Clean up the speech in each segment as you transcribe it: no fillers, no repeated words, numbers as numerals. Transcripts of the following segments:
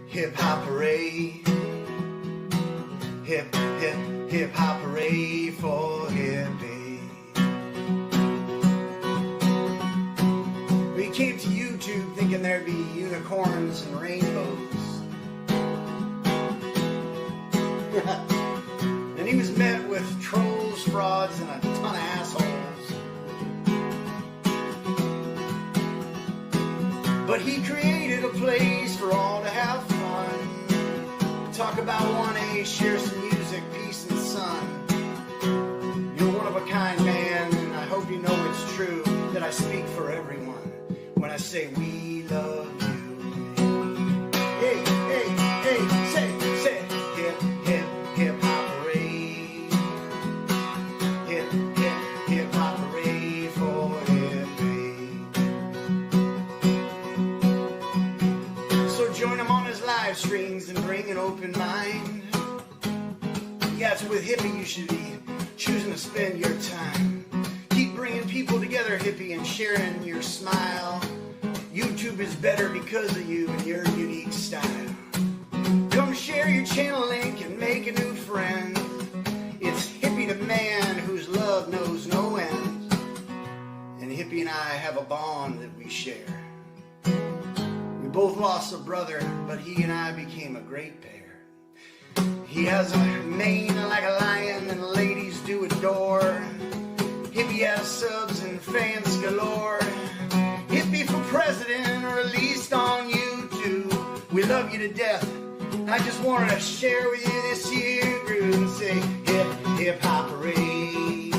hip hop hooray. Hip hop hooray for hippie. We came to YouTube thinking there'd be unicorns and rainbows. And he was met with trolls, frauds, and a ton of assholes. But he created a place for all to have fun. Talk about 1A, share some music, peace and sun. You're one of a kind, man, and I hope you know it's true that I speak for everyone when I say we love you. Hey, hey, hey, say, hip hop hooray. Hip hop hooray for hippie. So join him on his live streams and bring an open mind. Yeah, it's with hippie you should be choosing to spend your time. Keep bringing people together, hippie, and sharing your smile. YouTube is better because of you and your unique style. Come share your channel link and make a new friend. It's hippie to man whose love knows no end. And hippie and I have a bond that we share. We both lost a brother, but he and I became a great pair. He has a mane like a lion and ladies do adore. Hippie has subs and fans galore. Hippie for president, released on YouTube. We love you to death. I just wanted to share with you this year groove and say hip hop hooray.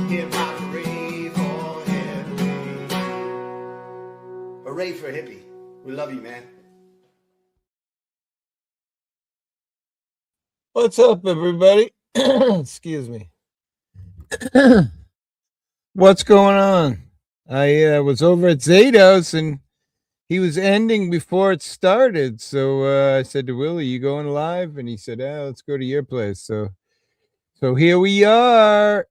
Hip hop hooray for hippie. Hooray for hippie. We love you, man. What's up, everybody? Excuse me. What's going on? I was over at Zado's and he was ending before it started. So I said to Willie, you going live? And he said, let's go to your place. So here we are.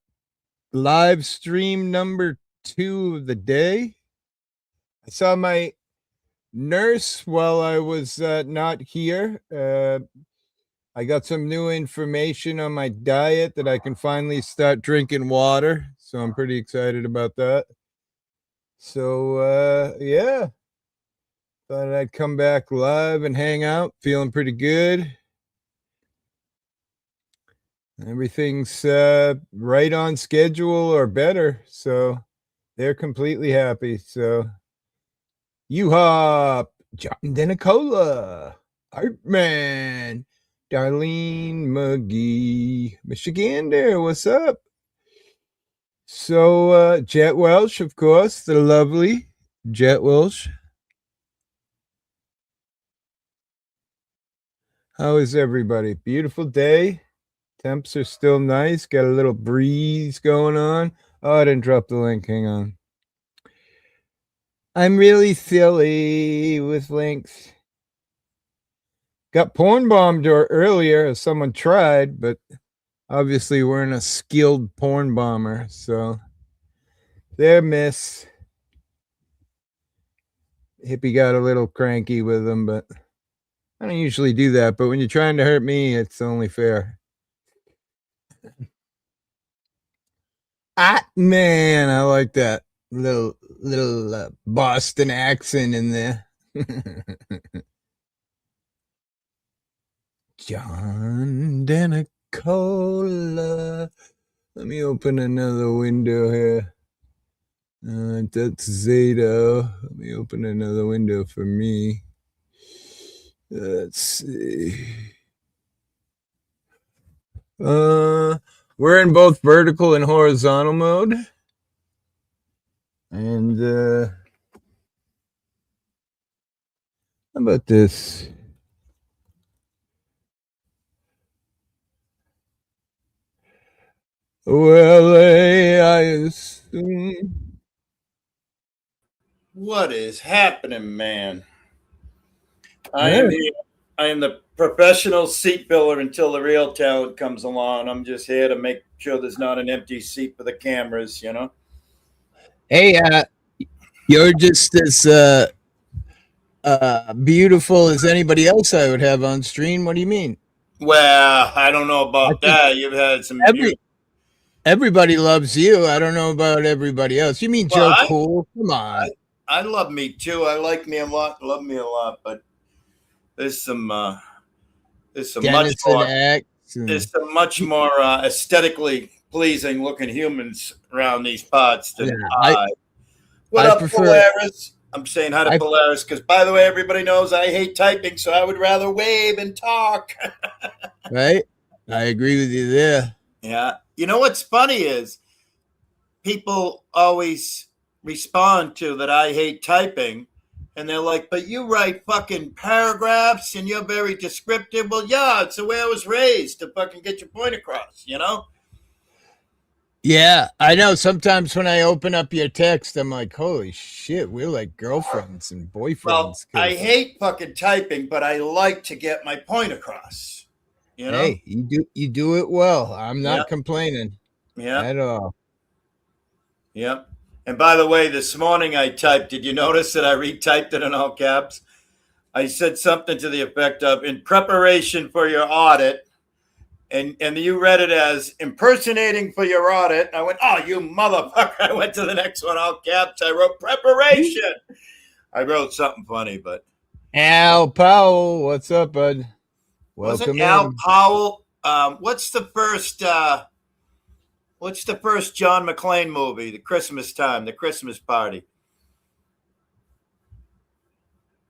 Live stream number 2 of the day. I saw my nurse while I was not here. I got some new information on my diet that I can finally start drinking water. So I'm pretty excited about that. So, yeah. Thought I'd come back live and hang out. Feeling pretty good. Everything's right on schedule or better. So they're completely happy. So U-Hop, John Denicola, Artman, Darlene McGee, Michigander, what's up? So Jet Welsh, of course, the lovely Jet Welsh. How is everybody? Beautiful day. Temps are still nice. Got a little breeze going on. Oh, I didn't drop the link. Hang on. I'm really silly with links. Got porn bombed earlier. Someone tried, but obviously we're a skilled porn bomber. So there, miss. Hippie got a little cranky with them, but I don't usually do that. But when you're trying to hurt me, it's only fair. Man, I like that little Boston accent in there. John Denicola. Let me open another window here. That's Zato. Let me open another window for me. Let's see. We're in both vertical and horizontal mode. And how about this? Well, I assume. What is happening, man? I am the professional seat filler until the real talent comes along. I'm just here to make sure there's not an empty seat for the cameras, you know? Hey, you're just as beautiful as anybody else I would have on stream. What do you mean? Well, I don't know I about think that. You've had some everybody loves you. I don't know about everybody else. You mean well, Joe Cool? Come on. I love me too. I like me a lot, love me a lot, but there's some there's some much Dennis and more X. there's some much more aesthetically pleasing looking humans around these parts Yeah, than I. What I up, prefer. Polaris? I'm saying hi to I Polaris because, by the way, everybody knows I hate typing, so I would rather wave and talk. right. I agree with you there. Yeah. You know what's funny is people always respond to that I hate typing, and they're like, but you write fucking paragraphs and you're very descriptive. Well, yeah, it's the way I was raised to fucking get your point across, you know? Yeah, I know. Sometimes when I open up your text, I'm like, holy shit, we're like girlfriends and Well, boyfriends. I hate fucking typing, but I like to get my point across, you know? Hey, you do it well. I'm not Yep. complaining Yep. at all. Yep. And by the way, this morning I typed, did you notice that I retyped it in all caps? I said something to the effect of, in preparation for your audit, and you read it as impersonating for your audit. I went, oh, you motherfucker. I went to the next one, all caps. I wrote preparation. I wrote something funny, but. Al Powell, what's up, bud? Was Welcome it Al in. Powell? What's the first John McClane movie? The Christmas time, the Christmas party.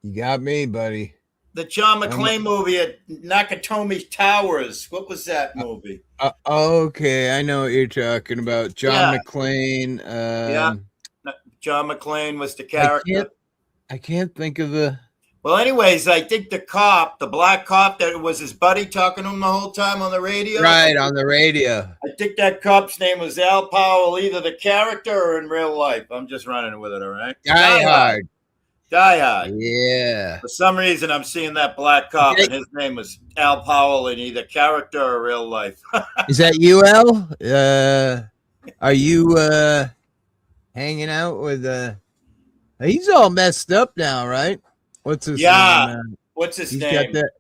You got me, buddy. The John McClane movie at Nakatomi Towers. What was that movie? Okay, I know what you're talking about. John McClane. Yeah. John McClane was the character. I can't think of the. Well, anyways, I think the black cop that was his buddy talking to him the whole time on the radio. Right, on the radio. I think that cop's name was Al Powell, either the character or in real life. I'm just running with it, all right? Die Hard. Die Hard. Yeah. For some reason, I'm seeing that black cop, and his name was Al Powell in either character or real life. Is that you, Al? Are you hanging out with? He's all messed up now, right? What's his name? What's his He's name? got that.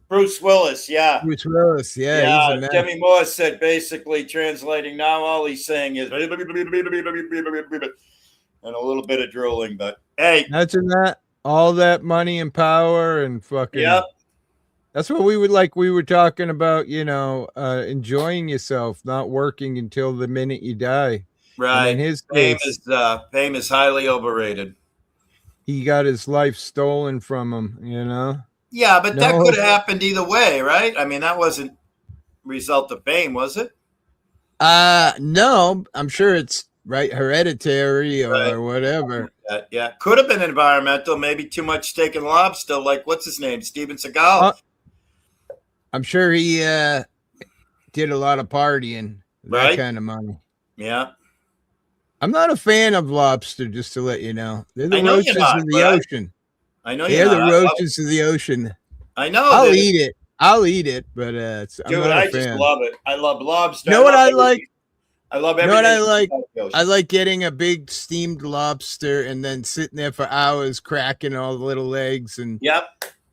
Bruce Willis, yeah. Bruce Willis, yeah. He's a mess. Demi Moore said, basically translating, now all he's saying is and a little bit of drooling, but hey. Imagine that. All that money and power and fucking. Yep. That's what we would like. We were talking about, enjoying yourself, not working until the minute you die. Right. And in his fame case, fame is highly overrated. He got his life stolen from him, Yeah, but that could have happened either way, right? I mean, that wasn't result of fame, was it? No, I'm sure it's hereditary or whatever. Yeah, could have been environmental, maybe too much steak and lobster, like what's his name, Steven Seagal. I'm sure he did a lot of partying, that kind of money. Yeah. I'm not a fan of lobster, just to let you know. They're the roaches of the ocean. I know they're the roaches of the ocean. I know. I'll eat it, but I'm not a fan. Just love it. I love lobster. You know what I like? I love everything. You know what I like getting a big steamed lobster and then sitting there for hours cracking all the little legs and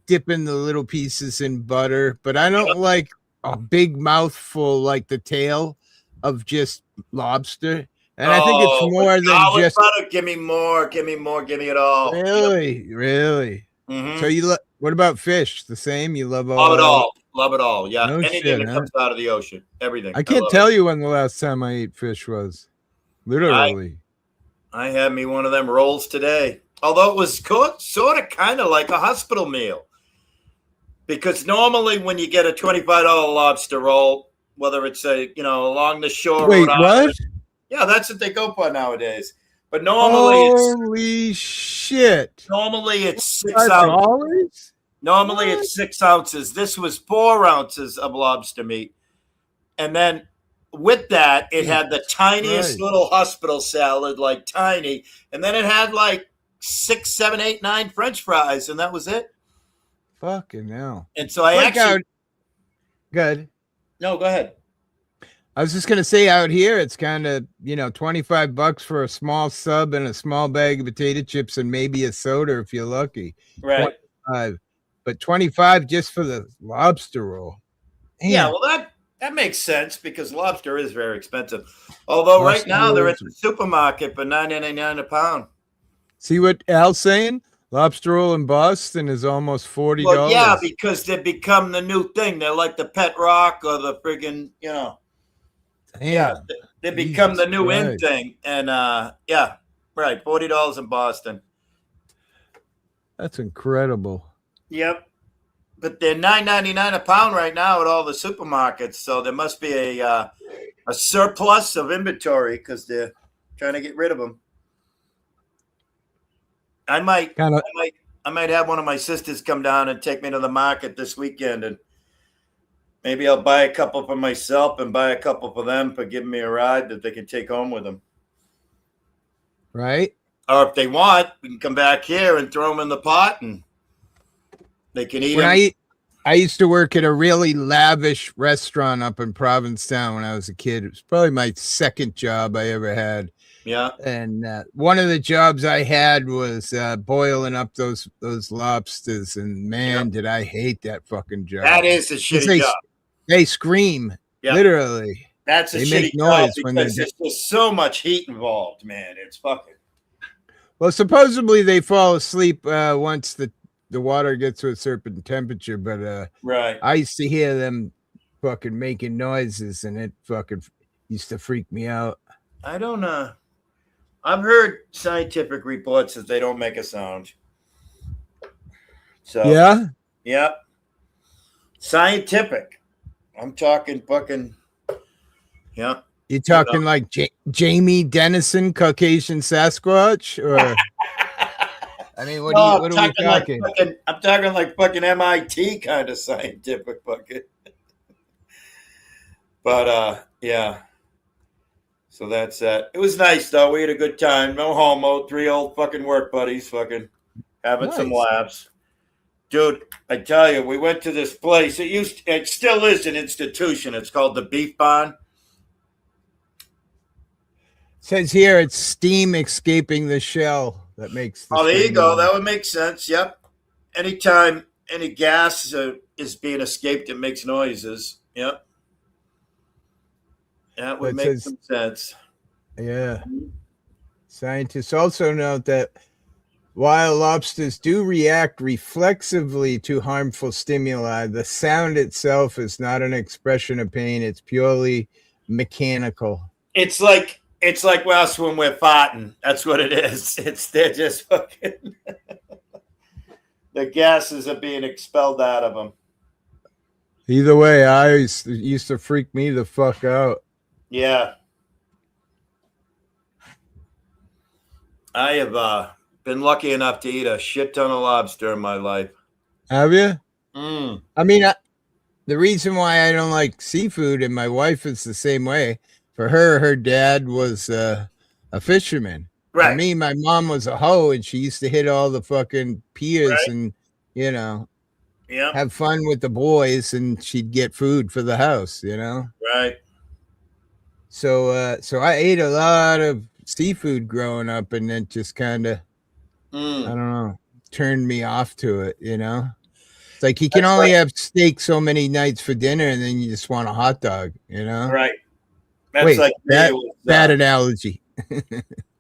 dipping the little pieces in butter. But I don't like a big mouthful like the tail of just lobster. And I think it's more than just butter. Give me more. Give me more. Give me it all. Really. Mm-hmm. So what about fish? The same? You love all? Love it all. Love it all. Yeah. No anything that comes out of the ocean. Everything. I can't tell you when the last time I ate fish was. Literally. I had me one of them rolls today. Although it was sort of kind of like a hospital meal. Because normally when you get a $25 lobster roll, whether it's along the shore. Wait, what? Yeah, that's what they go for nowadays. But normally shit. Normally it's 6 ounces. Normally it's 6 ounces. This was 4 ounces of lobster meat. And then with that, it had the tiniest little hospital salad, like tiny. And then it had like 6, 7, 8, 9 French fries, and that was it. Fucking hell. And so I actually. Good. No, go ahead. I was just gonna say out here it's kind of, $25 for a small sub and a small bag of potato chips and maybe a soda if you're lucky. Right. 25, but 25 just for the lobster roll. Yeah, Damn. well that makes sense because lobster is very expensive. Although right Lobster now they're at rolls. the supermarket for $9.99 a pound. See what Al's saying? Lobster roll in Boston is almost $40. Well, yeah, because they become the new thing. They're like the Pet Rock or the friggin', Damn. yeah, they become Jesus the new in Christ. thing. And yeah, right, $40 in Boston. That's incredible. Yep. But they're $9.99 a pound right now at all the supermarkets. So there must be a surplus of inventory because they're trying to get rid of them. I might have one of my sisters come down and take me to the market this weekend, and maybe I'll buy a couple for myself and buy a couple for them for giving me a ride that they can take home with them. Right? Or if they want, we can come back here and throw them in the pot and they can eat them. I used to work at a really lavish restaurant up in Provincetown when I was a kid. It was probably my second job I ever had. Yeah. And one of the jobs I had was boiling up those lobsters. And man, did I hate that fucking job. That is a shitty job. They scream, literally. That's a they shitty make noise job when because there's just so much heat involved, man. It's fucking. Well, supposedly they fall asleep once the water gets to a certain temperature, but right. I used to hear them fucking making noises, and it fucking used to freak me out. I don't I've heard scientific reports that they don't make a sound. So yeah, scientific. I'm talking fucking yeah. You talking like Jamie Dennison, Caucasian Sasquatch, or? I mean, what are we talking? I'm talking like fucking MIT kind of scientific fucking. But yeah. So that's that. It was nice though. We had a good time. No homo. 3 old fucking work buddies, fucking having some laughs. Dude, I tell you, we went to this place. It still is an institution. It's called the Beef Barn. Says here it's steam escaping the shell that makes. There you go. That would make sense. Yep. Anytime any gas is being escaped, it makes noises. Yep. That would make some sense. Yeah. Scientists also note that while lobsters do react reflexively to harmful stimuli, the sound itself is not an expression of pain. It's purely mechanical. It's like us when we're farting. That's what it is. They're just fucking. The gases are being expelled out of them. Either way, I used to freak me the fuck out. Yeah. I have been lucky enough to eat a shit ton of lobster in my life. Have you? Mm. I mean, the reason why I don't like seafood, and my wife is the same way. For her dad was a fisherman. Right. For me, my mom was a hoe, and she used to hit all the fucking piers and, have fun with the boys, and she'd get food for the house, Right. So I ate a lot of seafood growing up, and then just kind of, I don't know, turned me off to it, It's like you can only have steak so many nights for dinner, and then you just want a hot dog, Right. That's Wait, like bad analogy.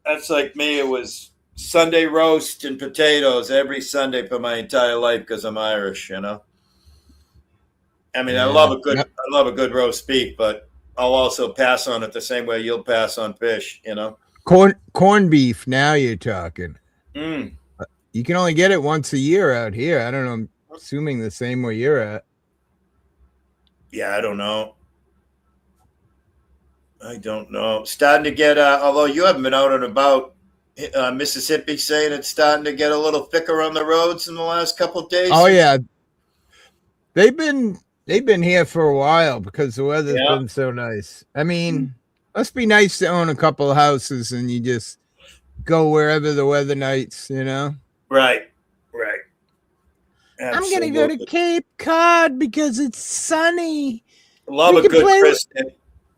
That's like me. It was Sunday roast and potatoes every Sunday for my entire life because I'm Irish, I mean, I love a good roast beef, but I'll also pass on it the same way you'll pass on fish, Corned beef. Now you're talking. Mm. You can only get it once a year out here. I don't know. I'm assuming the same where you're at. Yeah, I don't know. Starting to get, although you haven't been out and about, Mississippi saying it's starting to get a little thicker on the roads in the last couple of days. Oh yeah, they've been here for a while because the weather's been so nice. I mean, must be nice to own a couple of houses and you just go wherever the weather nights, Right. Absolutely. I'm gonna go to Cape Cod because it's sunny. Love a good Kristen.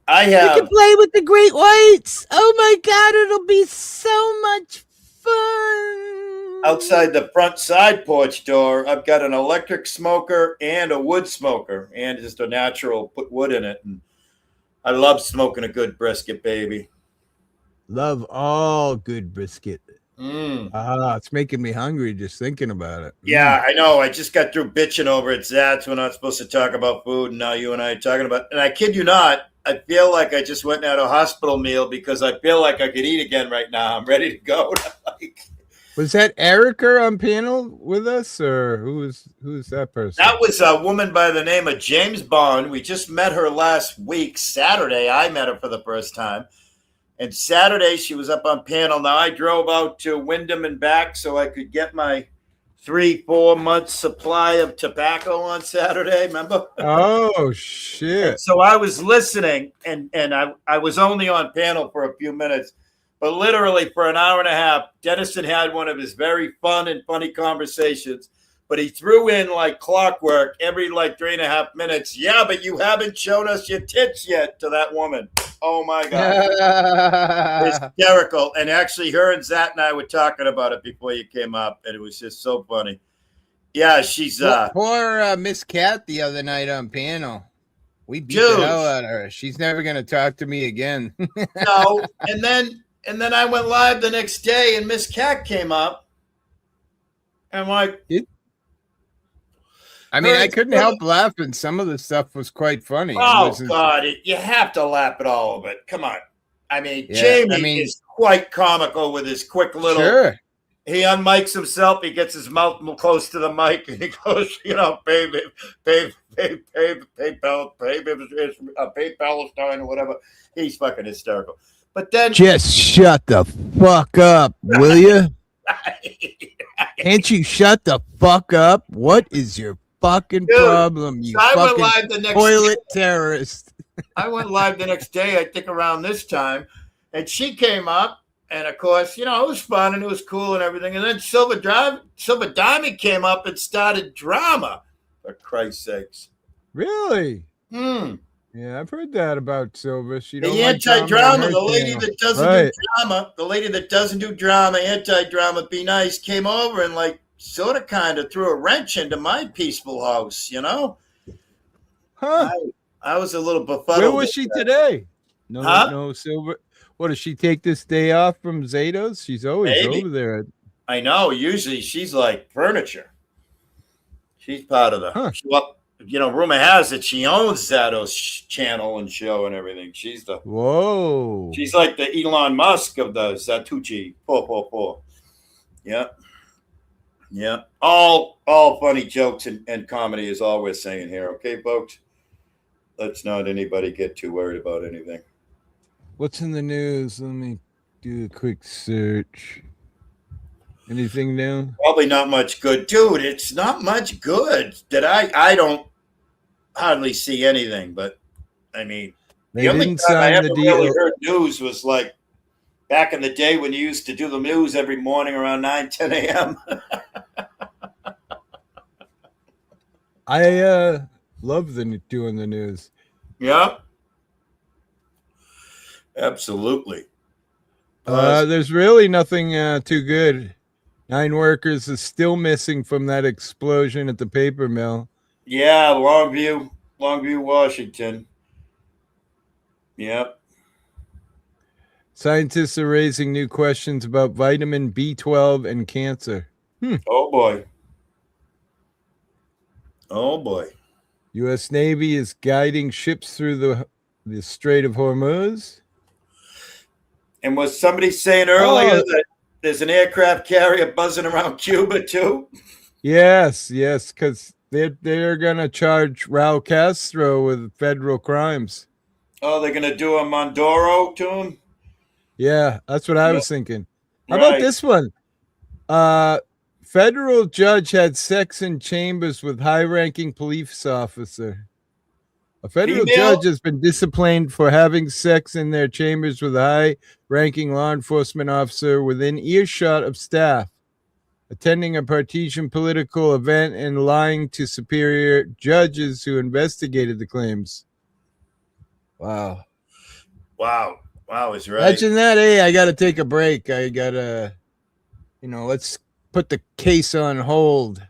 I We can have play with the great whites. Oh my God, it'll be so much fun. outside the front side porch door. I've got an electric smoker and a wood smoker, and just a natural put wood in it. And I love smoking a good brisket, baby. Love all good brisket. Mm. It's making me hungry just thinking about it. Yeah, I know. I just got through bitching over it. Zats, we're not supposed to talk about food, and now you and I are talking about. And I kid you not, I feel like I just went and had a hospital meal because I feel like I could eat again right now. I'm ready to go. Was that Erica on panel with us, or who's that person? That was a woman by the name of James Bond. We just met her last week, Saturday. I met her for the first time. And Saturday, she was up on panel. Now, I drove out to Wyndham and back so I could get my 3-4 months supply of tobacco on Saturday. Remember? Oh, shit. So I was listening, and I was only on panel for a few minutes. But literally for an hour and a half, Dennison had one of his very fun and funny conversations. But he threw in like clockwork every like 3.5 minutes. Yeah, but you haven't shown us your tits yet to that woman. Oh my God. Hysterical. And actually her and Zat and I were talking about it before you came up, and it was just so funny. Yeah, she's poor Miss Cat the other night on panel. We beat the hell out of her. She's never gonna talk to me again. No, and then I went live the next day, and Miss Cat came up, and like, I mean, I couldn't help laughing. Some of the stuff was quite funny. Oh God, you have to laugh at all of it. Come on, I mean, Jamie is quite comical with his quick little. Sure. He unmics himself. He gets his mouth close to the mic, and he goes, babe, Palestine or whatever. He's fucking hysterical. But then just shut the fuck up, will you? Can't you shut the fuck up? What is your fucking problem, you fucking toilet terrorist? I went live the next day, I think around this time, and she came up, and of course, it was fun and it was cool and everything. And then Silver Diamond came up and started drama, for Christ's sakes. Really? Hmm. Yeah, I've heard that about Silver. She don't the like anti-drama, the lady that doesn't do drama, the lady that doesn't do drama, anti-drama, be nice, came over and like sort of kind of threw a wrench into my peaceful house, Huh? I was a little befuddled. Where was she today? No, Silver. What, does she take this day off from Zato's? She's always over there. I know. Usually she's like furniture. She's part of the. Well, rumor has it she owns Zato's channel and show and everything. She's the. Whoa. She's like the Elon Musk of the Zatucci 444. Yep. Yeah. All funny jokes and comedy is all we're saying here. Okay, folks? Let's not anybody get too worried about anything. What's in the news? Let me do a quick search. Anything new? Probably not much good. Dude, it's not much good. I don't hardly see anything, but I mean, the only time I ever really heard news was like back in the day when you used to do the news every morning around 9, 10 a.m. I love doing the news. Yeah. Absolutely. There's really nothing too good. 9 workers is still missing from that explosion at the paper mill. Yeah, Longview, Washington. Yep. Scientists are raising new questions about vitamin B12 and cancer. Oh boy. Oh boy. U.S. Navy is guiding ships through the Strait of Hormuz. And was somebody saying earlier that there's an aircraft carrier buzzing around Cuba too? Yes, because they're gonna charge Raul Castro with federal crimes. Oh, they're gonna do a Mondoro to him? Yeah, that's what I was thinking. How about this one? Federal judge had sex in chambers with high-ranking police officer. A federal judge has been disciplined for having sex in their chambers with a high-ranking law enforcement officer within earshot of staff, attending a partisan political event and lying to superior judges who investigated the claims. Wow. Wow. Wow is right. Imagine that. Hey, I got to take a break. I got to, let's put the case on hold.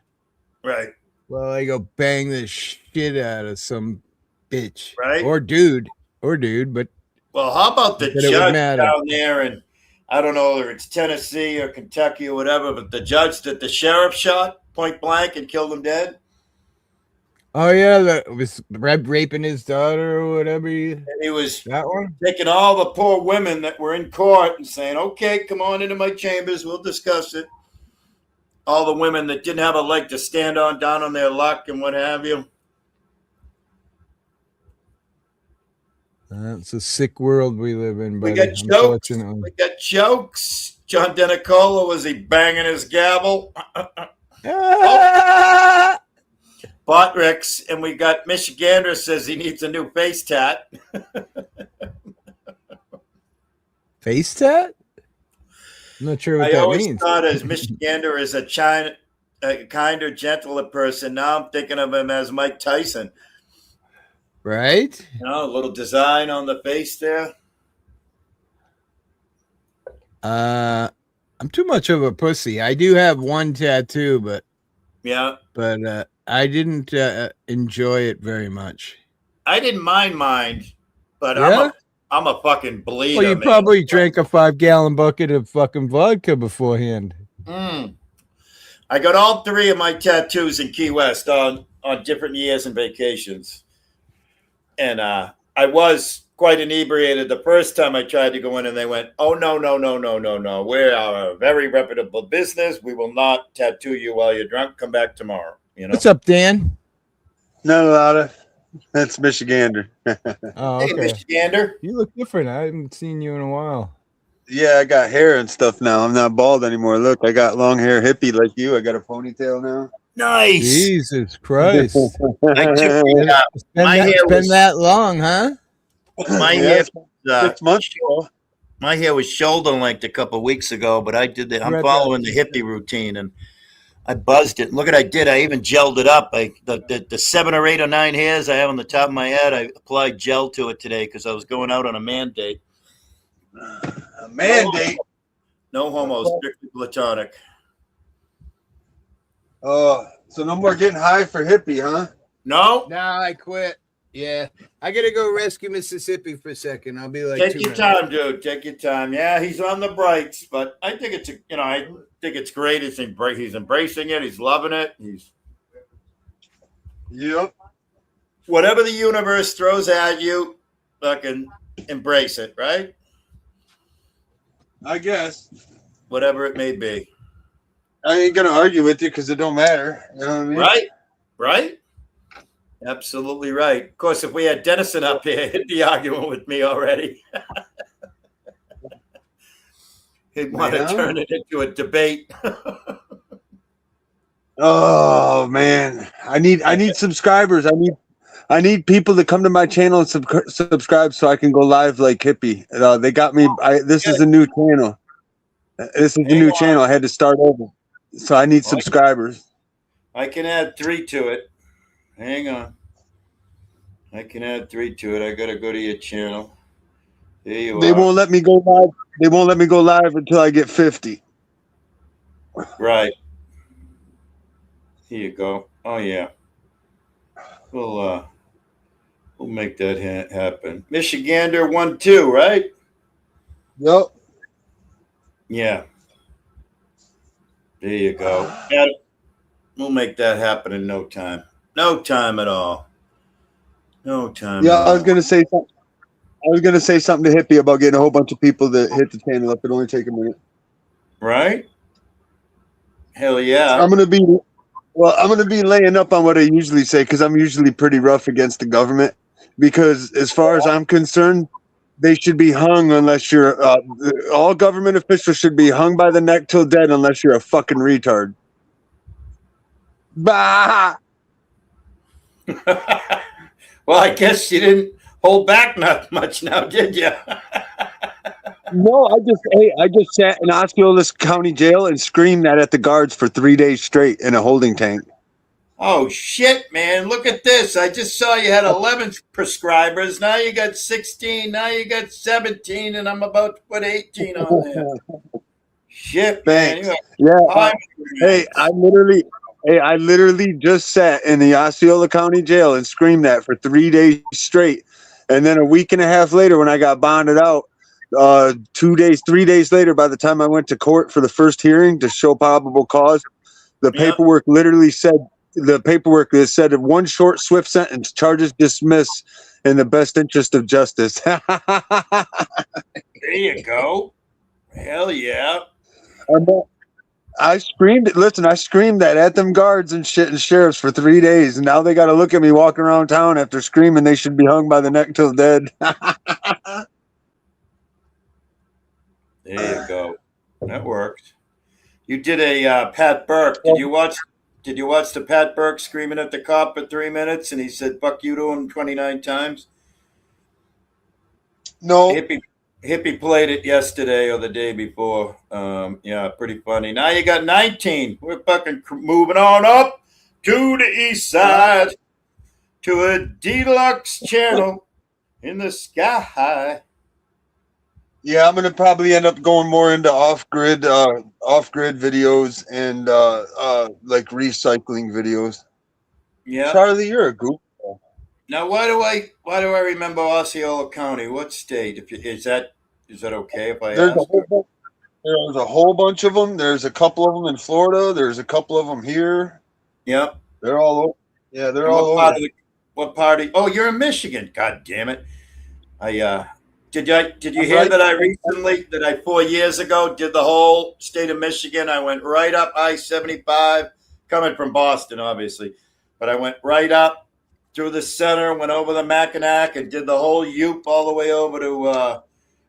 Right. Well, I go bang the shit out of some bitch. Right. Or dude. But. Well, how about the It would judge matter. down there in, I don't know whether it's Tennessee or Kentucky or whatever, but the judge that the sheriff shot point blank and killed him dead? Oh, yeah, that was raping his daughter or whatever. And he was that one? taking all the poor women that were in court and saying, okay, come on into my chambers, we'll discuss it. All the women that didn't have a leg to stand on, down on their luck and what have you. It's a sick world we live in, buddy. We got jokes. We got jokes. John Denicola, was he banging his gavel? Botrix, and we got Michigander says he needs a new face tat. Face tat? I'm not sure what that means. I always thought as Michigander is a kinder, gentler person. Now I'm thinking of him as Mike Tyson. Right? A little design on the face there. I'm too much of a pussy. I do have one tattoo, but I didn't enjoy it very much. I didn't mind mine, but yeah? I'm a fucking bleeder. Well, you probably drank a 5-gallon bucket of fucking vodka beforehand. I got all 3 of my tattoos in Key West on different years and vacations. And I was quite inebriated the first time I tried to go in, and they went, oh, no. We are a very reputable business. We will not tattoo you while you're drunk. Come back tomorrow. What's up, Dan? Not a lot of. That's Michigander. Oh, okay. Hey, Michigander. You look different. I haven't seen you in a while. Yeah, I got hair and stuff now. I'm not bald anymore. Look, I got long hair, hippie like you. I got a ponytail now. Nice. Jesus Christ. My hair was that long, huh? My hair 6 months ago. My hair was shoulder length a couple of weeks ago, but I did that. I'm following the hippie routine, and I buzzed it. Look what I did. I even gelled it up. The 7 or 8 or 9 hairs I have on the top of my head, I applied gel to it today because I was going out on a mandate. A mandate? No homo, strictly platonic. Oh, so no more getting high for hippie, huh? No. No, I quit. Yeah. I got to go rescue Mississippi for a second. I'll be like, take your time, dude. Take your time. Yeah, he's on the brights, but I think it's great. He's embracing it. He's loving it. Yep. Whatever the universe throws at you, fucking embrace it, right? I guess. Whatever it may be. I ain't gonna argue with you because it don't matter. You know what I mean? Right? Absolutely right. Of course, if we had Dennison up here, he'd be arguing with me already. He'd want to turn it into a debate. Oh man, I need subscribers. I need people to come to my channel and subscribe so I can go live like hippie. They got me. This is a new channel. This is a new channel. I had to start over, so I need subscribers. I can add 3 to it. Hang on. I can add 3 to it. I gotta go to your channel. There you are. They won't let me go live. They won't let me go live until I get 50. Right. Here you go. Oh yeah. We'll make that happen. Michigander 1-2, right? Yep. Yeah. There you go. We'll make that happen in no time. No time at all. No time. Yeah, I was gonna say something. I was gonna say something to Hippie about getting a whole bunch of people to hit the channel up. It only take a minute. Right? Hell yeah. I'm gonna be laying up on what I usually say because I'm usually pretty rough against the government. Because as far as I'm concerned, they should be hung unless you're. All government officials should be hung by the neck till dead unless you're a fucking retard. Bah. Well, I guess you didn't hold back not much now, did you? No, I just sat in Osceola County Jail and screamed that at the guards for 3 days straight in a holding tank. Oh shit, man! Look at this. I just saw you had 11 prescribers. Now you got 16. Now you got 17, and I'm about to put 18 on there. Shit, man! You Thanks. Yeah. have Hey, I literally just sat in the Osceola County Jail and screamed that for 3 days straight, and then a week and a half later, when I got bonded out, 3 days later, by the time I went to court for the first hearing to show probable cause, the paperwork literally said that said one short, swift sentence: charges dismissed in the best interest of justice. There you go. Hell yeah. I screamed it. Listen, I screamed that at them guards and shit and sheriffs for 3 days, and now they got to look at me walking around town after screaming they should be hung by the neck till dead. There you go. That worked. You did a Pat Burke. Did you watch the Pat Burke screaming at the cop for 3 minutes and he said "fuck you" to him 29 times? No. Hippie played it yesterday or the day before. Yeah, pretty funny. Now you got 19. We're fucking moving on up to the east side to a deluxe channel in the sky. Yeah, I'm gonna probably end up going more into off-grid videos and like recycling videos. Yeah, Charlie, you're a goof. now why do I remember Osceola County? What state? Is that okay if I ask? There's a whole bunch of them. There's a couple of them in Florida. There's a couple of them here. Yep. They're all over. Yeah, they're And all over. what party? Oh, you're in Michigan. God damn it! Did you hear that I 4 years ago did the whole state of Michigan? I went right up I-75, coming from Boston, obviously, but I went right up through the center, went over the Mackinac, and did the whole Yoop all the way over to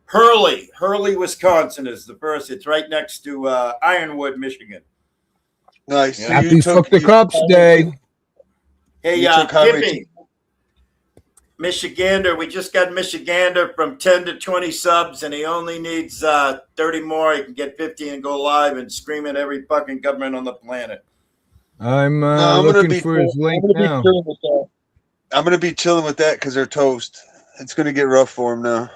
Hurley, Wisconsin is the first. It's right next to Ironwood, Michigan. Nice. Yeah. So Happy Fuck the Cops Day. Hey, Hippie, Michigander, we just got Michigander from 10 to 20 subs, and he only needs 30 more. He can get 50 and go live and scream at every fucking government on the planet. I'm looking for his link now. I'm going to be chilling with that because they're toast. It's going to get rough for him now.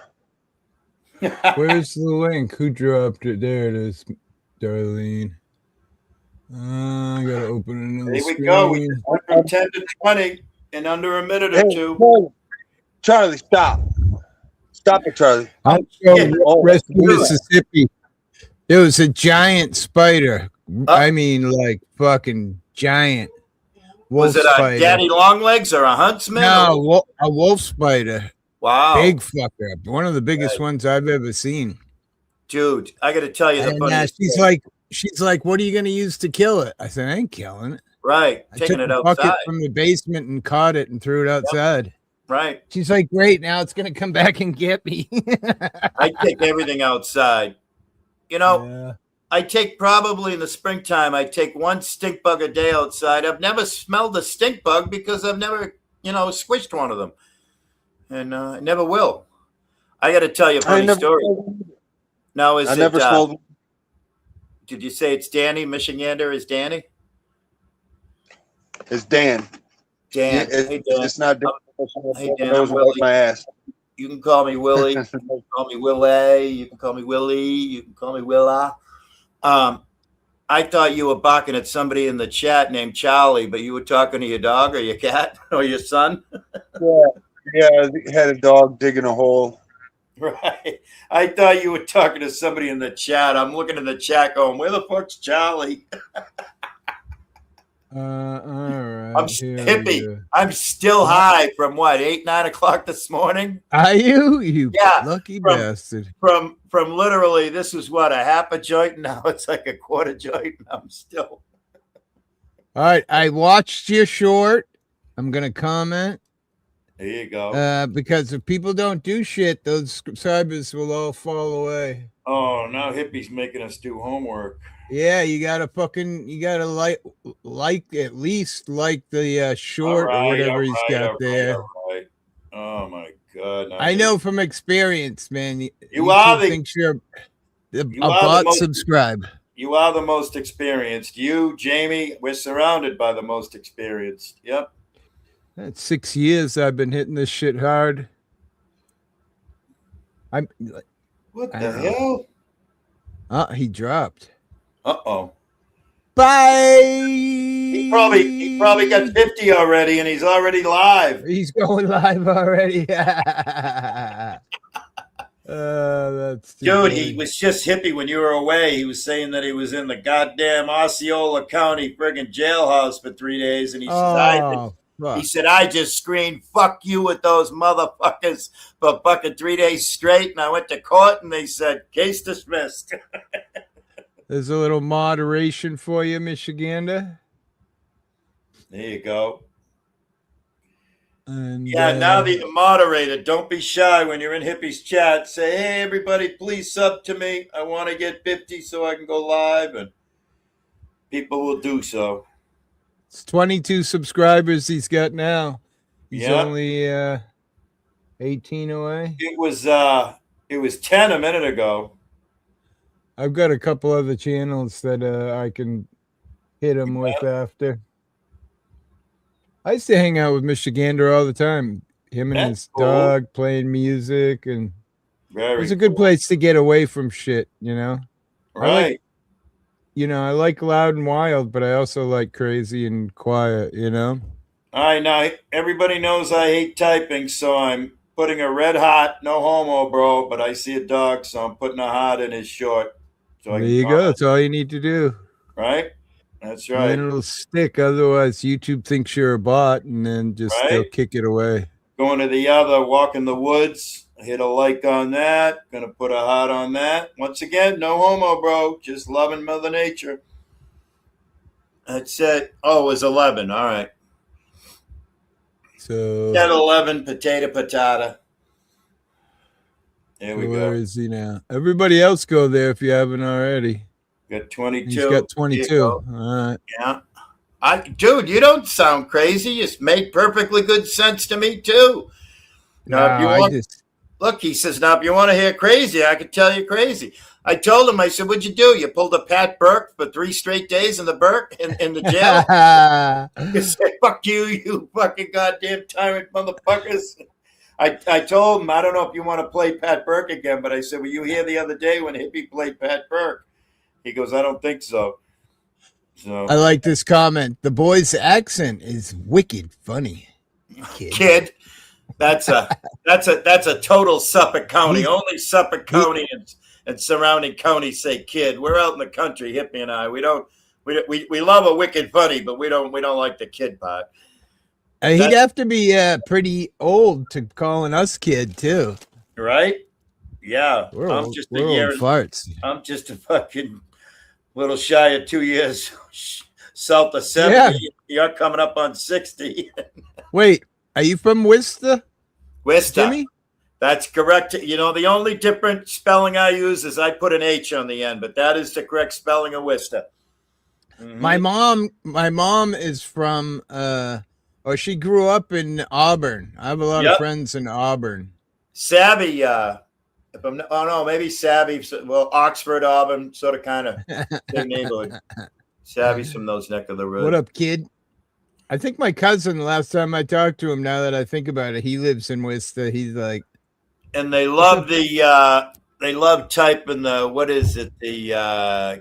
Where's the link? Who dropped it? There it is, Darlene. I gotta open another Here we screen. go. We just went from 10 to 20 in under a minute or two. Charlie, stop. Stop it, Charlie. I'm rest of Mississippi. It was a giant spider. I mean, like fucking giant. Was it a daddy long legs or a huntsman? No, a wolf spider. Wow. Big fucker. One of the biggest ones I've ever seen. Dude, I got to tell you the funny she's like, what are you going to use to kill it? I said, I ain't killing it. Right. I Taking took it a bucket outside. from the basement and caught it and threw it outside. Yep. Right. She's like, great. Now it's going to come back and get me. I take everything outside. You know, yeah. I take probably in the springtime, I take one stink bug a day outside. I've never smelled a stink bug because I've never, squished one of them. And I never will. I got to tell you a funny story. Now, I never smelled. Did you say it's Danny? Michigander is Danny? It's Dan. Dan. Yeah, hey, Dan. It's not Dan. Hey, Dan. I'm Willie. My ass. You can call me Willie. You can call me Willie. You can call me Willie. You can call me Willa. I thought you were barking at somebody in the chat named Charlie, but you were talking to your dog or your cat or your son? Yeah, I had a dog digging a hole. Right. I thought you were talking to somebody in the chat. I'm looking in the chat going, where the fuck's Charlie? All right. I'm hippie. I'm still high from what, 8, 9 o'clock this morning? Are you? You lucky bastard. From literally, this was what, a half a joint? Now it's like a quarter joint. I'm still. All right. I watched your short. I'm going to comment. There you go. Because if people don't do shit, those subscribers will all fall away. Oh, now hippie's making us do homework. Yeah, you gotta like at least like the short or whatever he's got there. Right. Oh my god! I know from experience, man. You are think you're a bot. Subscribe. You are the most experienced. You, Jamie, we're surrounded by the most experienced. Yep. That's 6 years I've been hitting this shit hard. I'm. What I the don't know. hell? He dropped. Uh-oh. Bye. He probably got 50 already, and he's already live. He's going live already. That's too Dude, funny. he was just hippie when you were away. He was saying that he was in the goddamn Osceola County friggin' jailhouse for 3 days, and he says, fuck. I just screamed "fuck you" with those motherfuckers for fucking 3 days straight, and I went to court, and they said case dismissed. There's a little moderation for you, Michiganda. There you go. And yeah, now the moderator, don't be shy when you're in Hippie's chat. Say, hey, everybody, please sub to me. I want to get 50 so I can go live, and people will do so. It's 22 subscribers he's got now. He's Yeah. only 18 away. It was 10 a minute ago. I've got a couple other channels that I can hit him with after. I used to hang out with Michigander all the time. Him and That's his cool. dog playing music, and Very it was a good cool. place to get away from shit, you know? Right. I like loud and wild, but I also like crazy and quiet, you know? All right, now everybody knows I hate typing, so I'm putting a red heart, no homo, bro, but I see a dog, so I'm putting a heart in his short. So There you go. That's all you need to do. Right? That's And right. then it'll stick. Otherwise, YouTube thinks you're a bot, and then they'll kick it away. Going to the other, walk in the woods. Hit a like on that. Gonna put a heart on that. Once again, no homo, bro. Just loving Mother Nature. That's it. Oh, it was 11. All right. So At 11, potato. There we go. Where is he now? Everybody else go there if you haven't already. Got 22. He's got 22. All right. Yeah. Dude, you don't sound crazy. It's made perfectly good sense to me, too. Now, if you want, look, he says, now, if you want to hear crazy, I could tell you crazy. I told him, I said, what'd you do? You pulled a Pat Burke for 3 straight days in the the jail? You say, fuck you, you fucking goddamn tyrant motherfuckers. I told him, I don't know if you want to play Pat Burke again, but I said, were you here the other day when Hippie played Pat Burke? He goes, I don't think so. I like this comment. The boy's accent is wicked funny. Kid. That's a total Suffolk County. Only Suffolk County and surrounding counties say kid. We're out in the country, Hippie and I. We love a wicked funny, but we don't like the kid part. He'd have to be pretty old to calling us kid too. Right? Yeah. I'm just a year farts. I'm just a fucking little shy of 2 years south of 70. Yeah. You're coming up on 60. Wait, are you from Worcester? Worcester. Jimmy? That's correct. You know, the only different spelling I use is I put an H on the end, but that is the correct spelling of Worcester. Mm-hmm. My mom is from she grew up in Auburn. I have a lot of friends in Auburn. Savvy, maybe Savvy. Well, Oxford, Auburn, sort of kind of big neighborhood. Savvy's from those neck of the road. What up, kid? I think my cousin, the last time I talked to him, now that I think about it, he lives in Worcester. He's like, and they love they love typing the, what is it? The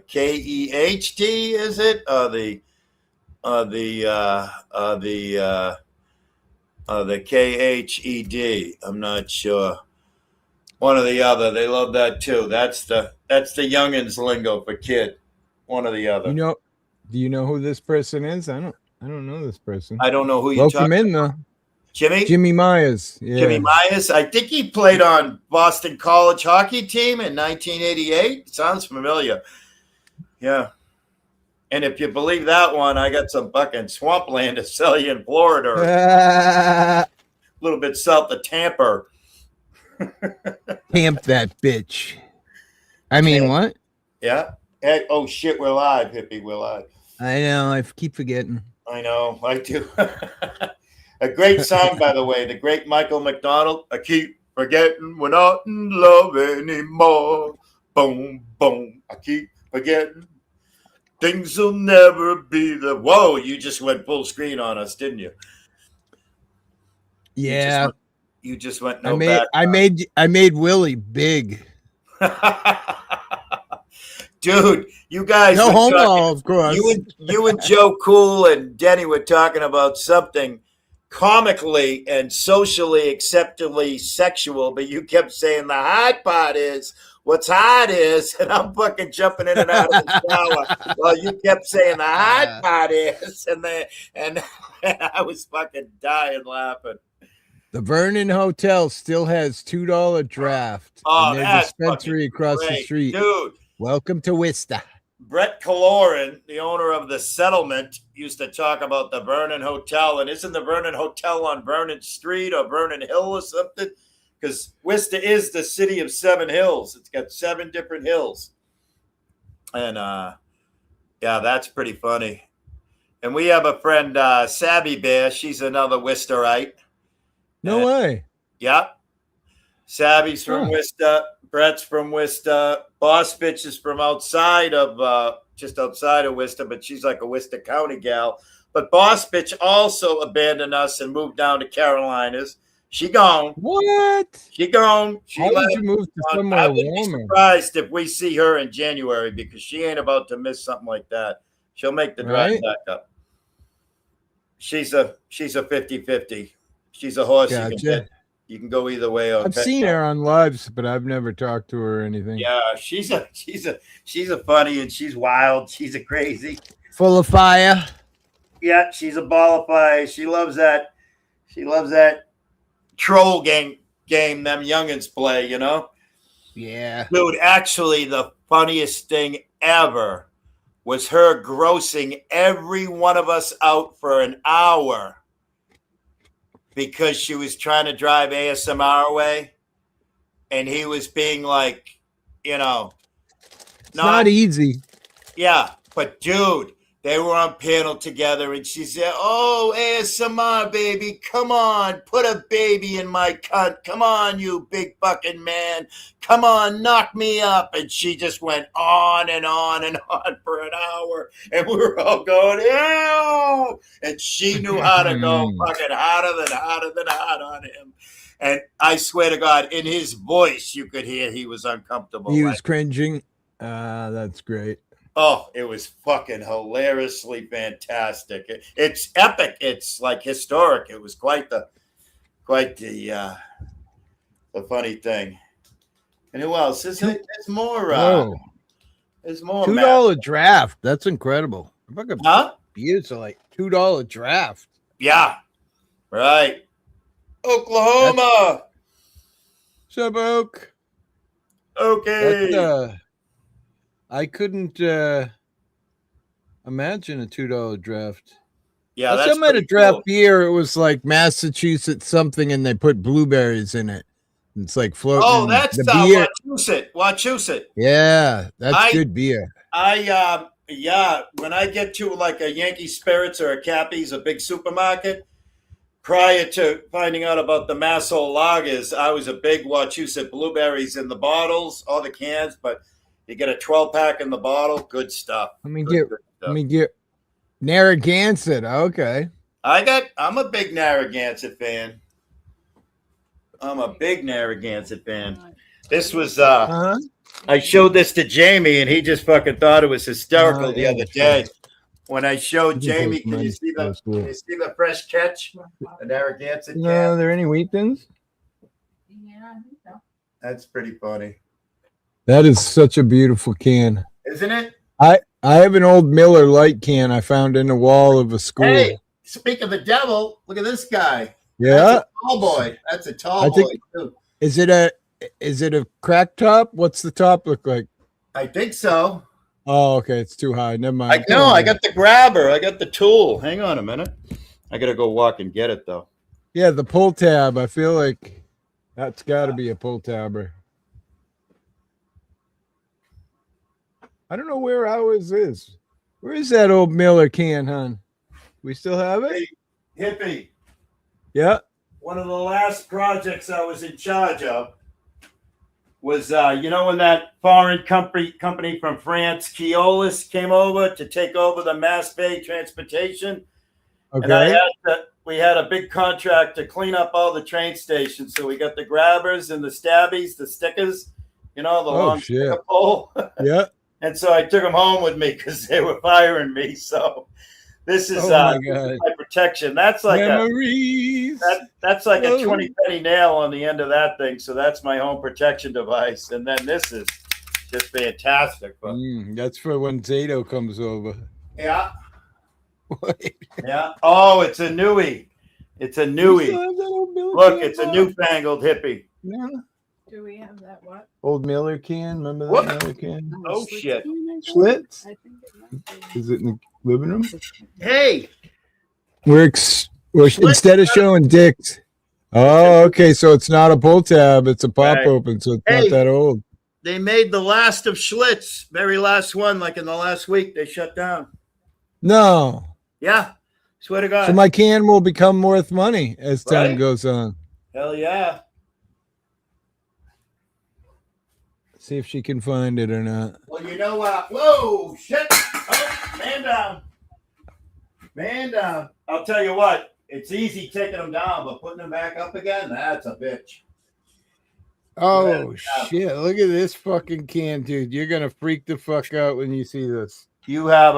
KEHT, is it? The KHED. I'm not sure. One or the other. They love that too. That's the youngins lingo for kid. One or the other. Do you know who this person is? I don't know this person. I don't know who you're talking about. Welcome in though. Jimmy Myers. Yeah. Jimmy Myers. I think he played on Boston College hockey team in 1988. Sounds familiar. Yeah. And if you believe that one, I got some fucking swampland to sell you in Florida. A little bit south of Tampa. Tamp that bitch. I mean, what? Yeah. Hey, oh, shit, we're live, Hippie. We're live. I know. I keep forgetting. I know. I do. A great song, by the way. The great Michael McDonald. I keep forgetting we're not in love anymore. Boom, boom. I keep forgetting. Things will never be the. Whoa! You just went full screen on us, didn't you? Yeah, You just went no back. I made Willie big. Dude, you guys No were homo, talking, of course. you and Joe Cool and Denny were talking about something comically and socially acceptably sexual, but you kept saying the hard part is what's hard is, and I'm fucking jumping in and out of the shower while you kept saying the hard part is, and I was fucking dying laughing. The Vernon Hotel still has $2 draft Oh, in their that's dispensary fucking across the great. street. Dude. Welcome to Worcester. Brett Kaloran, the owner of the Settlement, used to talk about the Vernon Hotel. And isn't the Vernon Hotel on Vernon Street or Vernon Hill or something? Because Worcester is the city of 7 hills. It's got 7 different hills. And, yeah, that's pretty funny. And we have a friend, Savvy Bear. She's another Worcesterite. No way. Yep. Savvy's from Worcester. Brett's from Worcester. Boss Bitch is from outside of, just outside of Worcester, but she's like a Worcester County gal. But Boss Bitch also abandoned us and moved down to Carolinas. She gone. What? She gone. How did you move to somewhere I wouldn't be warmer? surprised if we see her in January because she ain't about to miss something like that. She'll make the drive Right? back up. She's a 50-50. She's a horse. Gotcha. You can go either way. I've seen her on lives, but I've never talked to her or anything. Yeah, she's a funny and she's wild. She's a crazy. Full of fire. Yeah, she's a ball of fire. She loves that. She loves that troll game them youngins play, you know? Yeah. Dude, actually the funniest thing ever was her grossing every one of us out for an hour because she was trying to drive ASMR away. And he was being like, you know. It's not easy. Yeah, but dude, they were on panel together and she said, oh, ASMR, baby, come on, put a baby in my cunt. Come on, you big fucking man. Come on, knock me up. And she just went on and on and on for an hour. And we were all going, ew. And she knew how to go fucking hotter than hot on him. And I swear to God, in his voice, you could hear he was uncomfortable. He was cringing. That's great. Oh, it was fucking hilariously fantastic. It's epic. It's like historic. It was quite the funny thing. And who else? There's more. There's more. $2 draft. That's incredible. Huh? Beers are like $2 draft. Yeah. Right. Oklahoma. Sub Oak. Okay. I couldn't imagine a $2 draft. Yeah, that's at a draft beer. It was like Massachusetts something, and they put blueberries in it. It's like floating. Oh, that's the beer. Wachusett. Yeah, that's good beer. When I get to like a Yankee Spirits or a Cappy's, a big supermarket, prior to finding out about the Massol lagers, I was a big Wachusett blueberries in the bottles, all the cans, but you get a 12-pack in the bottle. Good stuff. Let me get Narragansett. Okay. I'm a big Narragansett fan. This was I showed this to Jamie and he just fucking thought it was hysterical the other day. When I showed Jamie, can you see the fresh catch? The Narragansett can? No, are there any wheat thins? Yeah, I think so. That's pretty funny. That is such a beautiful can. Isn't it? I have an old Miller Lite can I found in the wall of a school. Hey, speak of the devil, look at this guy. Yeah. That's a tall boy. Too. Is it a crack top? What's the top look like? I think so. Oh, okay. It's too high. Never mind. I got the grabber. I got the tool. Hang on a minute. I got to go walk and get it, though. Yeah, the pull tab. I feel like that's got to be a pull tabber. I don't know where ours is. Where is that old Miller can, hon? We still have it? Hey, hippie. Yeah. One of the last projects I was in charge of was when that foreign company from France, Keolis, came over to take over the Mass Bay transportation. And we had a big contract to clean up all the train stations. So we got the grabbers and the stabbies, the stickers, the long sticker pole. Yeah. And so I took them home with me because they were firing me. So this is, my protection. That's like memories. That's like a 20 penny nail on the end of that thing. So that's my home protection device. And then this is just fantastic. That's for when Zato comes over. Yeah. Yeah. Oh, it's a newie. It's a newie. Look, it's a newfangled hippie. Yeah. Do we have that what? Old Miller can. Remember that What? Miller can? Oh, shit. Schlitz? I think it might be. Is it in the living room? Hey. We're instead of showing dicks. Oh, okay. So it's not a pull tab. It's a pop open. So it's not that old. They made the last of Schlitz. Very last one. Like in the last week, they shut down. No. Yeah. Swear to God. So my can will become worth money as time goes on. Hell yeah. See if she can find it or not. Well, you know what? Whoa, shit. Oh, man down. Man down. I'll tell you what. It's easy taking them down, but putting them back up again, that's a bitch. Oh, shit. Look at this fucking can, dude. You're going to freak the fuck out when you see this. You have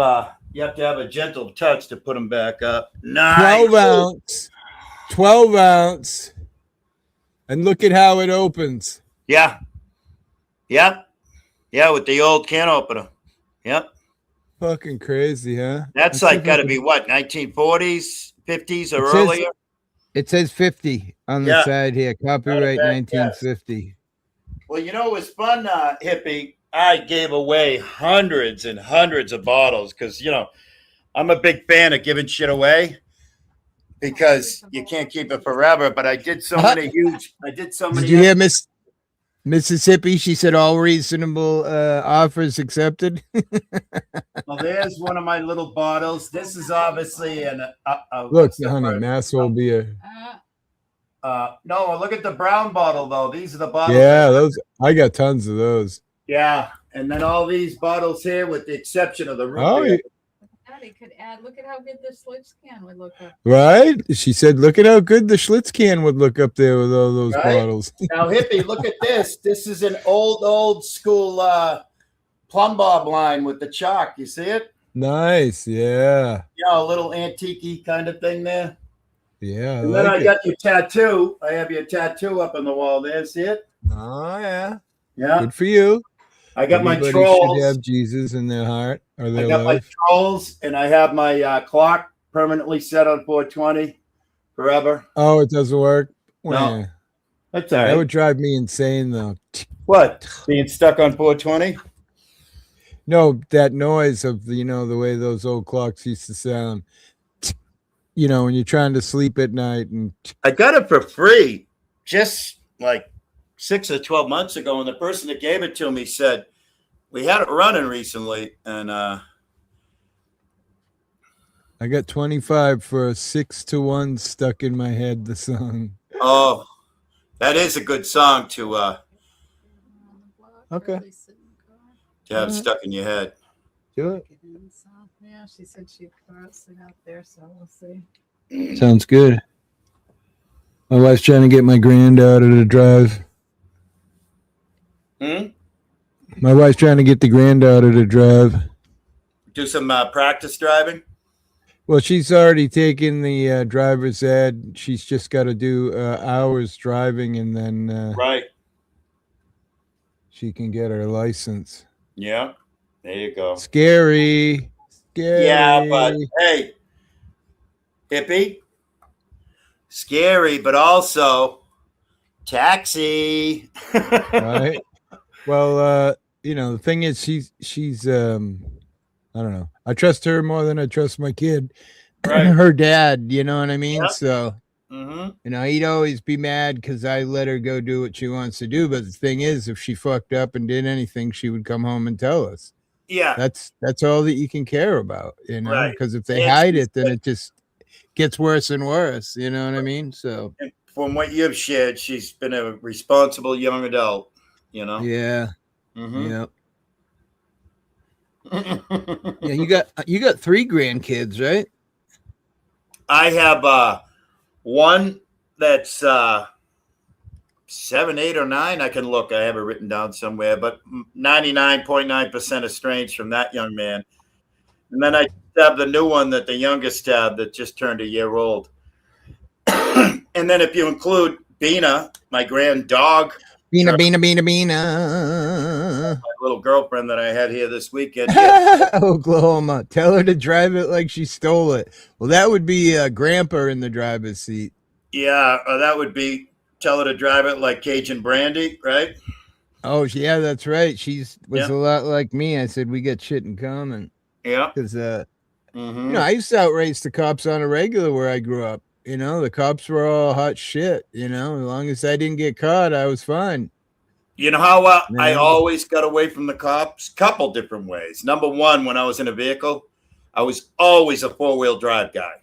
to have a gentle touch to put them back up. Nice. 12 ounce. 12 ounce. And look at how it opens. Yeah. Yep. Yeah, with the old can opener. Yep. Fucking crazy, huh? That's like got to be what, 1940s, 50s, or earlier? It says 50 on the side here. Copyright 1950. Yes. Well, it was fun, hippie. I gave away hundreds and hundreds of bottles because, I'm a big fan of giving shit away because you can't keep it forever. But I did so many Did you hear Mississippi? She said all reasonable offers accepted. Well, there's one of my little bottles. This is obviously look, honey, Masswell beer. No, look at the brown bottle though. These are the bottles. Yeah, those. I got tons of those. Yeah, and then all these bottles here, with the exception of the root beer. He could add. Look at how good the Schlitz can would look up. Right? She said, "Look at how good the Schlitz can would look up there with all those bottles." Now, hippie, look at this. This is an old school plumb bob line with the chalk. You see it? Nice, yeah. A little antique kind of thing there. Yeah. And then I got your tattoo. I have your tattattoo up on the wall there. See it? Oh yeah. Yeah. Good for you. I got Everybody my trolls. Should have Jesus in their heart or their I got life. my trolls, and I have my clock permanently set on 420 forever. Oh, it doesn't work? No. That's all right. That would drive me insane, though. What? Being stuck on 420? No, that noise of the way those old clocks used to sound. When you're trying to sleep at night, and I got it for free, just like 6 or 12 months ago, and the person that gave it to me said, we had it running recently, and I got 25 for a 6-1 stuck in my head, the song. Oh, that is a good song to okay. To have stuck in your head. Do it. Yeah, she said she'd cross it out there, so we'll see. Sounds good. My wife's trying to get my granddaughter to drive. My wife's trying to get the granddaughter to drive. Do some practice driving? Well, she's already taken the driver's ed. She's just got to do hours driving, and then right. She can get her license. Yeah, there you go. Scary. Yeah, but hey, hippie. Scary, but also taxi. Right. Well, the thing is, she's I don't know. I trust her more than I trust my kid. Right. Her dad, you know what I mean? Yep. So, he'd always be mad because I let her go do what she wants to do. But the thing is, if she fucked up and did anything, she would come home and tell us. Yeah. That's all that you can care about, because if they hide it, then it just gets worse and worse. You know what I mean? So, from what you've shared, she's been a responsible young adult. you know. Yeah. Mm-hmm. Yeah. You got 3 grandkids, right? I have one that's 7, 8, or 9. I can look. I have it written down somewhere, but 99.9% estranged from that young man. And then I have the new one that the youngest had that just turned a year old. And then if you include Bina, my grand dog, Bina, my Bina, Bina, Bina. little girlfriend that I had here this weekend, Oklahoma. Tell her to drive it like she stole it. Well, that would be Grandpa in the driver's seat. yeah, that would be tell her to drive it like Cajun Brandy, right? Oh, yeah, that's right. She's was Yeah, a lot like me. I said we got shit in common yeah. because Mm-hmm. I used to outrace the cops on a regular where I grew up. The cops were all hot shit. As long as I didn't get caught, I was fine. You know how I Yeah. always got away from the cops? Couple different ways. Number one, when I was in a vehicle, I was always a 4-wheel drive guy.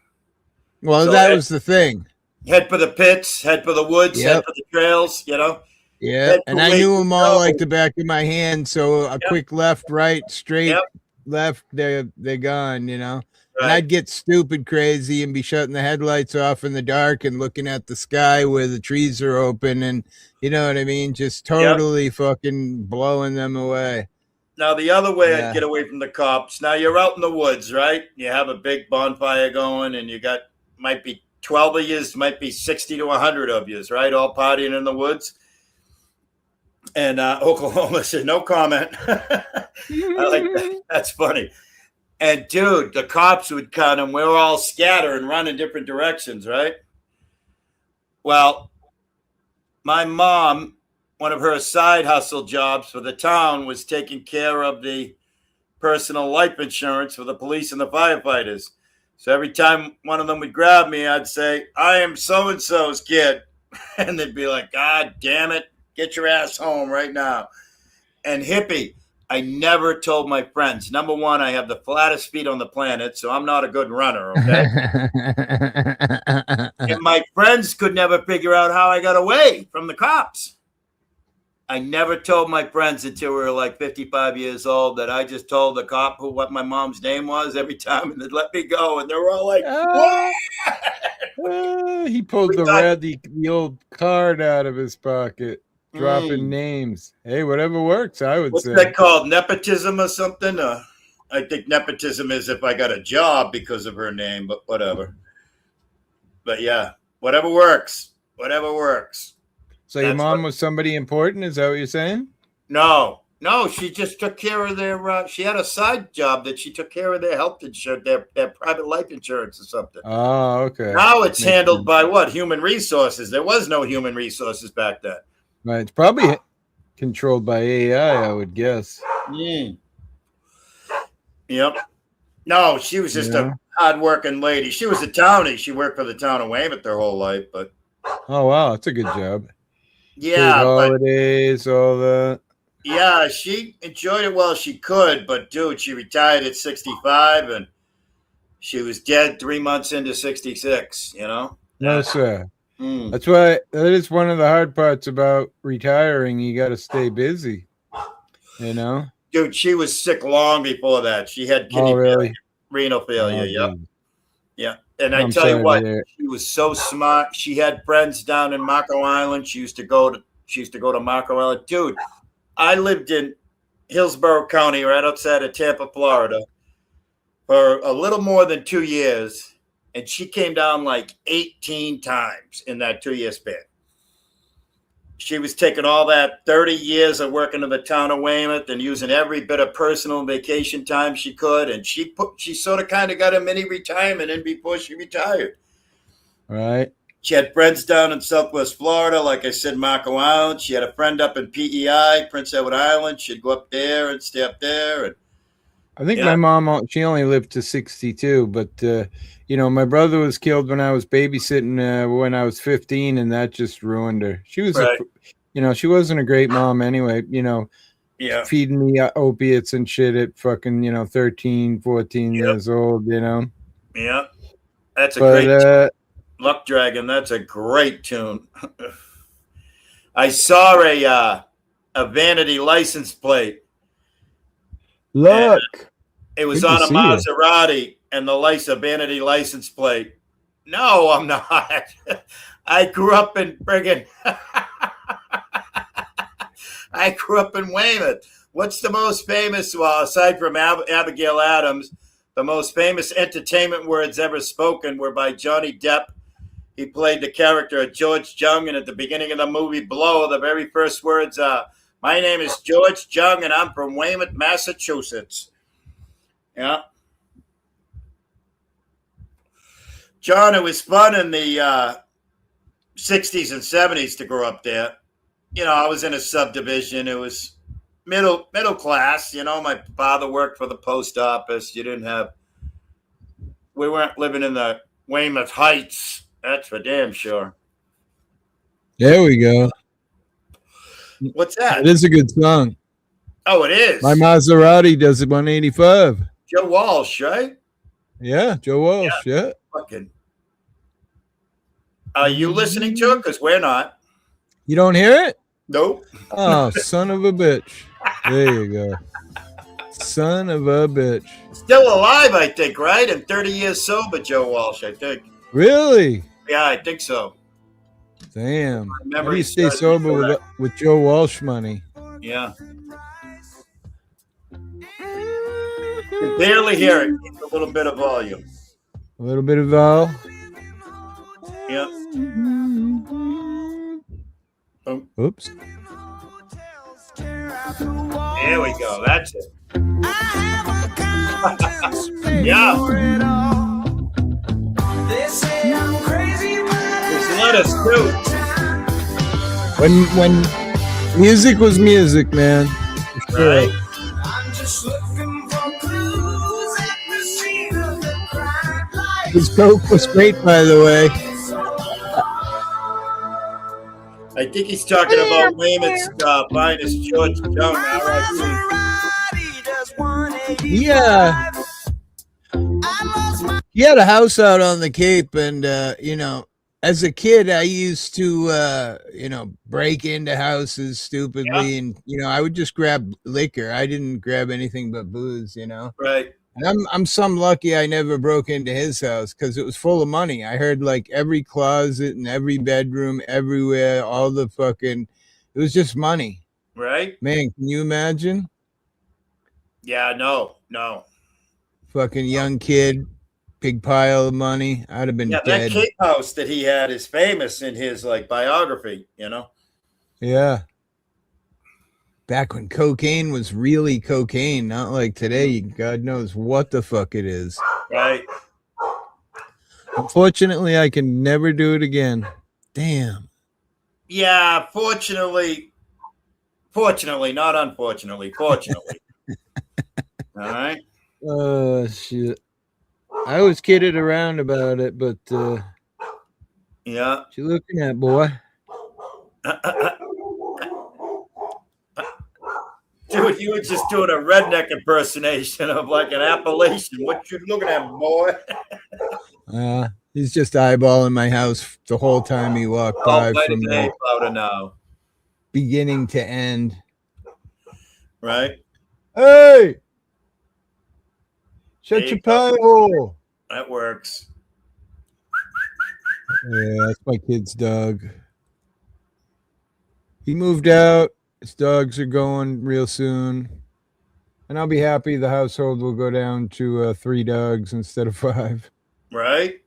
Well, So that was the thing. head for the pits, head for the woods, head Yep. for the trails, Yeah, head and for I where knew you them all go. like the back of my hand. So a Yep. quick left, right, straight, Yep. left, they're gone. And Right. I'd get stupid crazy and be shutting the headlights off in the dark and looking at the sky where the trees are open, and you know what I mean, just totally fucking blowing them away. Now, the other way I'd Yeah. get away from the cops, now you're out in the woods, right? You have a big bonfire going, and you got, might be 12 of yous, might be 60 to 100 of yous, right? All partying in the woods. And Oklahoma said, no comment. I like that. That's funny. And dude, the cops would come and we're all scatter and run in different directions, right? Well, my mom, one of her side hustle jobs for the town was taking care of the personal life insurance for the police and the firefighters. So every time one of them would grab me, I'd say, I am so and so's kid. And they'd be like, God damn it, get your ass home right now. And hippie, I never told my friends. Number one, I have the flattest feet on the planet, so I'm not a good runner, okay? And my friends could never figure out how I got away from the cops. I never told my friends until we were like 55 years old that I just told the cop what my mom's name was every time, and they'd let me go. And they were all like, what? He pulled the old card out of his pocket, dropping Mm. names. Hey, whatever works, I would What's say. that called? Nepotism or something? I think nepotism is if I got a job because of her name, but whatever. But yeah, whatever works. Whatever works. So your mom was somebody important? Is that what you're saying? No, she just took care of their. She had a side job that she took care of their health insurance, their private life insurance or something. Oh, okay. Now it's handled by what? Human resources. There was no human resources back then. Right. It's probably controlled by AI, I would guess. Yep. No, she was just a hard-working lady. She was a townie. She worked for the town of Weymouth their whole life, but. Oh wow, that's a good job. Yeah, paid holidays, all that. Yeah, she enjoyed it while she could, but dude, she retired at 65 and she was dead 3 months into 66, No, sir. That's why that is one of the hard parts about retiring. You got to stay busy, Dude, she was sick long before that. She had kidney failure, renal failure. Yep. Yeah. And I tell you what, she was so smart. She had friends down in Marco Island. She used to go to Marco Island. Dude, I lived in Hillsborough County, right outside of Tampa, Florida, for a little more than 2 years. And she came down like 18 times in that 2-year span. She was taking all that 30 years of working in the town of Weymouth and using every bit of personal vacation time she could. And she sort of kind of got a mini retirement in before she retired. Right. She had friends down in Southwest Florida, like I said, Marco Island. She had a friend up in PEI, Prince Edward Island. She'd go up there and stay up there. And I think my mom, she only lived to 62, but, my brother was killed when I was babysitting when I was 15, and that just ruined her. She was, she wasn't a great mom anyway, feeding me opiates and shit at fucking, 13, 14 years old, Yeah, that's a great Luck Dragon. That's a great tune. I saw a a vanity license plate. Look. It was Good to on a see you. Maserati and a vanity license plate. No, I'm not. I grew up in friggin' I grew up in Weymouth. What's the most famous, well, aside from Abigail Adams, the most famous entertainment words ever spoken were by Johnny Depp. He played the character of George Jung, and at the beginning of the movie Blow, the very first words are, "My name is George Jung, and I'm from Weymouth, Massachusetts." Yeah. John, it was fun in the 60s and 70s to grow up there. You know, I was in a subdivision. It was middle class. You know, my father worked for the post office. We weren't living in the Weymouth Heights. That's for damn sure. There we go. What's that? It is a good song. Oh, it is. My Maserati does it 185. Joe Walsh, right? Yeah, Joe Walsh. Yeah. Fucking. Are you listening to it? Because we're not. You don't hear it? Nope. Oh, son of a bitch. There you go. Son of a bitch. Still alive, I think, right? And 30 years sober, Joe Walsh, I think. Really? Yeah, I think so. Damn. Remember How do you he stay started sober with Joe Walsh money? Yeah. You barely hear it. Keep a little bit of volume. A little bit of Val. Yeah. Oops. There we go. That's it. Yeah. There's lettuce too. When music was music, man. For sure. Right. His coke was great, by the way. I think he's talking about Weymouth's finest George Young. Yeah. He had a house out on the Cape, and you know, as a kid, I used to you know, break into houses stupidly, and you know, I would just grab liquor. I didn't grab anything but booze, you know. Right. And I'm some lucky I never broke into his house because it was full of money. I heard like every closet and every bedroom, everywhere, all the fucking. It was just money. Right. Man, can you imagine? Yeah. No. Fucking young kid, big pile of money. I'd have been Yeah, dead. that Cape house that he had is famous in his like biography. You know. Yeah. Back when cocaine was really cocaine, not like today. God knows what the fuck it is. Right. Unfortunately, I can never do it again. Damn. Yeah. Fortunately, not unfortunately. Fortunately. All right. Oh, shit. I was kidded around about it, but Yeah. what you looking at, boy? Dude, you were just doing a redneck impersonation of like an Appalachian. What you looking at, boy? He's just eyeballing my house the whole time he walked by from the now. beginning to end. Right? Hey! There Shut you your go. pie hole. That works. Yeah, that's my kid's dog. He moved out. His dogs are going real soon. And I'll be happy the household will go down to 3 dogs instead of 5. Right?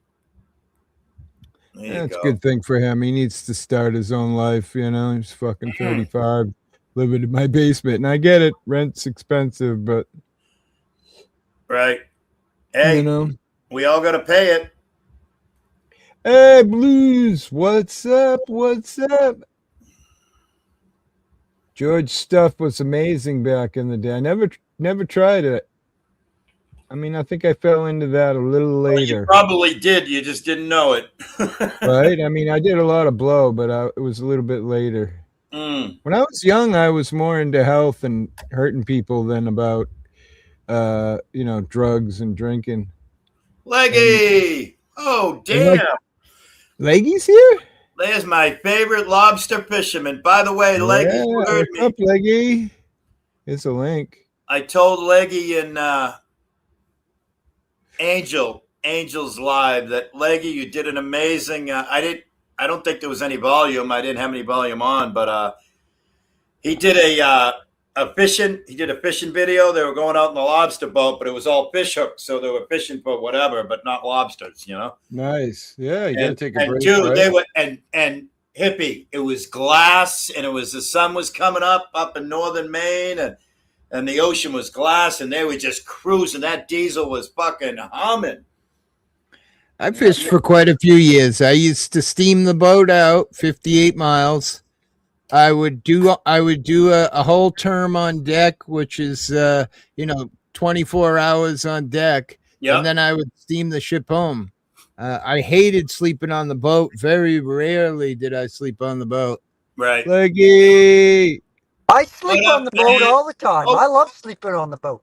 There you That's go. a good thing for him. He needs to start his own life, you know. He's fucking 35, living in my basement. And I get it. Rent's expensive, but Right. Hey, you know. we all got to pay it. Hey, Blues, what's up? What's up? George stuff was amazing back in the day. I never tried it. I mean, I think I fell into that a little Well, later. you probably did. You just didn't know it. Right? I mean, I did a lot of blow, but it was a little bit later. Mm. When I was young, I was more into health and hurting people than about, you know, drugs and drinking. Leggy. Oh, damn. Like, Leggy's here? There's my favorite lobster fisherman. By the way, Leggy, you heard what's me. up, Leggy? Here's a link. I told Leggy and Angel's Live that Leggy, you did an amazing. I don't think there was any volume. I didn't have any volume on, but he did a fishing. He did a fishing video. They were going out in the lobster boat, but it was all fish hooks, so they were fishing for whatever, but not lobsters. You know. Nice. Yeah, you gotta take a break. Dude, right? they were and hippie. It was glass, and it was the sun was coming up in northern Maine, and the ocean was glass, and they were just cruising. That diesel was fucking humming. I fished for quite a few years. I used to steam the boat out 58 miles. I would do a whole term on deck, which is 24 hours on deck, and then I would steam the ship home. I hated sleeping on the boat. Very rarely did I sleep on the boat. Right. Leggy. I sleep on the boat all the time. I love sleeping on the boat.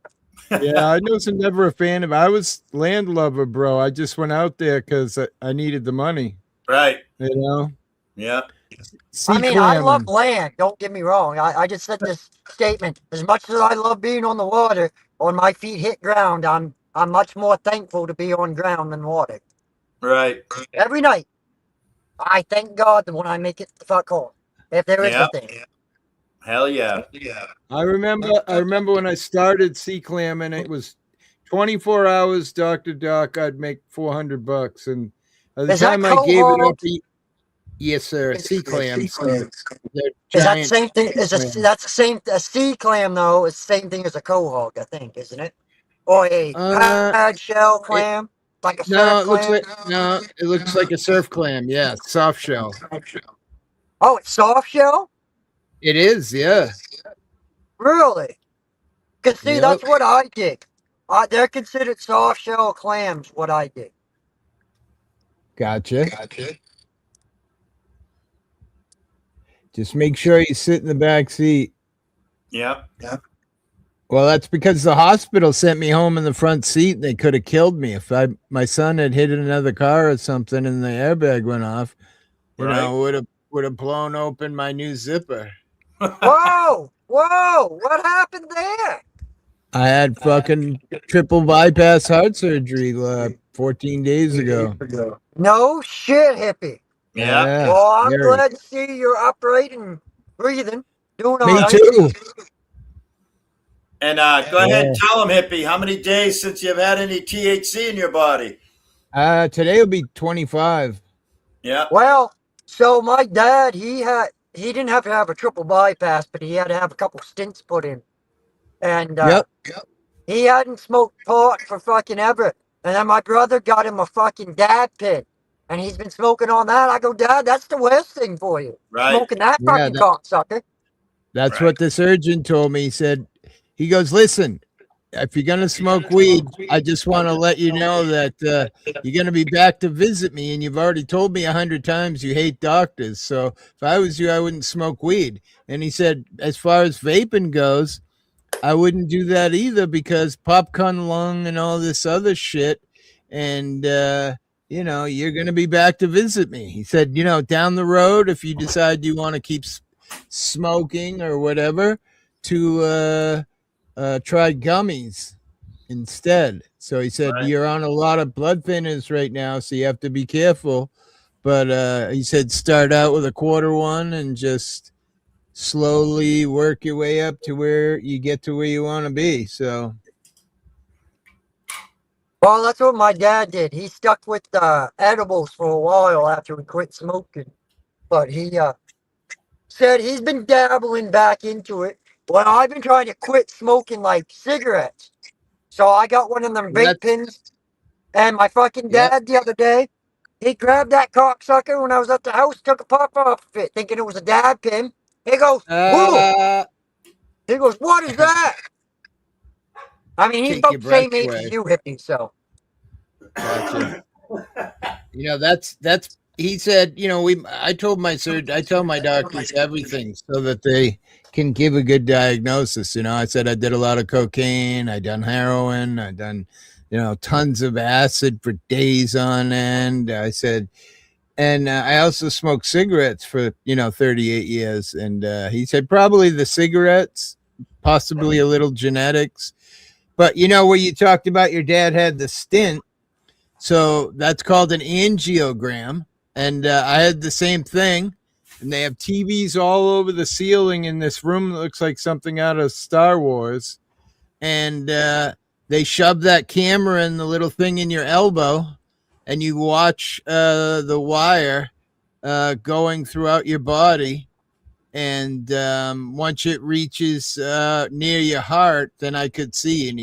Yeah, I was never a fan of. I was landlubber, bro. I just went out there because I needed the money. Right. You know. Yeah. I mean, I love land. Don't get me wrong. I just said this statement. As much as I love being on the water, when my feet hit ground, I'm much more thankful to be on ground than water. Right. Every night, I thank God that when I make it the fuck home, if there is a thing. Hell yeah. I remember when I started sea clamming, it was 24 hours, dock to dock. I'd make $400, and by the time I gave it up, yes, sir, sea clams. Is that the same thing? That's the same? A sea clam, though, is the same thing as a quahog, I think, isn't it? Or a hard shell clam, like a surf clam. It looks like a surf clam. Yeah, soft shell. Oh, it's soft shell. It is, yeah. Really? Because, see, that's what I did. They're considered soft shell clams, what I did. Gotcha. Just make sure you sit in the back seat. Yeah. Well, that's because the hospital sent me home in the front seat. And they could have killed me if my son had hit another car or something and the airbag went off. You know, would have blown open my new zipper. Whoa! What happened there? I had fucking triple bypass heart surgery 14 days ago. No shit, hippie. Yeah. Well, I'm glad to see you're upright and breathing. Doing all right. Me too. And go ahead and tell them, hippie, how many days since you've had any THC in your body? Today will be 25. Yeah. Well, so my dad, he didn't have to have a triple bypass, but he had to have a couple stints put in. And he hadn't smoked pot for fucking ever. And then my brother got him a fucking dad pin. And he's been smoking on that. I go, Dad, that's the worst thing for you. Right. Smoking that fucking cocksucker. That's what the surgeon told me. He goes, listen, if you're going to smoke weed, I just want to let you know that you're going to be back to visit me. And you've already told me 100 times you hate doctors. So if I was you, I wouldn't smoke weed. And he said, as far as vaping goes, I wouldn't do that either because popcorn lung and all this other shit. And, you're going to be back to visit me. He said, down the road, if you decide you want to keep smoking or whatever, to try gummies instead. So he said, you're on a lot of blood thinners right now, so you have to be careful. But he said, start out with a quarter one and just slowly work your way up to where you get to where you want to be. So. Well, that's what my dad did. He stuck with edibles for a while after he quit smoking. But he said he's been dabbling back into it. Well, I've been trying to quit smoking like cigarettes. So I got one of them vape pins. And my fucking dad the other day, he grabbed that cocksucker when I was at the house, took a puff off of it, thinking it was a dab pin. He goes, whoa! He goes, what is that? I mean, he's about the same age as you, hippie, so. Gotcha. That's he said, I tell my doctors everything so that they can give a good diagnosis. I said I did a lot of cocaine, I done heroin, I done, tons of acid for days on end. I said, And I also smoked cigarettes for 38 years. And he said probably the cigarettes, possibly a little genetics. But where you talked about your dad had the stint, so that's called an angiogram. And I had the same thing. And they have TVs all over the ceiling in this room that looks like something out of Star Wars. And they shove that camera in the little thing in your elbow, and you watch the wire going throughout your body. And once it reaches near your heart, then I could see. And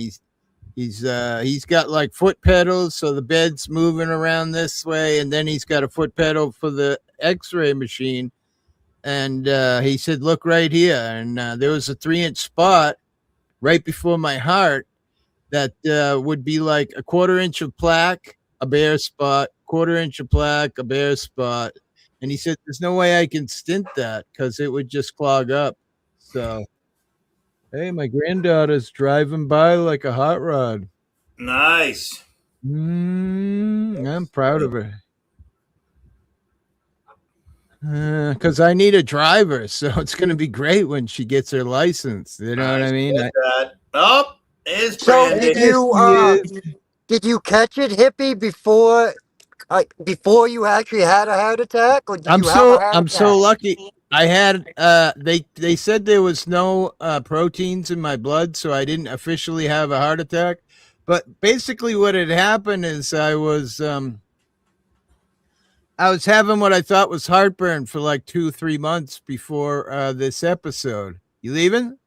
he's got like foot pedals, so the bed's moving around this way, and then he's got a foot pedal for the X-ray machine. And he said, "Look right here." And there was a 3-inch spot right before my heart that would be like a 1/4 inch of plaque, a bare spot, 1/4 inch of plaque, a bare spot. And he said, "There's no way I can stint that because it would just clog up." So, hey, my granddaughter's driving by like a hot rod. Nice. I'm proud of her. Because I need a driver, so it's going to be great when she gets her license. You know what I mean? Oh, there's So Brandy. did you catch it, hippie, before you actually had a heart attack, or did you have a heart I'm attack? so lucky. I had they said there was no proteins in my blood, so I didn't officially have a heart attack. But basically, what had happened is I was having what I thought was heartburn for like 2-3 months before this episode. You leaving?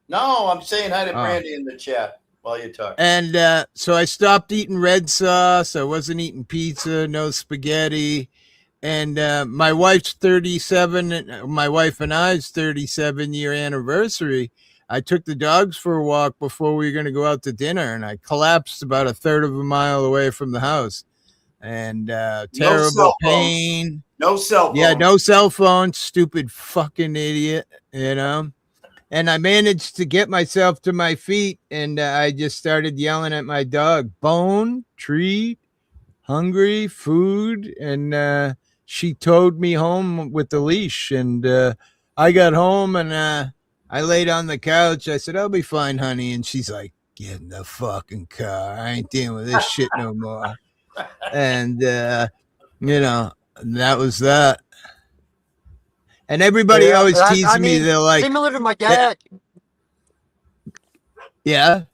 No, I'm saying hi to Brandy in the chat while you talk. And so I stopped eating red sauce. I wasn't eating pizza, no spaghetti. And my wife's 37, my wife and I's 37-year anniversary. I took the dogs for a walk before we were going to go out to dinner, and I collapsed about 1/3 of a mile away from the house. And terrible pain. No cell phone. Yeah, no cell phone. Stupid fucking idiot, And I managed to get myself to my feet, and I just started yelling at my dog, "Bone, treat, hungry, food." And she towed me home with the leash. And I got home, and I laid on the couch. I said, "I'll be fine, honey." And she's like, "Get in the fucking car. I ain't dealing with this shit no more." And, that was that. And everybody always teases me. They're like, similar to my dad. Yeah.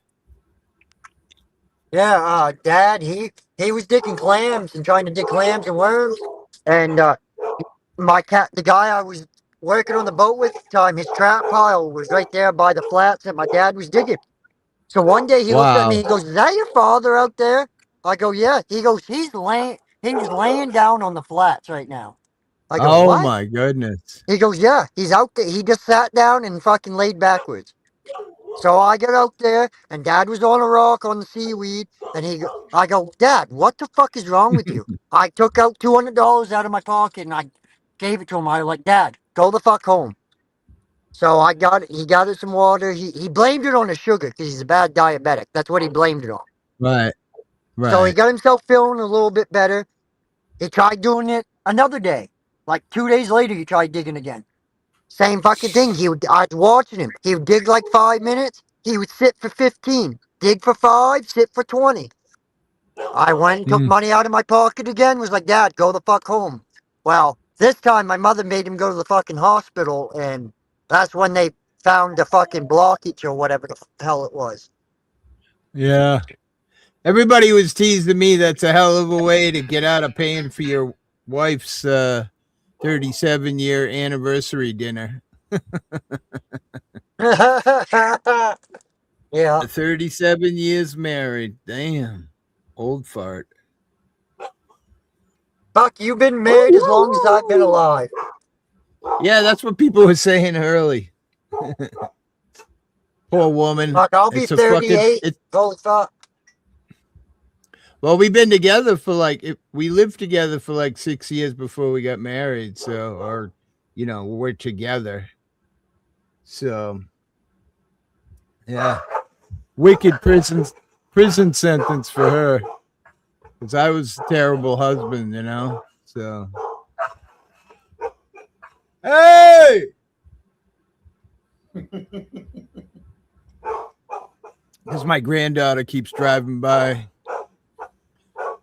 Yeah, Dad, he was digging clams and trying to dig clams and worms. And the guy I was working on the boat with at the time, his trap pile was right there by the flats that my dad was digging. So one day he looked at me, he goes, "Is that your father out there?" I go, "Yeah." He goes, he's laying down on the flats right now. I go, "Oh "What?" my goodness." He goes, "Yeah, he's out there. He just sat down and fucking laid backwards." So I get out there, and Dad was on a rock on the seaweed, and I go, "Dad, what the fuck is wrong with you?" I took out $200 out of my pocket, and I gave it to him. I was like, "Dad, go the fuck home." So he got us some water. He blamed it on the sugar because he's a bad diabetic. That's what he blamed it on. Right. So he Right. got himself feeling a little bit better. He tried doing it another day. Like 2 days later, he tried digging again. Same fucking thing. I was watching him. He would dig like 5 minutes. He would sit for 15. Dig for 5, sit for 20. I went and took money out of my pocket again. Was like, "Dad, go the fuck home." Well, this time my mother made him go to the fucking hospital, and that's when they found the fucking blockage or whatever the hell it was. Yeah. Everybody was teasing me. That's a hell of a way to get out of paying for your wife's 37-year anniversary dinner. Yeah. 37 years married. Damn. Old fart. Fuck, you've been married as long as I've been alive. Yeah, that's what people were saying early. Poor woman. Fuck, I'll be 38. Holy fuck. Well, we've been together for we lived together for 6 years before we got married. So, we're together. So, yeah. Wicked prison sentence for her. Because I was a terrible husband, So, Hey! Because my granddaughter keeps driving by.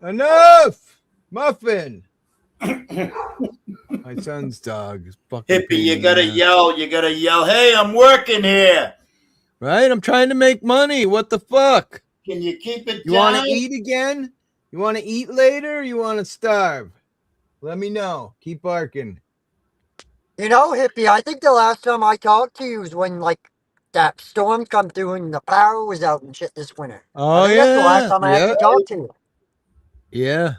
Enough! Muffin! My son's dog is fucking Hippie, pain you in the gotta ass. yell. You gotta yell. Hey, I'm working here. Right? I'm trying to make money. What the fuck? Can you keep it You down? want to eat again? You want to eat later or you want to starve? Let me know. Keep barking. You know, hippie, I think the last time I talked to you was when, like, that storm come through and the power was out and shit this winter. I Oh, think that's the last yeah. time I Yeah. actually talked to you. Yeah.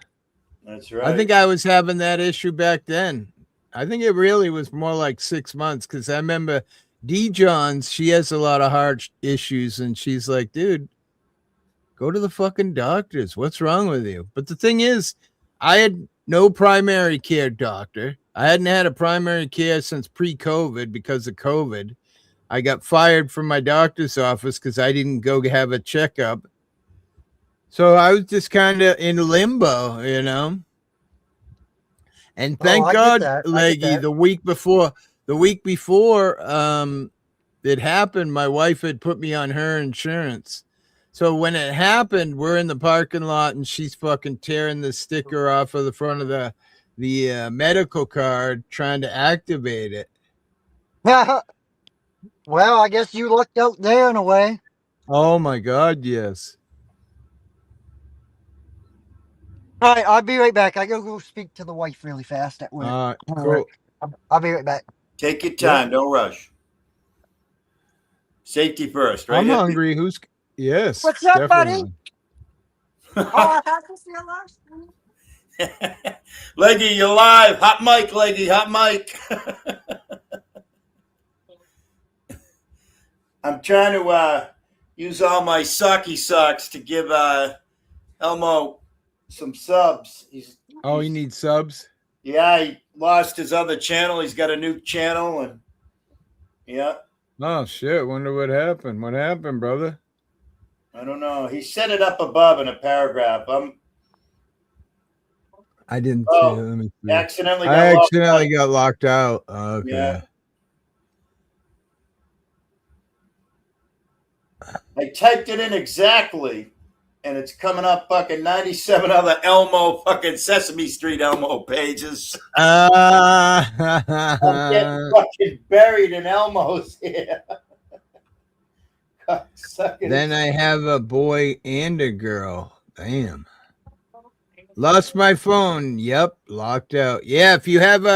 That's I right. think I was having that issue back then. I think it really was more like 6 months because I remember D. Johns, she has a lot of heart issues, and she's like, dude, go to the fucking doctors. What's wrong with you? But the thing is, I had no primary care doctor. I hadn't had a primary care since pre-COVID because of COVID. I got fired from my doctor's office because I didn't go have a checkup. So I was just kind of in limbo, you know. And Oh, thank I get God, that. I get Leggy, that. the week before it happened, my wife had put me on her insurance. So when it happened, we're in the parking lot and she's fucking tearing the sticker off of the front of the medical card trying to activate it. Well, I guess you lucked out there in a way. Oh my God, yes. All right, I'll be right back. I gotta go speak to the wife really fast at work. Cool. I'll be right back. Take your time. Don't rush. Safety first, right? I'm Hippie? hungry. Yes. What's up, definitely. buddy? Oh, I have to see a last one. Leggy, you're live. Hot mic, Leggy. Hot mic. I'm trying to use all my socky socks to give Elmo some subs. He needs subs? Yeah, he lost his other channel. He's got a new channel, and yeah. Oh, shit. Wonder what happened. What happened, brother? I don't know. He set it up above in a paragraph. I didn't see it. Let me see. Accidentally got locked out. Okay. Yeah. I typed it in exactly, and it's coming up fucking 97 other Elmo fucking Sesame Street Elmo pages. I'm getting fucking buried in Elmo's here. Then I have a boy and a girl. Damn. Lost my phone. Yep, locked out. Yeah, if you have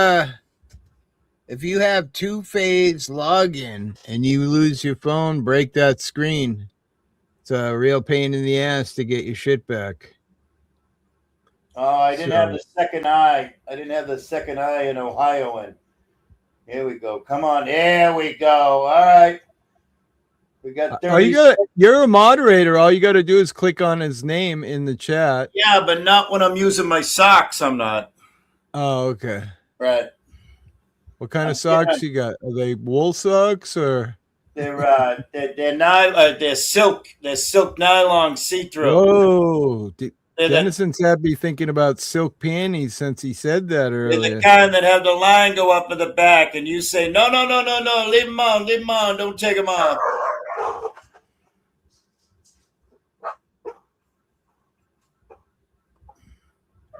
two-phase login and you lose your phone, break that screen. It's a real pain in the ass to get your shit back. Oh, I didn't have the second eye. I didn't have the second eye in Ohio. And here we go. Come on. There we go. All right. We got 30. You're a moderator. All you got to do is click on his name in the chat. Yeah, but not when I'm using my socks. I'm not. Oh, okay. Right. What kind of socks you got? Are they wool socks or? They're silk. They're silk nylon see-through. Whoa. Dennison's had me thinking about silk panties since he said that earlier. They're the kind that have the line go up in the back, and you say, no, leave them on, don't take them off.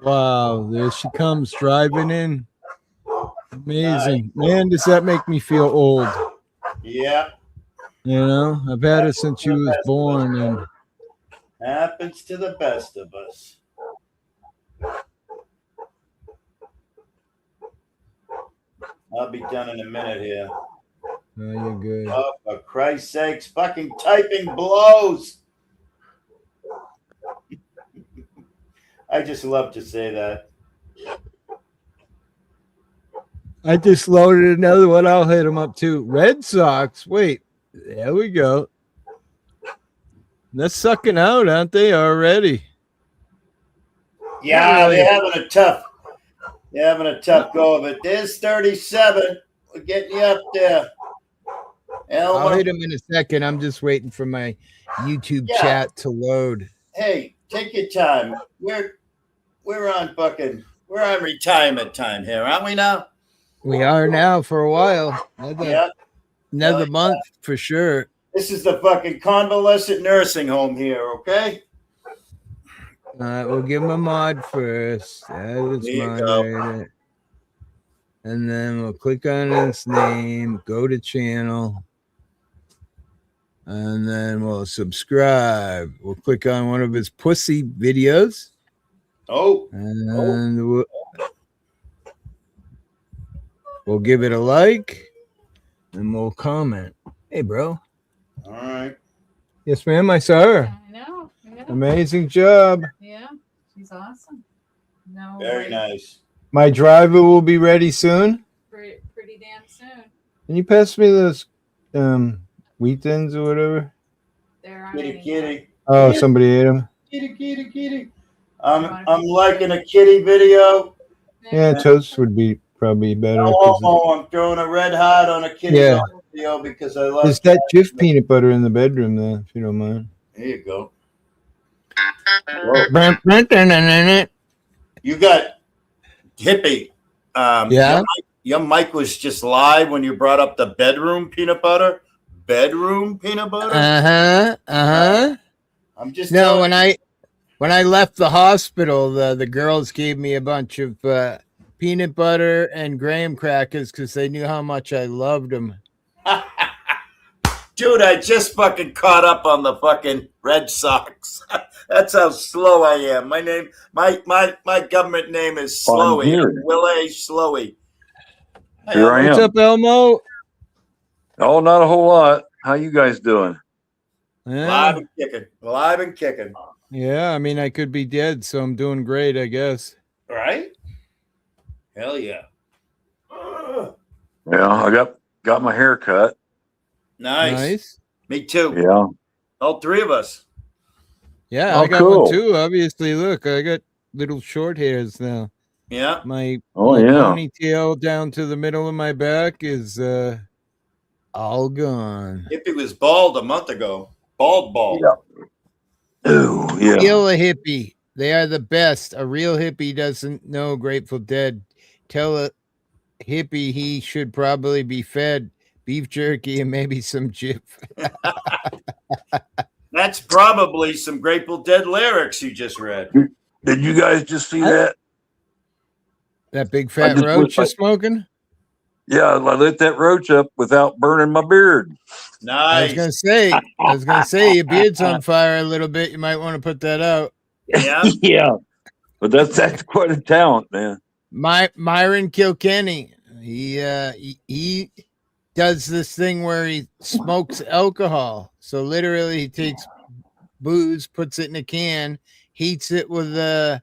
Wow, there she comes driving in. Amazing. Man, does that make me feel old. Yeah. You know, I've had her since she was born. And happens to the best of us. I'll be done in a minute here. No, you're good. Oh, for Christ's sakes, fucking typing blows. I just love to say that. I just loaded another one. I'll hit them up too. Red Sox. Wait, there we go. They're sucking out, aren't they, already? Yeah, really. They're having a tough go of it. There's 37. We're getting you up there. I'll hit him in a second. I'm just waiting for my YouTube chat to load. Hey, take your time. We're on retirement time here, aren't we now? We are now for a while. Yeah. Another month for sure. This is the fucking convalescent nursing home here, okay? All right, we'll give him a mod first. That is There you go. moderator. And then we'll click on his name, go to channel, and then we'll subscribe. We'll click on one of his pussy videos. Oh. And we'll give it a like, and we'll comment. Hey, bro. All right. Yes, ma'am, I saw her. I know. Yeah. Amazing job. Yeah. She's awesome. No. Very nice. My driver will be ready soon. Pretty damn soon. Can you pass me those wheat thins or whatever? There are Kitty, kitty. Oh, somebody ate them. Kitty, kitty, kitty. I'm liking a kitty video. Yeah, toast would be probably better. Oh, I'm throwing a red hot on a kitty video because I love. There's that Jif peanut butter in the bedroom, though, if you don't mind. There you go. Whoa. You got hippie. Yeah. Your mic was just live when you brought up the bedroom peanut butter. Bedroom peanut butter. I'm just no. When I left the hospital, the girls gave me a bunch of peanut butter and graham crackers because they knew how much I loved them. Dude, I just fucking caught up on the fucking Red Sox. That's how slow I am. My government name is Slowy. Will A. Slowy. Here I am. What's up, Elmo? Oh, not a whole lot. How you guys doing? Yeah. Live and kicking. Yeah, I mean, I could be dead, so I'm doing great, I guess. Right? Hell yeah. Yeah, I got my hair cut. Nice. Me too. Yeah. All three of us. Yeah, I got one too. Obviously, look, I got little short hairs now. Yeah. My ponytail down to the middle of my back is all gone. Hippie was bald a month ago. Bald. Yeah. Ooh, yeah. Kill a hippie. They are the best. A real hippie doesn't know Grateful Dead. Tell a hippie he should probably be fed beef jerky and maybe some Jif. That's probably some Grateful Dead lyrics you just read. Did you guys just see that? That big fat roach you're smoking? Yeah, I lit that roach up without burning my beard. Nice. I was gonna say your beard's on fire a little bit. You might want to put that out. Yeah. Yeah. But that's quite a talent, man. Myron Kilkenny. He does this thing where he smokes alcohol. So literally he takes booze, puts it in a can, heats it with a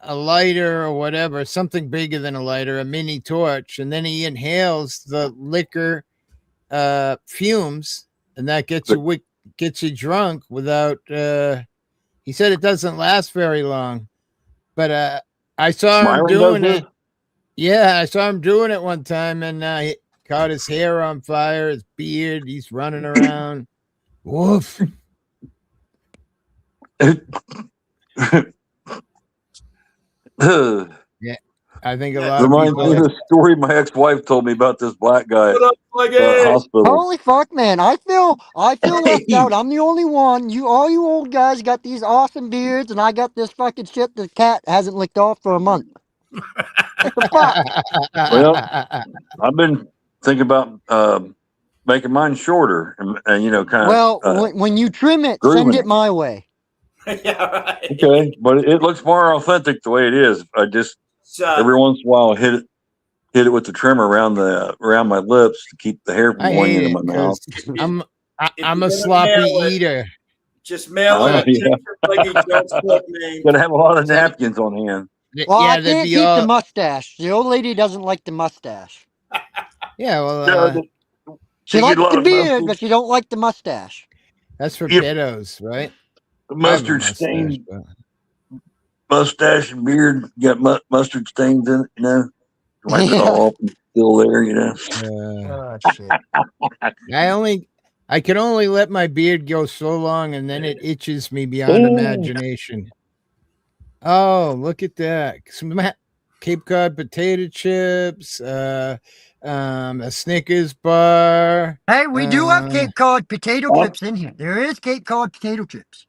lighter or whatever, something bigger than a lighter, a mini torch, and then he inhales the liquor fumes, and that gets you drunk without he said it doesn't last very long. But I saw him doing it. Yeah, I saw him doing it one time, and he caught his hair on fire, his beard, he's running around. Woof. Yeah, I think a lot of reminds people. me of the story my ex-wife told me about this black guy at the hospital. Holy fuck, man! I feel left out. I'm the only one. All you old guys got these awesome beards, and I got this fucking shit the cat hasn't licked off for a month. What the fuck? Well, I've been thinking about making mine shorter, and kind of. Well, when you trim it, send it my way. Yeah, right. Okay, but it looks more authentic the way it is. I just every once in a while hit it with the trimmer around my lips to keep the hair from going into my mouth. I'm a sloppy eater. Just mail it. Gotta have a lot of napkins on hand. Well, I can't keep the mustache. The old lady doesn't like the mustache. Yeah, well, she likes the beard, but she don't like the mustache. That's for pedos, right? Mustard stains. Mustache and beard got mustard stains in it, Wipe it all up and still there, Shit. I can only let my beard go so long, and then it itches me beyond imagination. Oh, look at that! Cape Cod potato chips, a Snickers bar. Hey, we do have Cape Cod potato Oh. chips in here. There is Cape Cod potato chips.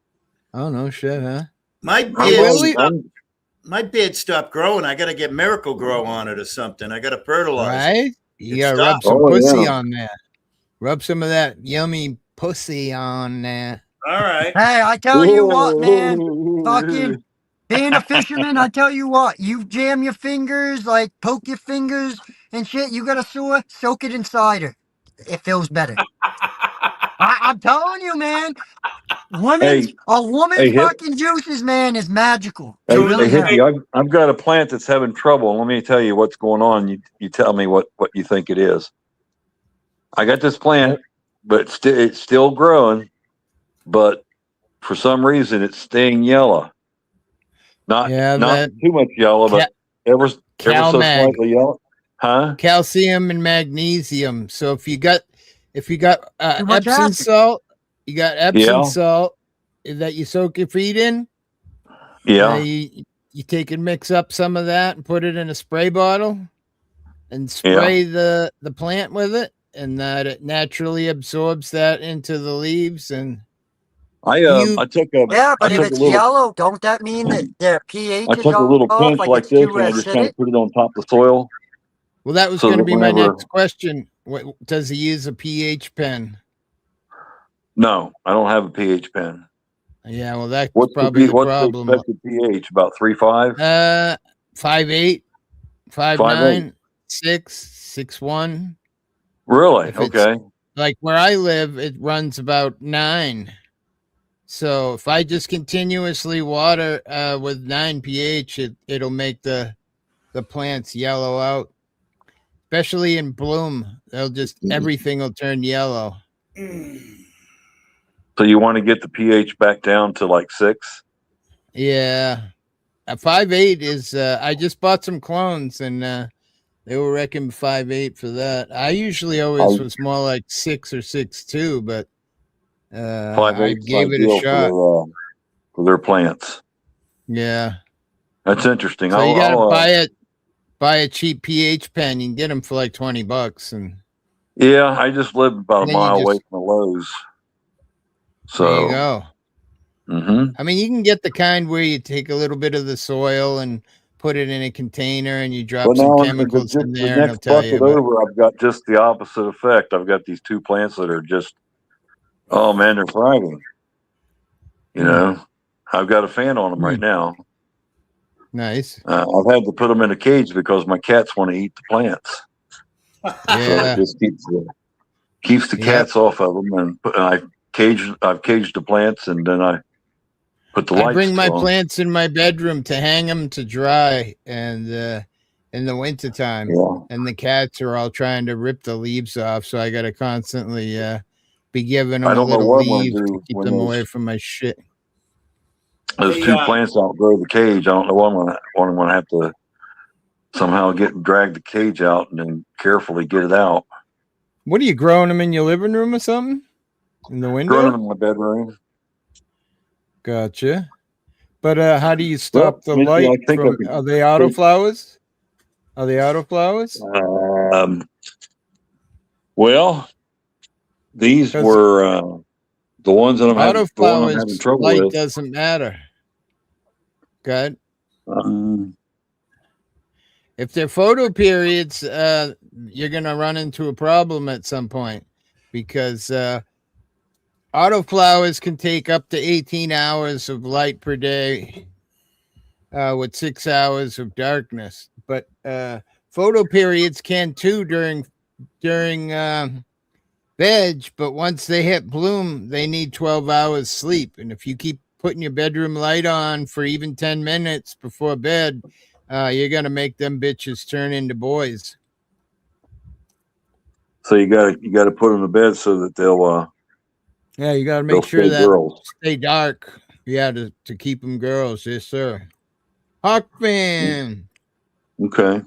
Oh no shit, huh? My Hey, beard, Willie. my beard stopped growing. I got to get Miracle Grow on it or something. I got to fertilize it. Right? You It gotta rub stopped. some Oh, pussy yeah. on there. Rub some of that yummy pussy on there. All right. Hey, I tell you what, man. Fucking being a fisherman, I tell you what. You jam your fingers, like poke your fingers and shit. You got a sore, soak it in cider. It feels better. I'm telling you, man. Hey, A woman's hey, hip, fucking juices, man, is magical. They hey, really are. hippie, I've got a plant that's having trouble. Let me tell you what's going on. You tell me what you think it is. I got this plant, but it's still growing, but for some reason it's staying yellow. Not that too much yellow, but ever so CalMag. slightly yellow. Huh? Calcium and magnesium. So if you got Too much Epsom acid. salt, you got Epsom Yeah. salt that you soak your feet in. Yeah. You take and mix up some of that and put it in a spray bottle and spray the plant with it, and that it naturally absorbs that into the leaves. And I took a Yeah, but if took a it's little yellow, don't that mean that the pH I is took a little off? pinch Like like it's this too and I just kind acidic? of put it on top of the soil. well, that was So going to that be my whenever next question. What does he use a pH pen? No, I don't have a pH pen. Yeah, well, that's What's probably the what's the problem. expected pH? About 3.5? 5.8, 5.9, 6, 6.1. Really? If it's Okay. like where I live, it runs about 9. So if I just continuously water with 9 pH, it'll make the plants yellow out, especially in bloom. They'll just everything will turn yellow. So you want to get the pH back down to like 6? Yeah, 5.8 is. I just bought some clones and they were reckoning 5.8 for that. I usually always was more like 6 or 6.2, but 5.8 I is gave it a ideal shot. for their plants. Yeah, That's interesting. so you got to buy a cheap pH pen. You can get them for like $20, and yeah, I just live about a then you mile away just from the Lowe's. So there you go. Mm-hmm. I mean, you can get the kind where you take a little bit of the soil and put it in a container, and you drop some chemicals in the there, and it'll next tell you. bucket over, I've got just the opposite effect. I've got these 2 plants that are just, oh man, they're thriving. You know, I've got a fan on them right now. Nice. I've had to put them in a cage because my cats want to eat the plants. Yeah. So it just keeps the cats off of them, and I've caged the plants, and then I put the lights. I bring my on. plants in my bedroom to hang them to dry, and in the wintertime, and the cats are all trying to rip the leaves off, so I got to constantly be giving them a little leaf to keep them away from my shit. Those 2 plants outgrow the cage. I don't know what I'm going to have to somehow drag the cage out and then carefully get it out. What are you growing them in your living room or something? In the window? Growing them in my bedroom. Gotcha. But how do you stop the Mitzi, light from? Are they autoflowers? Are they autoflowers? Well, these were the ones that I'm having trouble light with. Doesn't matter. Good. If they're photo periods, you're gonna run into a problem at some point because autoflowers can take up to 18 hours of light per day with 6 hours of darkness. But photo periods can too during veg, but once they hit bloom, they need 12 hours sleep. And if you keep putting your bedroom light on for even 10 minutes before bed, you're gonna make them bitches turn into boys. So you got to put them to bed so that they'll. Yeah, you got to make sure that stay dark. Yeah, to keep them girls. Yes, sir. Hawk fan. Okay.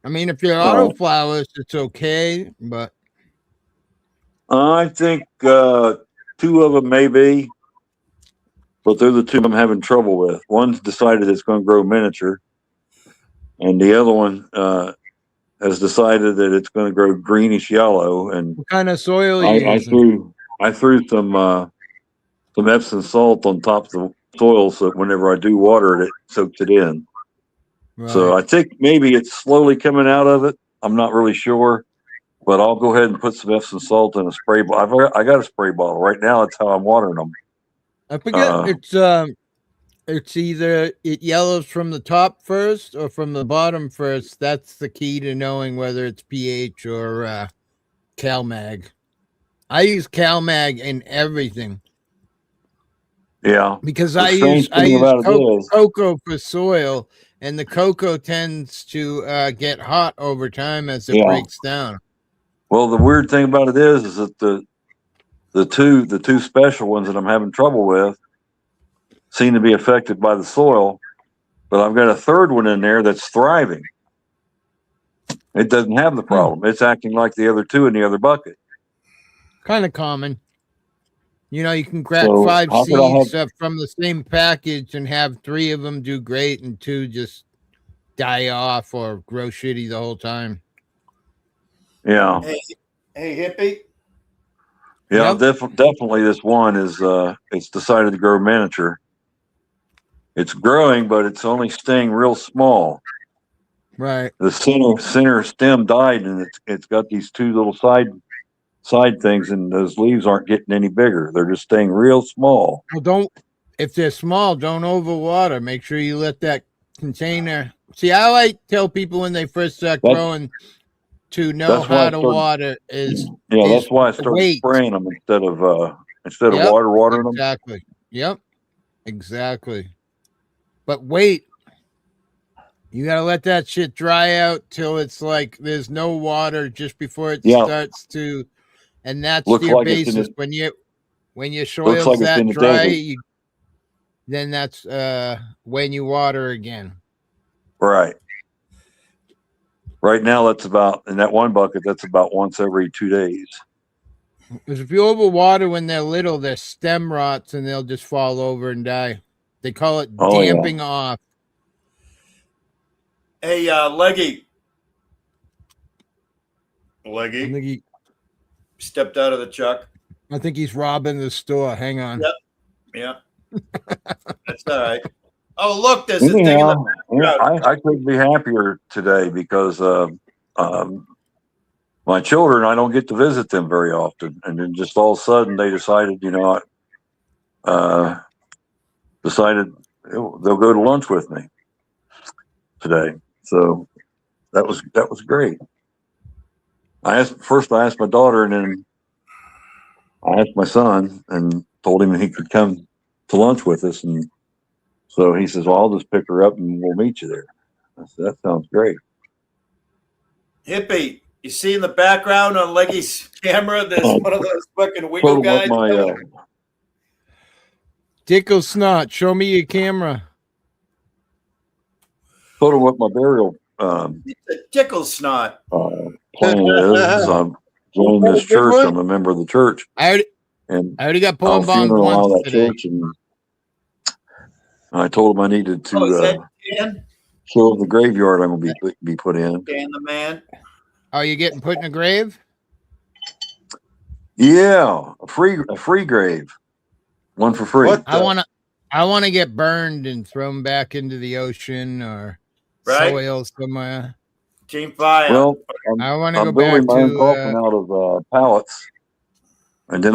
I mean, if you're autoflowers, it's okay, but I think 2 of them maybe, but they're the 2 I'm having trouble with. One's decided it's going to grow miniature, and the other one has decided that it's going to grow greenish yellow. And What kind of soil are you I using? threw some Epsom salt on top of the soil, so whenever I do water it, it soaks it in. So Right. I think maybe it's slowly coming out of it. I'm not really sure, but I'll go ahead and put some Epsom salt in a spray bottle. I got a spray bottle right now. That's how I'm watering them. I forget. It's either it yellows from the top first or from the bottom first. That's the key to knowing whether it's pH or CalMag. I use CalMag in everything Yeah. because The I strange thing use about it is, cocoa for soil, and the cocoa tends to get hot over time as it yeah. breaks down. Well, the weird thing about it is that the two special ones that I'm having trouble with seem to be affected by the soil, but I've got a third one in there that's thriving. It doesn't have the problem. It's acting like the other two in the other bucket. Kind of common. You know, you can crack So 5 how could I have? seeds from the same package and have 3 of them do great and 2 just die off or grow shitty the whole time. Yeah, Hey, hippie. yeah, Yep. definitely. This one is it's decided to grow miniature. It's growing, but it's only staying real small. Right. The center stem died, and it's got these 2 little side things, and those leaves aren't getting any bigger. They're just staying real small. Well, if they're small, don't overwater. Make sure you let that container. See, I like tell people when they first start growing to know That's why how I to started. water is That's why I started wait. spraying them instead of Yep, watering them. exactly. Yep, exactly. But wait, you gotta let that shit dry out till it's like there's no water just before it Yeah, starts to, and that's looks your like it's in basis. the When your looks soil's like it's that in the dry, desert. then that's when you water again. Right. Right now, that's about in that one bucket. That's about once every 2 days. Because if you overwater when they're little, their stem rots and they'll just fall over and die. They call it Oh yeah. damping off. Hey, Leggy. I Leggy think stepped out of the truck. he's robbing the store. Hang on. Yep. Yeah. That's all right. Oh, look, there's a thing in the background. I couldn't be happier today because my children, I don't get to visit them very often, and then just all of a sudden they decided, decided they'll go to lunch with me today. So that was great. I asked my daughter, and then I asked my son, and told him he could come to lunch with us, and so he says, "Well, I'll just pick her up and we'll meet you there." I said, "That sounds great." Hippie, you see in the background on Leggy's camera, there's one of those fucking wiggle Told him guys. what my Dickle Snot, show me your camera. burial It's a tickle snot. plan is. I'm joining this church. I'm a member of the church, I and already got I'll porn bombed funeral out of once that today. church, and I told him I needed to Is that Dan? show the graveyard I'm going to be put in. Dan the man. Are you getting put in a grave? Yeah, a free grave, one for free. What? I want to get burned and thrown back into the ocean or Right. soil somewhere. Team Fire. Well, I want to I'm go building back my own to coffin out of pallets, and then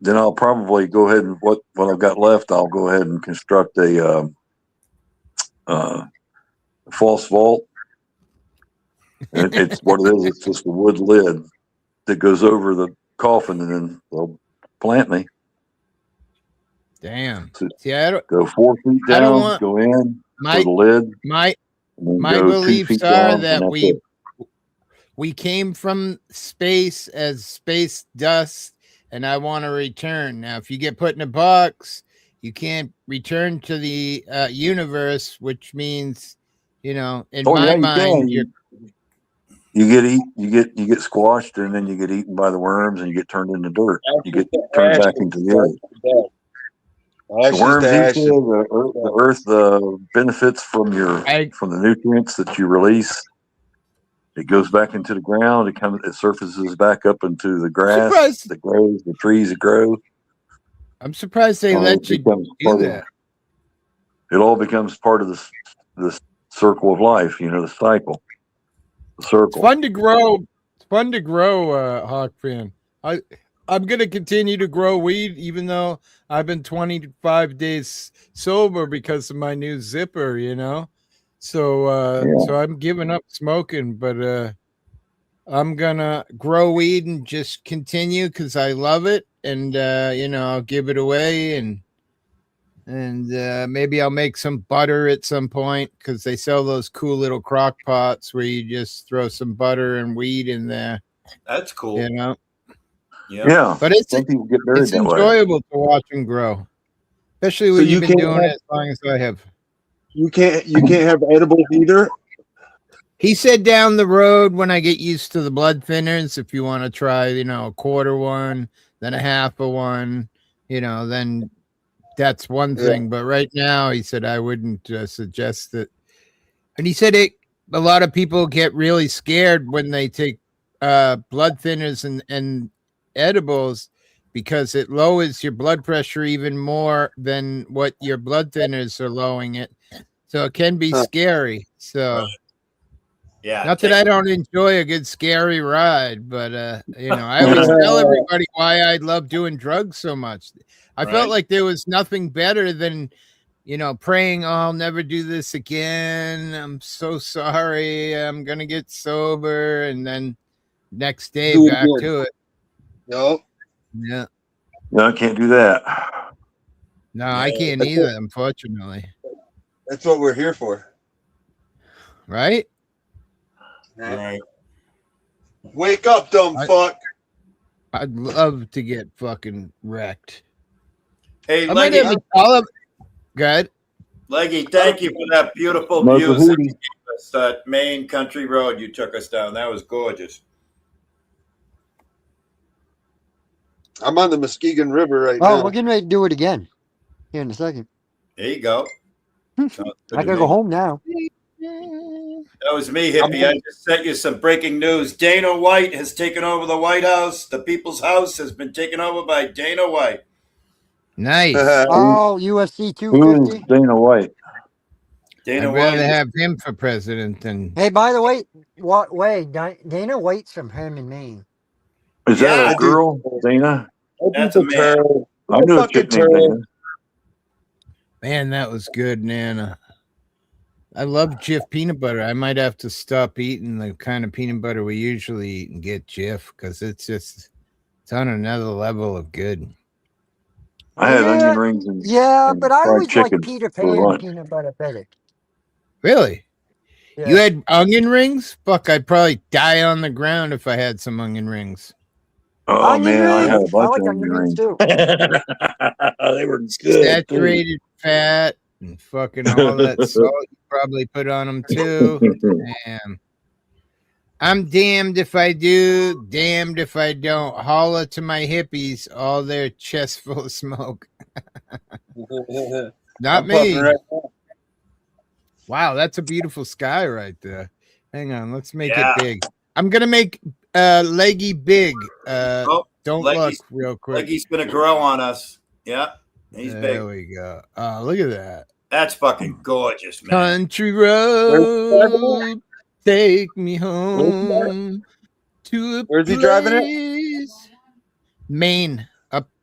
then I'll probably go ahead and what I've got left, I'll go ahead and construct a false vault. It's what it is. It's just a wood lid that goes over the coffin, and then they'll plant me. damn. So See, I don't. go 4 feet I don't down, want go in, my put a lid, my and then my go 2 beliefs feet are down, that and that's it. we came from space as space dust, and I want to return. Now, if you get put in a box, you can't return to the universe, which means, in my mind, You get squashed, and then you get eaten by the worms, and you get turned into dirt. You get turned back into the earth. Ashes The worms to eat ashes. you. The earth benefits from the nutrients that you release. It goes back into the ground. It surfaces back up into the grass surprised. that grows, the trees that grow. I'm surprised they It let you becomes do part of that. it. All becomes part of this circle of life. The cycle, the It's circle. fun to grow. It's fun to grow, Hawk fan. I'm gonna continue to grow weed, even though I've been 25 days sober because of my new zipper. So I'm giving up smoking, but I'm gonna grow weed and just continue because I love it, and I'll give it away, and maybe I'll make some butter at some point because they sell those cool little crock pots where you just throw some butter and weed in there. That's cool. Yeah. But Some people get buried it's that way. enjoyable to watch them grow, especially So when you you've been can't doing have- it as long as I have. You can't have edibles either. He said down the road when I get used to the blood thinners, if you want to try, a quarter one, then a half of one, then that's one Yeah. thing. But right now, he said I wouldn't suggest it. And he said a lot of people get really scared when they take blood thinners and edibles because it lowers your blood pressure even more than what your blood thinners are lowering it. So it can be Huh. scary. So Yeah. not that I don't enjoy a good scary ride, but I always tell everybody why I love doing drugs so much. I felt Right. like there was nothing better than praying, oh, I'll never do this again. I'm so sorry. I'm gonna get sober, and then next day Do it back again. to it. No. Yeah. No, I can't do that. No, I can't either, unfortunately. That's what we're here for. Right? Right. Wake up, dumb fuck. I'd love to get fucking wrecked. Hey, I might Leggy, have all of good. Leggy, thank you for that beautiful Smoke a views that hootie. you gave us, that main country road you took us down. That was gorgeous. I'm on the Muskegon River right Oh, now. we're getting ready to do it again here in a second. There you go. Sounds good I to gotta me. go home now. That was me, hippie. I just sent you some breaking news. Dana White has taken over the White House. The People's House has been taken over by Dana White. Nice. Oh, UFC Who 250. is Dana White? Dana I'd White. rather have him for president than Hey, by the way, Dana White's from Herman, Maine. Is that Yeah. a girl, Dana? That's a man. I knew a chick named Dana. man. That was good, Nana. I love Jif peanut butter. I might have to stop eating the kind of peanut butter we usually eat and get Jif because it's on another level of good. I had onion rings and but I fried always like chicken Peter for Pan lunch. peanut butter better. Really? Yeah. You had onion rings? Fuck, I'd probably die on the ground if I had some onion rings. Oh Onion man, I had a rings. I bunch like of onion onion rings rings. too. They were good. too. Saturated fat and fucking all that salt you probably put on them too. Damn. I'm damned if I do, damned if I don't. Holla to my hippies, all their chests full of smoke. Not I'm me. puffing right now. Wow, that's a beautiful sky right there. Hang on, let's make Yeah. it big. I'm gonna make Leggy big. Oh, Don't Leggy's- look real quick. Leggy's going to grow on us. Yeah. He's There big. we go. Look at that. That's fucking gorgeous, man. Country road, take me home to a Where's he driving it? place. Maine,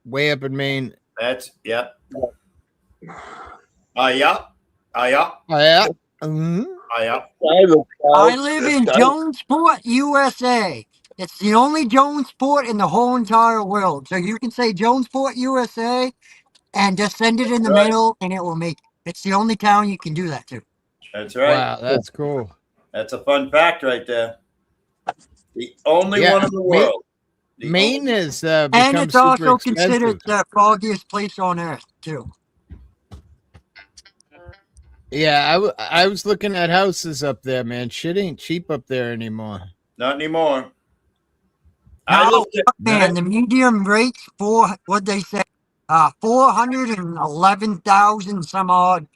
way up in Maine. That's, yep. Yeah. Yeah. Mhm. Yeah. I live in Jonesport, USA. It's the only Jonesport in the whole entire world. So you can say Jonesport, USA, and just send it in the right. mail, and it will make it. It's the only town you can do that to. That's right. Wow, that's cool. That's a fun fact right there. The only Yeah, one in the world. The Maine only- has And become it's super also expensive. considered the foggiest place on earth, too. Yeah, I was looking at houses up there, man. Shit ain't cheap up there anymore. Not anymore. I No, looked at man, the medium rates for what they say 411,000 some odd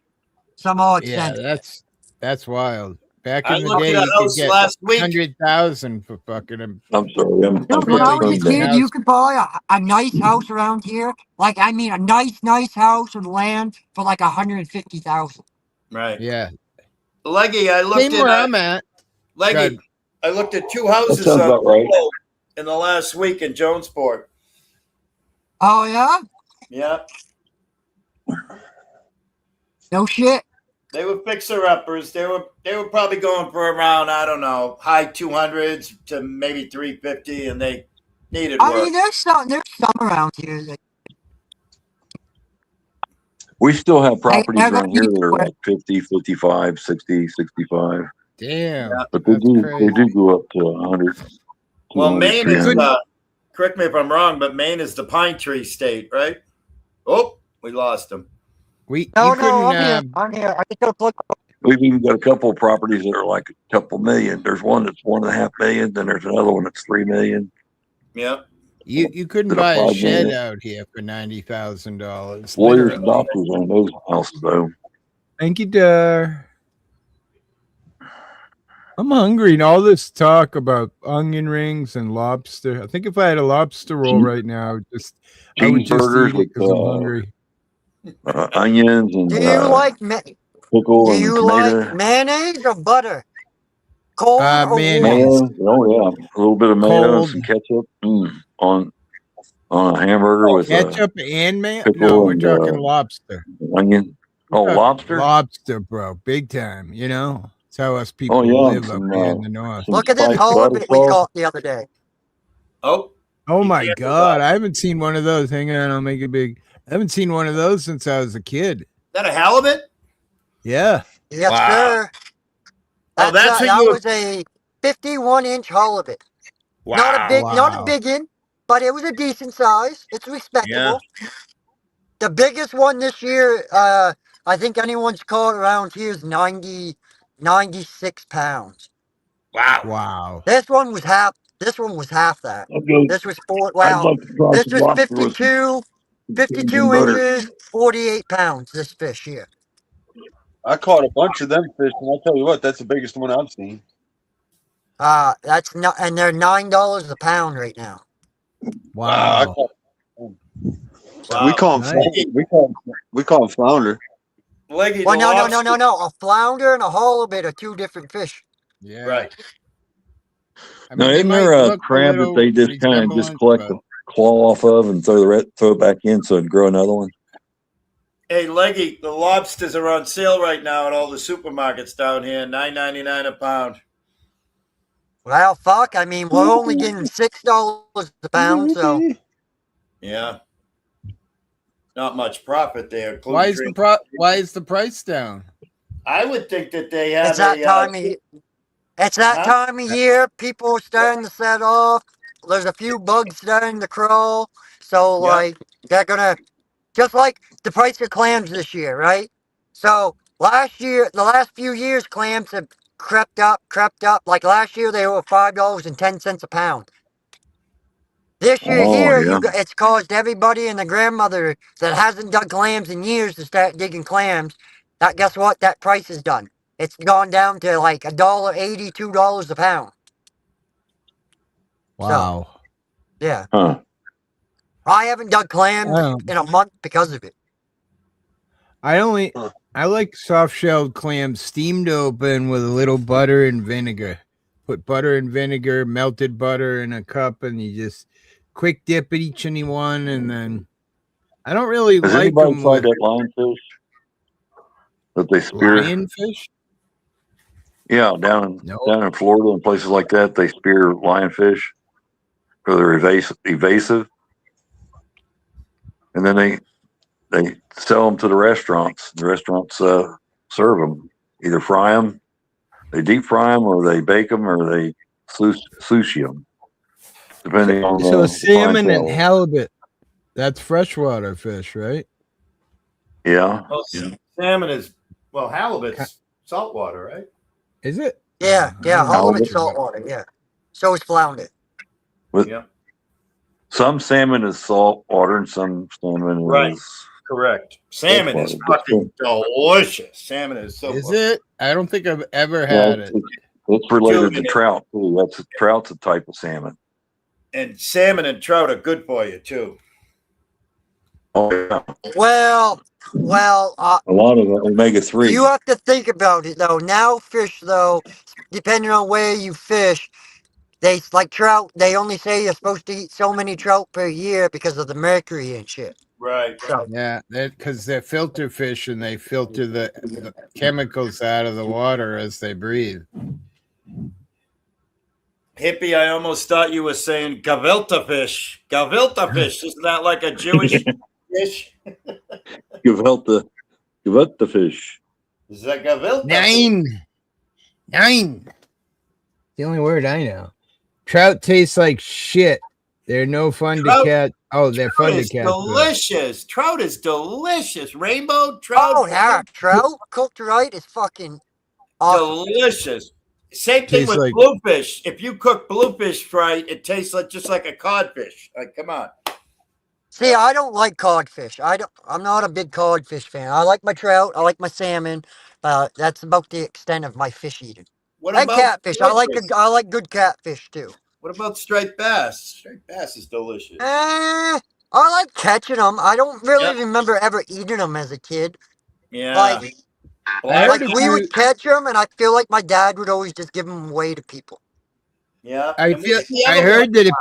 Yeah, cents. that's wild. Back I in the looked day, at a you could house get last week. 100,000 for fucking a I'm sorry. I'm Dude, when I fairly was a decent kid, house. you could buy a nice house around here. Like, I mean, a nice house with land for like 150,000. Right. Yeah, Leggy, I looked same at where I'm at. Leggy. God, I looked at 2 that houses sounds on about right. in the last week in Jonesport. Oh, yeah? Yeah. No shit. They were fixer uppers. They were probably going for around, I don't know, high 200s to maybe 350, and they needed I work. mean, there's some around here. That, We still have properties they're gonna around here need that are work. like 50, 55, 60, 65. damn, Yeah. But they that's crazy. do go up to 100, Well, 200, Maine is, 300. correct me if I'm wrong, but Maine is the pine tree state, right? Oh, we lost him. You No, couldn't. I'm here. I'm here. I just gotta plug. We've even got a couple of properties that are like a couple million. There's one that's 1.5 million. Then there's another one that's 3 million. Yeah. You couldn't Then a buy a 5 shed million. out here for $90,000. Lawyers and Literally. doctors own those houses though. Thank you, Dar. I'm hungry, and all this talk about onion rings and lobster. I think if I had a lobster roll right now, I would just Cheeseburgers eat it with because I'm hungry. onions and Do you like pickle do and you like tomato. mayonnaise or butter? Cold or warm? Mayonnaise. Mayo. Oh yeah, a little bit of mayo and Cold. some ketchup on a hamburger with Ketchup and mayo? No, pickle we're and talking lobster. onion. We're Oh, talking lobster. lobster, bro. Big time, you know? It's how us Oh people yeah, and live up here in the north. some Look at this spiced butter halibut we sauce. caught the other day. Oh, Oh you my can't do God. that. I haven't seen one of those. Hang on, I'll make it big. I haven't seen one of those since I was a kid. Is that a halibut? Yeah. Yes, Wow. sir. Oh, that's what That you. was a 51-inch halibut. Wow. Not a Wow. big one, but it was a decent size. It's respectable. Yeah. The biggest one this year, I think anyone's caught around here is 96 pounds. Wow. Wow. This one was half that. This was I'd like to try this some was lobster with some 52 butter. inches, 48 pounds, this fish here. I caught a bunch of them fish, and I'll tell you what, that's the biggest one I've seen. That's not, and they're $9 a pound right now. I Wow. caught, Wow. we call Nice. them we call them flounder. Leggy, Well, the lobster. no. A flounder and a halibut are two different fish. Yeah. Right. I Now, mean, they isn't might there a look a crab that little they just kind of just resemblance, collect but the claw off of and throw it back in so it'd grow another one? Hey, Leggy, the lobsters are on sale right now at all the supermarkets down here. $9.99 a pound. Well, fuck. I mean, we're only getting $6 a pound, so Yeah. Not much profit there. why including is the price down? I would think that they have it's that time of it's that Huh? time of year. People are starting to set off. There's a few bugs starting to crawl. So, Yeah. like, they're gonna just like the price of clams this year, right? So the last few years, clams have crept up. Like last year, they were $5.10 a pound. This year Oh, here, yeah. it's caused everybody and the grandmother that hasn't dug clams in years to start digging clams. Guess what? That price is done. It's gone down to like $1.80, $2 a pound. Wow. So, yeah. Huh. I haven't dug clams in a month because of it. I like soft shelled clams steamed open with a little butter and vinegar. Put butter and vinegar, melted butter in a cup, and you just quick dip at each and one, and then I don't really Has like anybody them tried with that lionfish that they spear? lionfish. Yeah, down in Florida and places like that, they spear lionfish for their evasive, and then they sell them to the restaurants. The restaurants serve them, either fry them, they deep fry them, or they bake them, or they sushi them, depending on So the salmon and clientele. halibut, that's freshwater fish, right? Yeah. Well, salmon is halibut's saltwater, right? Is it? Yeah, Halibut. halibut saltwater, yeah. So is flounder. With Yeah. Some salmon is salt water, and some salmon Right. is. Correct. Salmon is Water. fucking delicious. Salmon is so. Is it? I don't think I've ever Yeah, had it. it's related to Rejuvenate. trout too. Trout's a type of salmon. And salmon and trout are good for you too. Oh yeah, Well, a lot of omega-3. you have to think about it though. Now fish though, depending on where you fish, they like trout. They only say you're supposed to eat so many trout per year because of the mercury and shit. Right. So Yeah, because they're filter fish and they filter the chemicals out of the water as they breathe. Hippie, I almost thought you were saying gavilta fish. Gavilta fish. Isn't that like a Jewish fish? Gavilta fish. Is that gavilta? Nine. The only word I know. Trout taste like shit. They're no fun Trout- to catch. Oh, they're Trout fun to is catch. though. delicious. Trout is delicious. Rainbow trout. oh yeah, trout cooked right is fucking awesome. Delicious. Same thing Tastes with like- bluefish. If you cook bluefish right, it tastes like just like a codfish. Like, come on. See, I don't like codfish. I'm not a big codfish fan. I like my trout. I like my salmon. But that's about the extent of my fish eating. What And about catfish. I like swordfish? I like good catfish too. What about striped bass? Striped bass is delicious. I like catching them. I don't really Yep. remember ever eating them as a kid. Yeah. Like, I like heard we if would catch them, and I feel like my dad would always just give them away to people. Yeah. I And feel. what's the I other heard one? that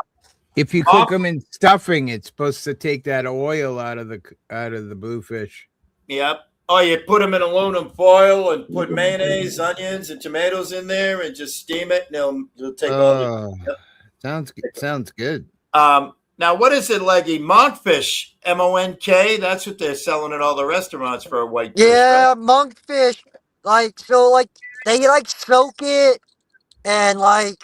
if you cook Off- them in stuffing, it's supposed to take that oil out of the bluefish. Yep. Oh, you put them in aluminum foil and put mayonnaise, onions, and tomatoes in there, and just steam it, and they'll take all the. Oh, sounds good. Now, what is it, Leggy? Monkfish, MONK. That's what they're selling at all the restaurants for a white fish. Yeah, Right? monkfish. Like they like soak it, and like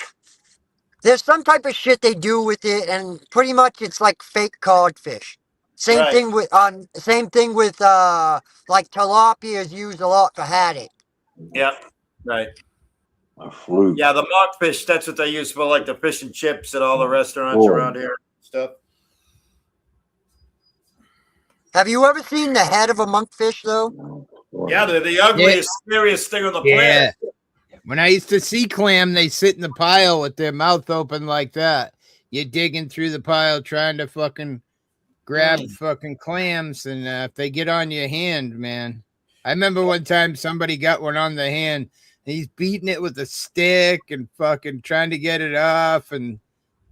there's some type of shit they do with it, and pretty much it's like fake codfish. Same Right. thing with like tilapia is used a lot for haddock. Yep. Right. A fluke. Yeah, the monkfish. That's what they use for like the fish and chips at all the restaurants Oh. around here. And stuff. Have you ever seen the head of a monkfish though? Yeah, they're the ugliest, scariest thing on the Yeah. planet. When I used to see clam, they sit in the pile with their mouth open like that. You're digging through the pile trying to fucking grab fucking clams, and if they get on your hand, man. I remember one time somebody got one on the hand, and he's beating it with a stick and fucking trying to get it off, and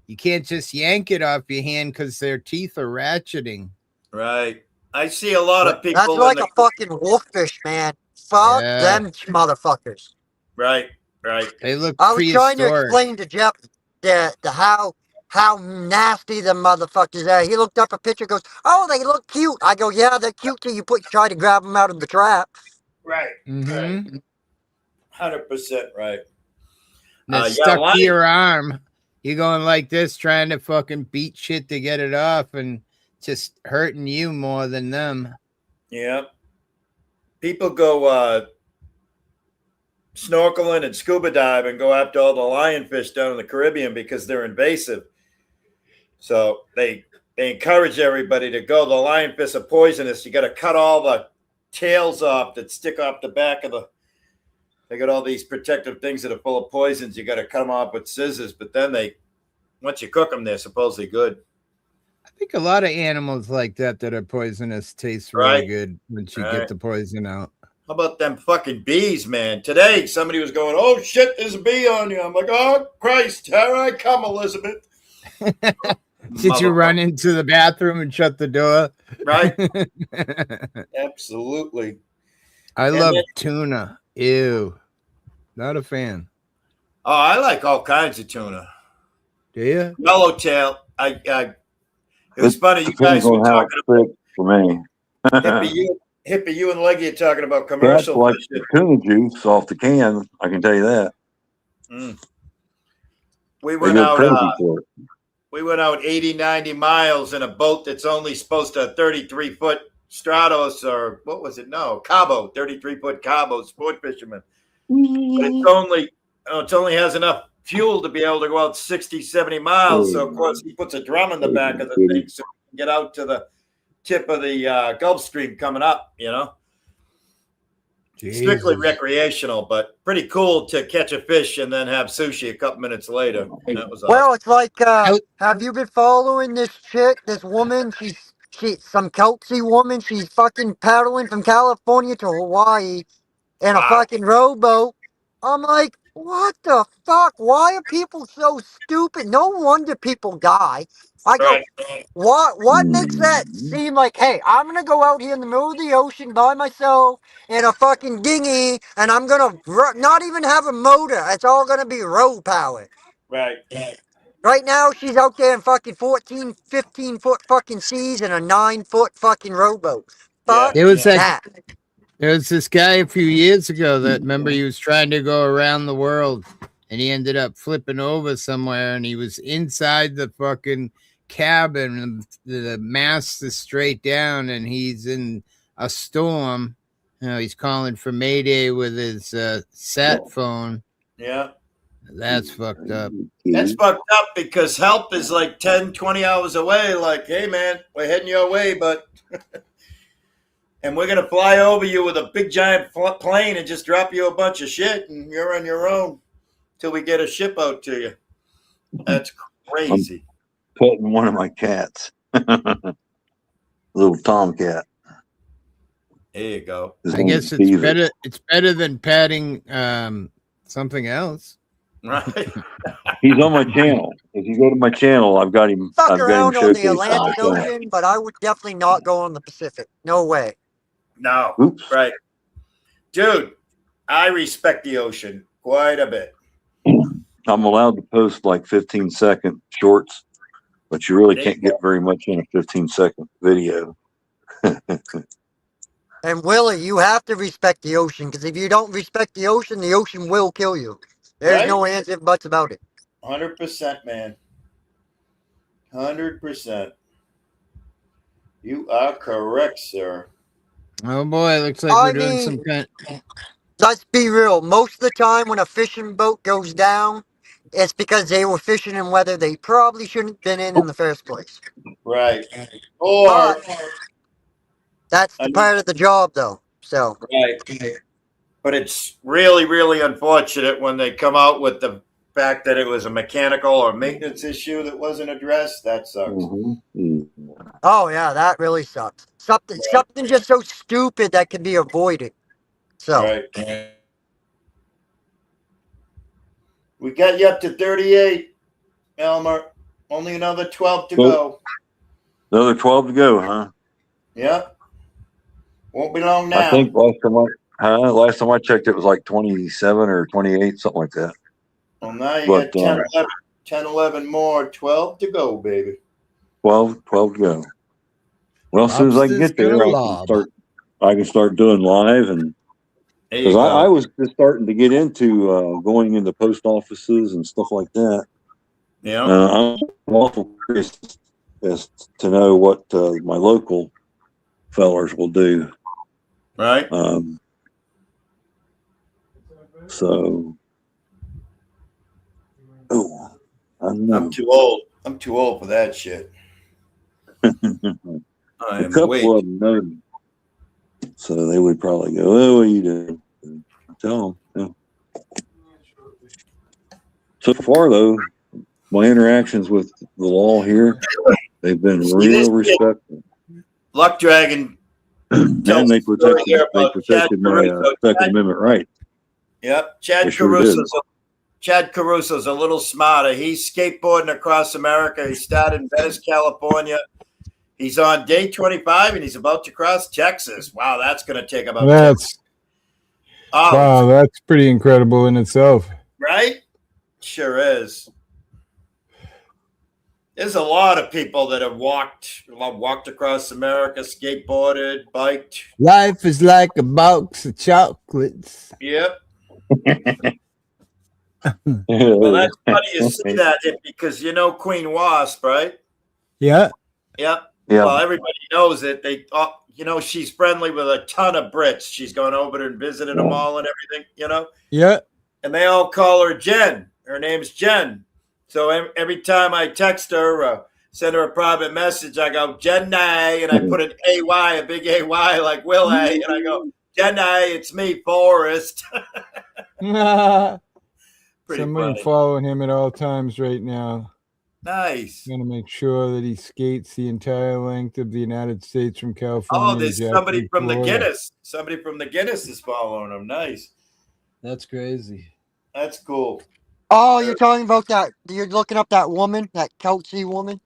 you can't just yank it off your hand because their teeth are ratcheting. Right. I see a lot of people. That's in like the- a fucking wolffish, man. Fuck Yeah. them motherfuckers. Right. Right. They look I was trying to prehistoric. explain to Jeff the how nasty the motherfuckers are. He looked up a picture, goes, "Oh, they look cute." I go, "Yeah, they're cute till you try to grab them out of the trap." Right. Mm-hmm. 100% right. They're yeah, stuck lion- to your arm. You're going like this, trying to fucking beat shit to get it off, and just hurting you more than them. Yeah. People go snorkeling and scuba dive and go after all the lionfish down in the Caribbean because they're invasive. So they encourage everybody to go. The lionfish are poisonous. You got to cut all the tails off that stick off the back of the. They got all these protective things that are full of poisons. You got to cut them off with scissors. But then once you cook them, they're supposedly good. I think a lot of animals like that are poisonous taste really Right. good once you Right. get the poison out. How about them fucking bees, man? Today, somebody was going, "Oh shit, there's a bee on you." I'm like, "Oh Christ, here I come, Elizabeth." Did you run into the bathroom and shut the door? Right? Absolutely. I And love then- tuna. Ew. Not a fan. Oh, I like all kinds of tuna. Do you? Yellowtail. It was funny. You Depends guys were on how talking it's thick for me. about Hippie. You and Leggy are talking about That's commercial like fishing. tuna juice off the can. I can tell you that. We They went go out. crazy for it. We went out 80, 90 miles in a boat that's only supposed to 33-foot Stratos, or what was it? No, Cabo, 33-foot Cabo, sport fisherman. But it's only has enough fuel to be able to go out 60, 70 miles. So, of course, he puts a drum in the back of the thing so we can get out to the tip of the Gulf Stream coming up, you know. Strictly Jesus. recreational, but pretty cool to catch a fish and then have sushi a couple minutes later. That was Well, awesome. it's like, have you been following this chick, this woman? She's some Kelsey woman. She's fucking paddling from California to Hawaii in a Wow. fucking rowboat. I'm like, what the fuck? Why are people so stupid? No wonder people die. I go, Right. what makes that seem like, hey, I'm gonna go out here in the middle of the ocean by myself in a fucking dinghy and I'm gonna not even have a motor. It's all gonna be row powered. Right. Right now, she's out there in fucking 14, 15-foot fucking seas in a 9-foot fucking rowboat. Yeah. Fuck There was that. there was this guy a few years ago that remember he was trying to go around the world and he ended up flipping over somewhere and he was inside the fucking cabin and the mast is straight down and he's in a storm. You know, he's calling for Mayday with his sat phone. Yeah. That's fucked up. That's fucked up because help is like 10, 20 hours away. Like, hey, man, we're heading your way, but and we're going to fly over you with a big giant plane and just drop you a bunch of shit and you're on your own till we get a ship out to you. That's crazy. I'm petting one of my cats. Little tomcat. There you go. His I name's guess it's Beaver. better. It's better than patting something else. Right. He's on my channel. If you go to my channel, I've got him. Fuck I've got him around on the showcased on my Atlantic channel. Ocean, but I would definitely not go on the Pacific. No way. No. Oops. Right. Dude, I respect the ocean quite a bit. I'm allowed to post like 15-second shorts, but you really There can't you get very much in a 15-second video. And Willie, you have to respect the ocean because if you don't respect the ocean will kill you. There's Right? no ands if buts about it. 100%, man. 100%. You are correct, sir. Oh boy, looks like I we're doing mean, some kind. let's be real. Most of the time when a fishing boat goes down, it's because they were fishing in weather they probably shouldn't have been in the first place. Right. Or, But that's the part of the job, though. So, right. But it's really, really unfortunate when they come out with the fact that it was a mechanical or maintenance issue that wasn't addressed. That sucks. Mm-hmm. oh yeah, that really sucks. Something just so stupid that can be avoided. So, Right. We got you up to 38, Elmer. Only another 12 to go. Another 12 to go, huh? Yep. Won't be long now. I think last time I checked, it was like 27 or 28, something like that. Well, now you But, got 10, 11 more. 12 to go, baby. 12 to go. Well, as soon as I can Lobster's get there, gonna I lob. can start doing live, and There you because go. I was just starting to get into going into post offices and stuff like that. Yeah. I'm awful curious as to know what my local fellers will do. Right. So, I don't know. I'm too old. I'm too old for that shit. I A am couple way. of them know me. So they would probably go, "Oh, what are you doing?" Tell them. Yeah. So far, though, my interactions with the law here, they've been real respectful. Luck Dragon. And they protected my Second Amendment right. Yep. Chad They sure Caruso's a little smarter. He's skateboarding across America. He started in Venice, California. He's on day 25 and he's about to cross Texas. Wow, that's going to take about 10 That's hours. wow, that's pretty incredible in itself. Right? Sure is. There's a lot of people that have walked across America, skateboarded, biked. Life is like a box of chocolates. Yep. Well, that's funny you say that because you know Queen Wasp, right? Yeah. Yep. Yeah. Well, everybody knows it. She's friendly with a ton of Brits. She's gone over there and visited them all and everything, Yeah. And they all call her Jen. Her name's Jen. So every time I text her, send her a private message, I go, Jenny, and I put an AY, a big AY like Will A, and I go, Jenny, it's me, Forrest. Pretty Somebody funny. following him at all times right now. Nice. Going to make sure that he skates the entire length of the United States from California. Oh, there's to somebody Jacksonville, from the Florida. Guinness. Somebody from the Guinness is following him. Nice. That's crazy. That's cool. Oh, you're talking about that? You're looking up that woman, that Kelsey woman?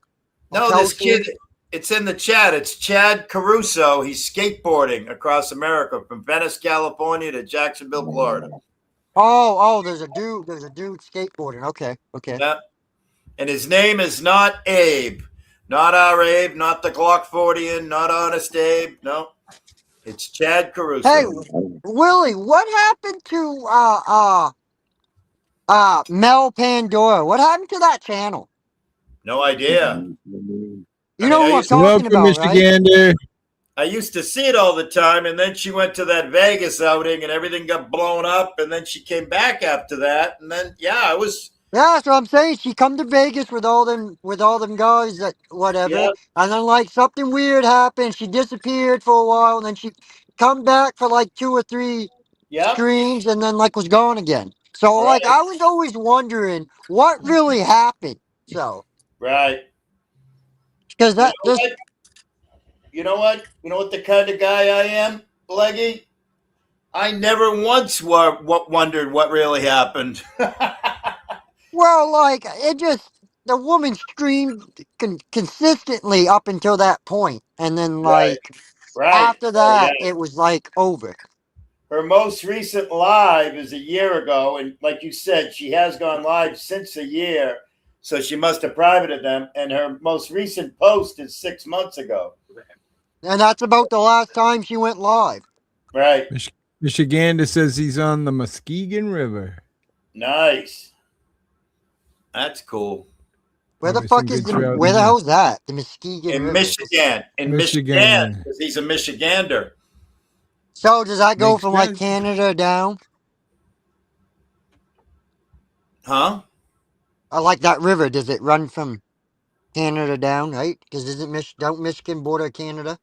No, this Kelsey? kid, it's in the chat. It's Chad Caruso. He's skateboarding across America from Venice, California to Jacksonville, Florida. Oh, there's a dude skateboarding. Okay. Yeah. And his name is not Abe. Not our Abe, not the Glock 40, not Honest Abe. No. It's Chad Caruso. Hey, Willie, what happened to Mel Pandora? What happened to that channel? No idea. You know who I'm talking Welcome, about, right? Michigander. I used to see it all the time, and then she went to that Vegas outing, and everything got blown up, and then she came back after that, and then I was. Yeah, that's what I'm saying. She come to Vegas with all them guys that whatever, Yep. and then like something weird happened. She disappeared for a while, and then she come back for like 2 or 3 Yep. streams, and then like was gone again. So like Right. I was always wondering what really happened. So Right. because that You know just what? You know what? You know what the kind of guy I am, Leggy? I never once wondered what really happened. well, like it just the woman streamed consistently up until that point, and then Right. like Right. after Oh, yeah. that it was like over. Her most recent live is a year ago, and like you said, she has gone live since a year, so she must have privated them. And her most recent post is 6 months ago. And that's about the last time she went live. Right. Michigander says he's on the Muskegon River. Nice. That's cool. Where the Probably fuck some is good trout where in the there. hell's that? The Muskegon In River. Michigan. In Michigan. Michigan, because he's a Michigander. So does that go Makes from like sense. Canada down? Huh? Like that river, does it run from Canada down, right? Because don't Michigan border Canada?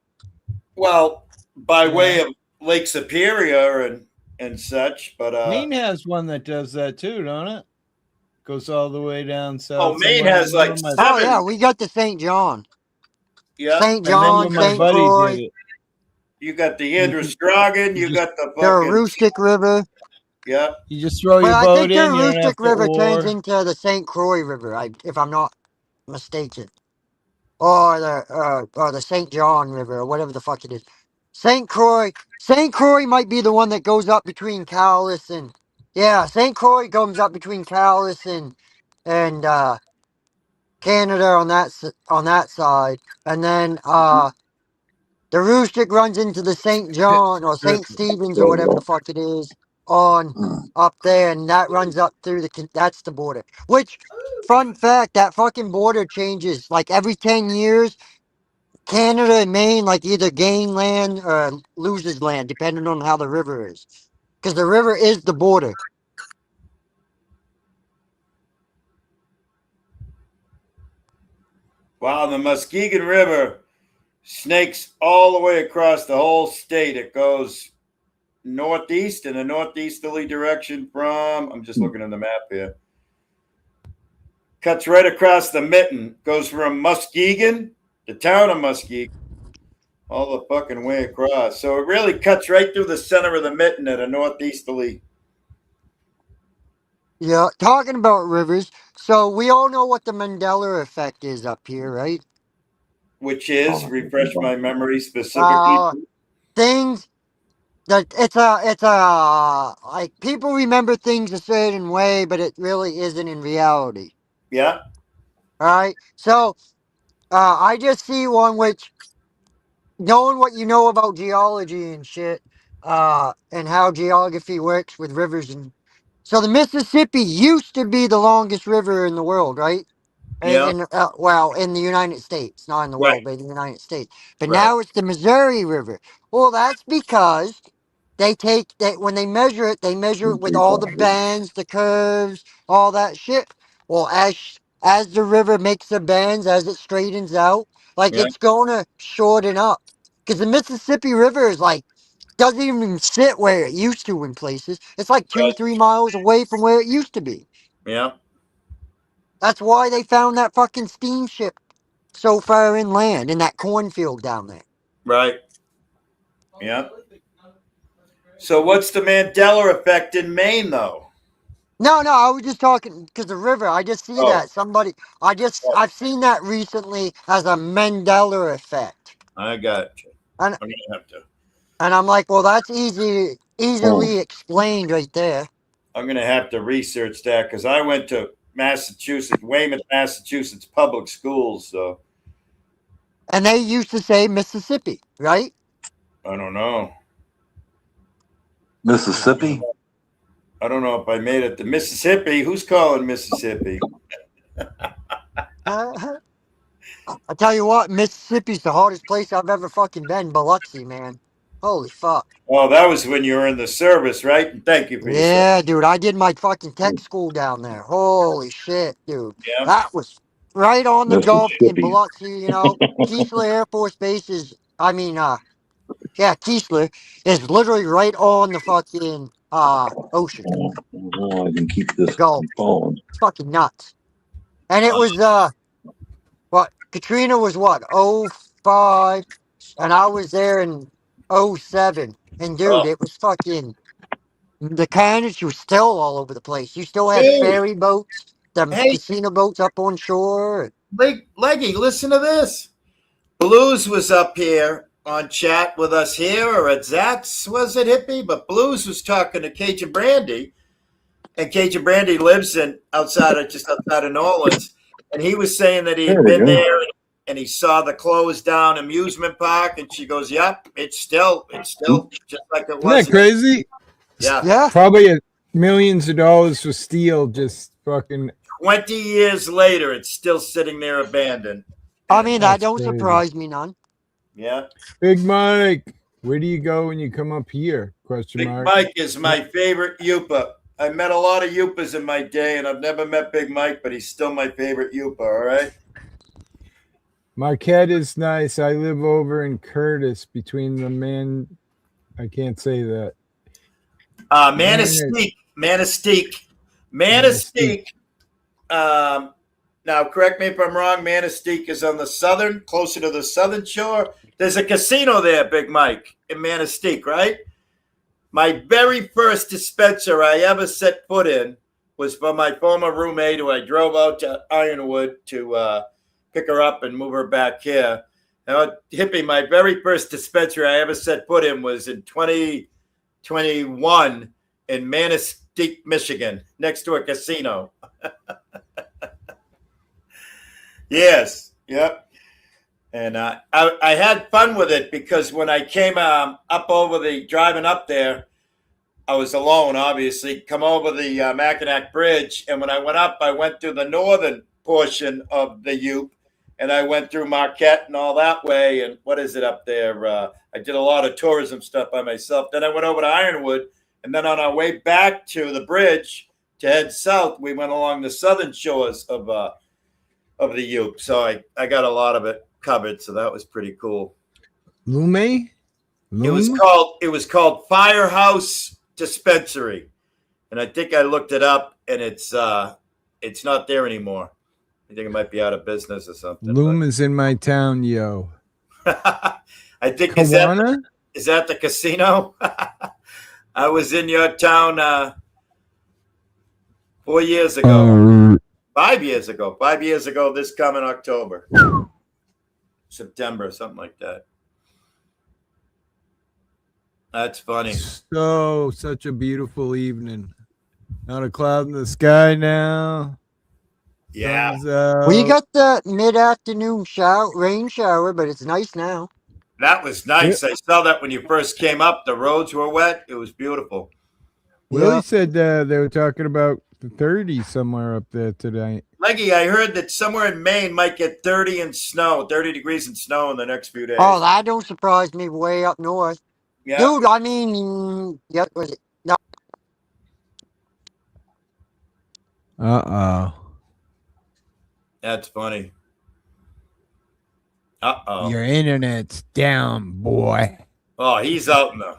Well, by Yeah. way of Lake Superior and such, but Maine has one that does that too, don't it? Goes all the way down south. oh, Maine somewhere. has like Remember my- Oh 7. yeah, we got the St. John. Yeah. St. I remember John, my St. buddy Croix, did it. You got the Androscoggin, you got the the fucking Aroostook River. yeah. You just throw But your I boat think the in. You don't have Aroostook to River turns oar. into the St. Croix River, if I'm not mistaken. Or the St. John River, or whatever the fuck it is. St. Croix might be the one that goes up between Cowlitz and St. Croix comes up between Cowlitz and Canada on that side, and then the Aroostook runs into the St. John or St. Stephen's or whatever the fuck it is on up there, and that runs up through that's the border. Which, fun fact, that fucking border changes like every 10 years. Canada and Maine like either gain land or loses land depending on how the river is, because the river is the border. Wow, the Muskegon River snakes all the way across the whole state. It goes northeast in a northeasterly direction from, I'm just looking at the map here. Cuts right across the mitten, goes from Muskegon, the town of Muskegon, all the fucking way across. So it really cuts right through the center of the mitten at a northeasterly. Yeah, talking about rivers, so we all know what the Mandela effect is up here, right? Which is, refresh my memory specifically. Things that it's like people remember things a certain way, but it really isn't in reality. Yeah. All right, so I just see one which, knowing what you know about geology and shit, and how geography works with rivers, and so the Mississippi used to be the longest river in the world, right? Yeah. In the United States, not in the Right. world, but in the United States. But Right. now it's the Missouri River. Well, that's because when they measure it, they measure it with all the bends, the curves, all that shit. Well, as the river makes the bends, as it straightens out, like Yeah. it's gonna shorten up. Because the Mississippi River is like doesn't even sit where it used to in places. It's like two, Right. 3 miles away from where it used to be. Yeah. That's why they found that fucking steamship so far inland in that cornfield down there. Right. Yeah. So what's the Mandela effect in Maine, though? No, I was just talking because the river. I just see Oh, that I've seen that recently as a Mandela effect, I got you. and I'm gonna have to. I'm like, well, that's Oh, easily explained right there. I'm gonna have to research that because I went to Massachusetts, Weymouth, Massachusetts public schools. So And they used to say Mississippi, right? I don't know. Mississippi. I don't know if I made it to Mississippi. Who's calling Mississippi? I tell you what, Mississippi's the hardest place I've ever fucking been. Biloxi, man. Holy fuck. Oh, that was when you were in the service, right? And thank you for your service. Yeah, dude, I did my fucking tech school down there. Holy shit, dude. Yeah. That was right on the Gulf in Mississippi. Biloxi, you know. Keesler Air Force Base is, yeah, Keesler is literally right on the fucking, ocean, Oh, I can keep the this Gulf. phone. It's fucking nuts. And it was, Katrina was what, '05, and I was there in '07. And dude, Oh, it was fucking the carnage was still all over the place. You still had hey, ferry boats, them hey, casino boats up on shore. Leggy, listen to this. Blues was up here on chat with us here, or at Zach's, was it, Hippie? But Blues was talking to Cajun Brandy, and Cajun Brandy lives just outside of New Orleans, and he was saying that he There had we been go. there and he saw the closed down amusement park, and she goes, "Yep, it's still just like it Isn't was." that crazy? Yeah, Yeah. Probably millions of dollars for steel, just fucking. 20 years later, it's still sitting there abandoned. I mean, that That's don't crazy. surprise me none. Yeah, Big Mike, where do you go when you come up here? Question Big mark. Mike is my favorite Yupa. I met a lot of Yupas in my day, and I've never met Big Mike, but he's still my favorite Yupa. All right. Marquette is nice. I live over in Curtis between the man. I can't say that. Manistee. Now, correct me if I'm wrong. Manistee is on the southern, closer to the southern shore. There's a casino there, Big Mike, in Manistee, right? My very first dispenser I ever set foot in was for my former roommate, who I drove out to Ironwood to pick her up and move her back here. Now, Hippie, my very first dispensary I ever set foot in was in 2021 in Manistee, Michigan, next to a casino. Yes, yep. And I had fun with it because when I came up over driving up there, I was alone, obviously, come over the Mackinac Bridge. And when I went up, I went through the northern portion of the Upe, and I went through Marquette and all that way. And what is it up there? I did a lot of tourism stuff by myself. Then I went over to Ironwood. And then on our way back to the bridge to head south, we went along the southern shores of the Upe. So I got a lot of it covered. So that was pretty cool. Lume? It was called Firehouse Dispensary, and I think I looked it up, and it's not there anymore. I think it might be out of business or something. Loom is in my town, yo. I think Kawana? is that the casino? I was in your town 4 years ago. 5 years ago. 5 years ago this coming October. September, something like that. That's funny. So, such a beautiful evening. Not a cloud in the sky now. Yeah. We got the mid-afternoon rain shower, but it's nice now. That was nice. I saw that when you first came up. The roads were wet. It was beautiful. Willie said they were talking about the 30 somewhere up there today. Leggy, I heard that somewhere in Maine might get 30 degrees and snow in the next few days. Oh, that don't surprise me way up north. Yeah. Dude, I mean, was it? No. Uh-oh. That's funny. Your internet's down, boy. Oh, he's out in the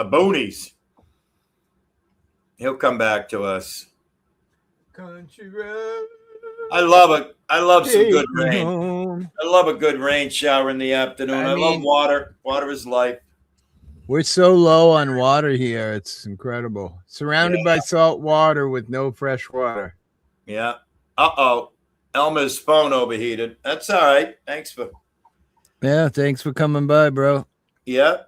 boonies. He'll come back to us. Country road. I love it. I love some good Take me rain. home. I love a good rain shower in the afternoon. I love water. Water is life. We're so low on water here. It's incredible. Surrounded by salt water with no fresh water. Yeah. Elmer's phone overheated. That's all right. Thanks for coming by, bro. Yeah.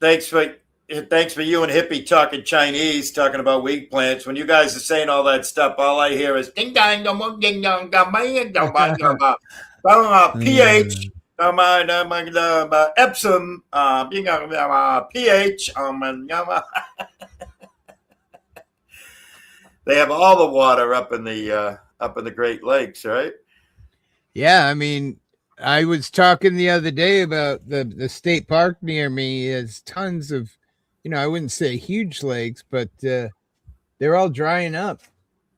Thanks for you and Hippie talking Chinese, talking about wheat plants. When you guys are saying all that stuff, all I hear is ding dong dong ding dong dong pH Epsom pH They have all the water up in the Great Lakes, right? Yeah, I mean, I was talking the other day about the state park near me has tons of, I wouldn't say huge lakes, but they're all drying up.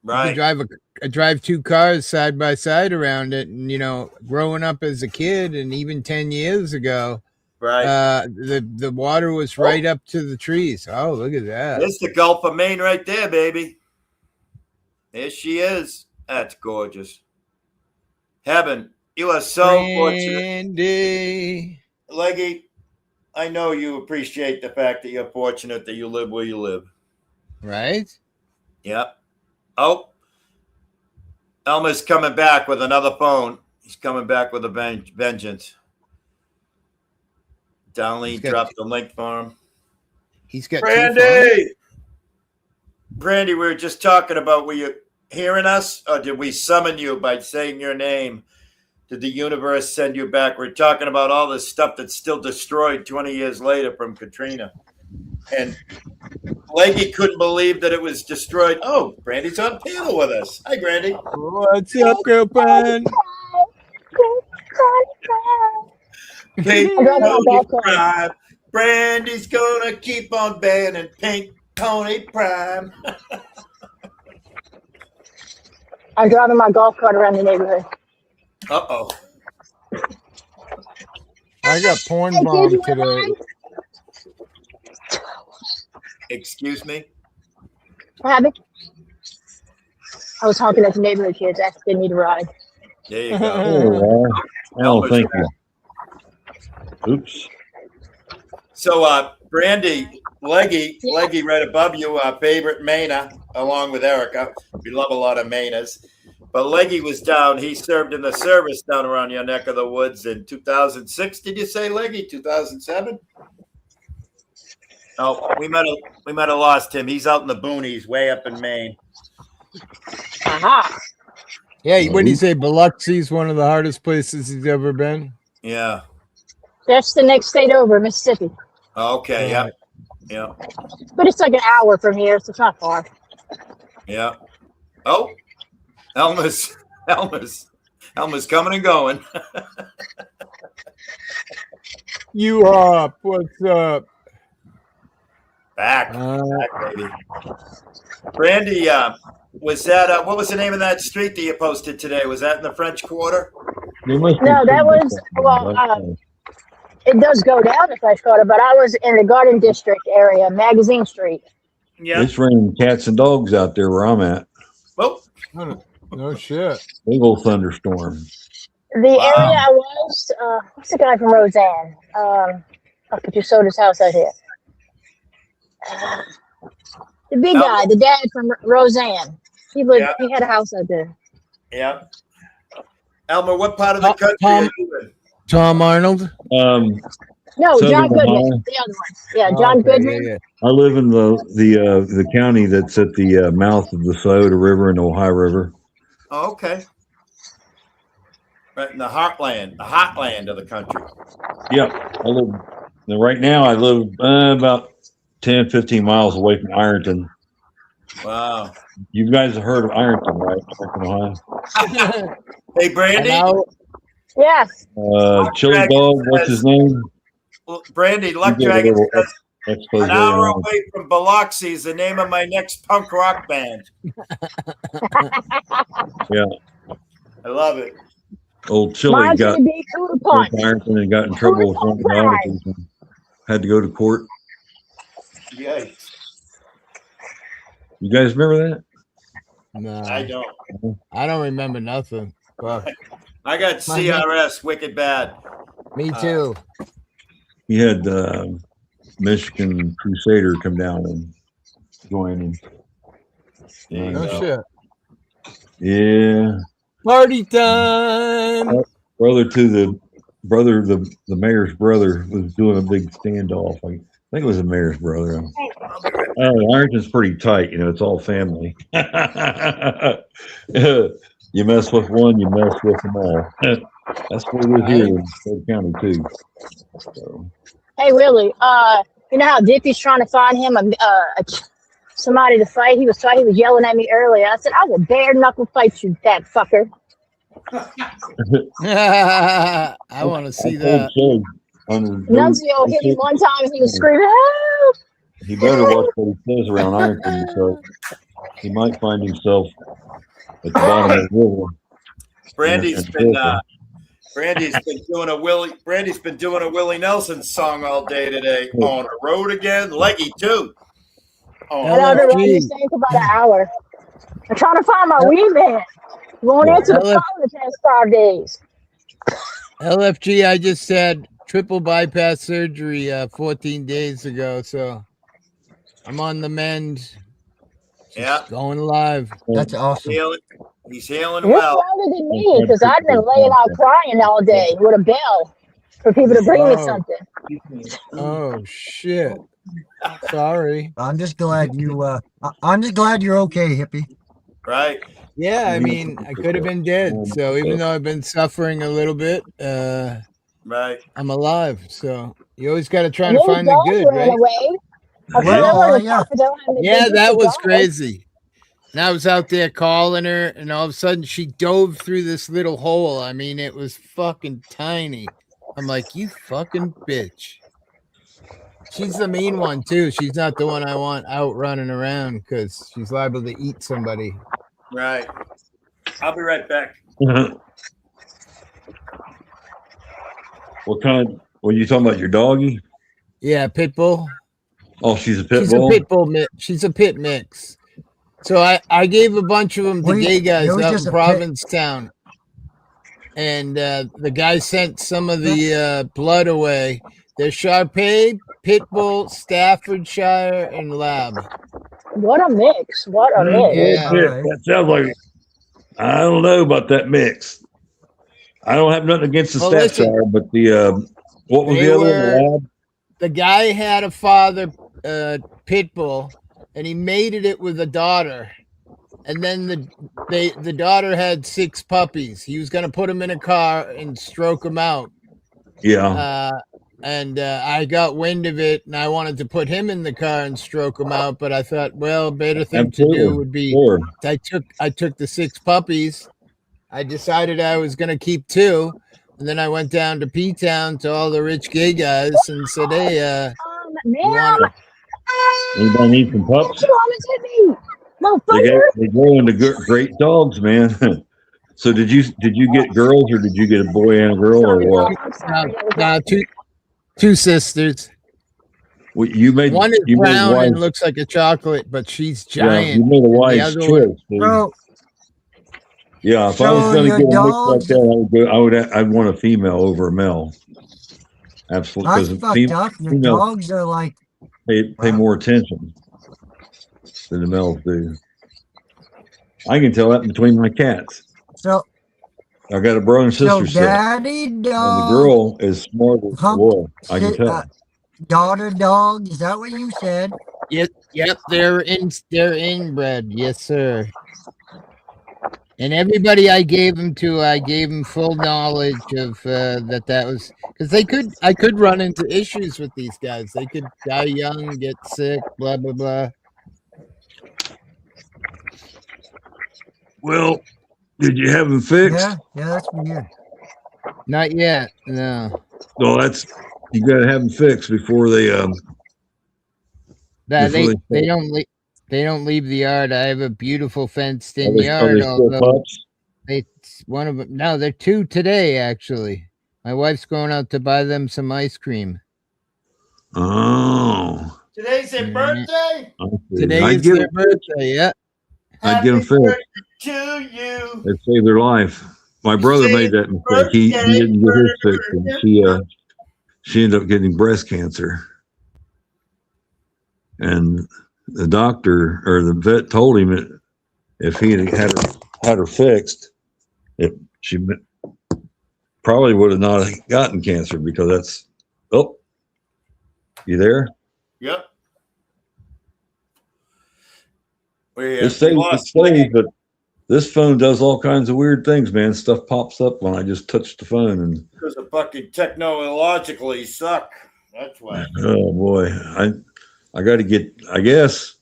Right. You can drive 2 cars side by side around it, and growing up as a kid, and even 10 years ago, right, the water was right up to the trees. Oh, look at that! There's the Gulf of Maine right there, baby. There she is. That's gorgeous. Heaven. You are so fortunate. Leggy, I know you appreciate the fact that you're fortunate that you live where you live. Right? Yep. Oh, Elmer's coming back with another phone. He's coming back with a vengeance. Downley dropped the link for him. He's got Brandy! Brandy, we were just talking about, were you hearing us, or did we summon you by saying your name? Did the universe send you back? We're talking about all this stuff that's still destroyed 20 years later from Katrina. And Leggy couldn't believe that it was destroyed. Oh, Brandy's on panel with us. Hi, Brandy. What's up, girlfriend? Pink Prime. Brandy's gonna keep on banning Pink Pony Prime. I'm driving my golf cart around the neighborhood. Uh-oh. I got porn bombed today. Excuse me? What happened? I was honking at the neighborhood kids asking me to ride. There you go. Oh, thank you. Oops. So, Brandy, Leggy right above you, favorite Maina, along with Erica. We love a lot of Mainas. But Leggy was down. He served in the service down around your neck of the woods in 2006. Did you say, Leggy? 2007? Oh, we might have lost him. He's out in the boonies, way up in Maine. Aha. Yeah, when you say Biloxi's one of the hardest places he's ever been. Yeah. That's the next state over, Mississippi. Okay, yeah. But it's like an hour from here, so it's not far. Yeah. Oh, Elmer's coming and going. You up? What's up? Back, baby. Brandy, was that what was the name of that street that you posted today? Was that in the French Quarter? No, that was it does go down the French Quarter, but I was in the Garden District area, Magazine Street. Yeah. It's raining cats and dogs out there where I'm at. Well, no shit. Big old thunderstorm. The area I was, what's the guy from Roseanne? Up at your soda's house out here. The big guy, the dad from Roseanne. He had a house out there. Yeah. Elmer, what part of the country are you in? Tom Arnold? No, John Goodman. The other one. Yeah, John Goodman. Yeah. I live in the county that's at the mouth of the Scioto River and the Ohio River. Oh, okay. Right in the heartland of the country. Yeah, right now I live about 10, 15 miles away from Ironton. Wow. You guys have heard of Ironton, right? Ohio. Hey, Brandy. Yes. Chili Dog, what's his name? Well, Brandy, Luck Dragon says Expose An hour around. away from Biloxi is the name of my next punk rock band. Yeah. I love it. Old Chili Mine's got gonna be Cooter went Punch. to Ireland and got in trouble with one of the auditors and had to go to court. Yikes. You guys remember that? No, I don't. I don't remember nothing. Fuck. I got CRS wicked bad. Me too. He had Michigan Crusader come down and join him. There you No go. shit. Yeah. Party time. Brother, the mayor's brother was doing a big standoff. I think it was the mayor's brother. Ironton's pretty tight, it's all family. You mess with one, you mess with them all. That's what it is here in Fayette County too. So. Hey, Willie. You know how Dippy's trying to find him somebody to fight? He was yelling at me earlier. I said, I will bare knuckle fight you, that fucker. I want to see that. Nunzio hit him one time and he was screaming, help! He better watch what he says around Ironton because he might find himself at the bottom of the river. Brandy's been doing a Willie Nelson song all day today. On the road again, Leggy too. I've been writing this thing for about an hour. I'm trying to find my wee man. He won't answer the phone the past 5 days. LFG, I just had triple bypass surgery 14 days ago, so I'm on the mend. Just going live. That's awesome. He's healing You're well. stronger than me because I've been laying out crying all day with a bell for people to bring me something. Oh shit! Sorry. I'm just glad you're okay, hippie. Right. Yeah, I mean, I could have been dead. So even though I've been suffering a little bit, right, I'm alive. So you always got to try to find the good, right? Yeah, that was crazy. And I was out there calling her, and all of a sudden she dove through this little hole. I mean, it was fucking tiny. I'm like, you fucking bitch. She's the mean one, too. She's not the one I want out running around because she's liable to eat somebody. Right. I'll be right back. What kind? Were you talking about your doggy? Yeah, pit bull. Oh, she's a pit bull? She's a pit bull. She's a pit mix. So I gave a bunch of them to gay guys out in Provincetown. And the guy sent some of the blood away. They're Shar-Pei, Pit Bull, Staffordshire, and Lab. What a mix. What a mix. Yeah. That sounds like, I don't know about that mix. I don't have nothing against the Staffordshire, but what was the other one? The guy had a father, Pit Bull, and he mated it with a daughter. And then the daughter had 6 puppies. He was going to put them in a car and stroke them out. Yeah. And I got wind of it, and I wanted to put him in the car and stroke him out. But I thought, well, better thing to do would be I took the 6 puppies. I decided I was going to keep 2. And then I went down to P-Town to all the rich gay guys and said, hey, anybody need some pups? They grow into great dogs, man. So did you get girls or did you get a boy and a girl or what? No, two sisters. Well, you made one is brown and looks like a chocolate, but she's giant. Yeah, you made a wise choice. Bro, yeah, if I was going to get a mix like that, I'd want a female over a male. Absolutely, that's fucked up. Your dogs are like pay more attention than the males do. I can tell that between my cats. So I got a brother and sister set. Daddy dog. And the girl is smart as a boy. I can tell. Daughter dog. Is that what you said? Yep. They're inbred. Yes, sir. And everybody I gave them to, I gave them full knowledge of that was because I could run into issues with these guys. They could die young, get sick, blah blah blah. Well, did you have them fixed? Yeah, that's weird. Not yet, no. No, you got to have them fixed before they They Before they don't leave. They don't leave the yard. I have a beautiful fenced-in are yard. they still Although pups? one of them. No, they're two today. Actually, my wife's going out to buy them some ice cream. Oh, Today's their birthday. I see. Today I'd is get their them. birthday. Yeah. I'd get them Happy fixed. birthday to you. It saved their life. My brother made that mistake. He didn't get his fixed. And she ended up getting breast cancer. And the doctor or the vet told him that if he had her fixed, she probably would have not gotten cancer because that's. Oh, you there? Yep. It stays, but this phone does all kinds of weird things, man. Stuff pops up when I just touch the phone, and because of fucking technologically suck. That's why. oh boy, I got to get. I guess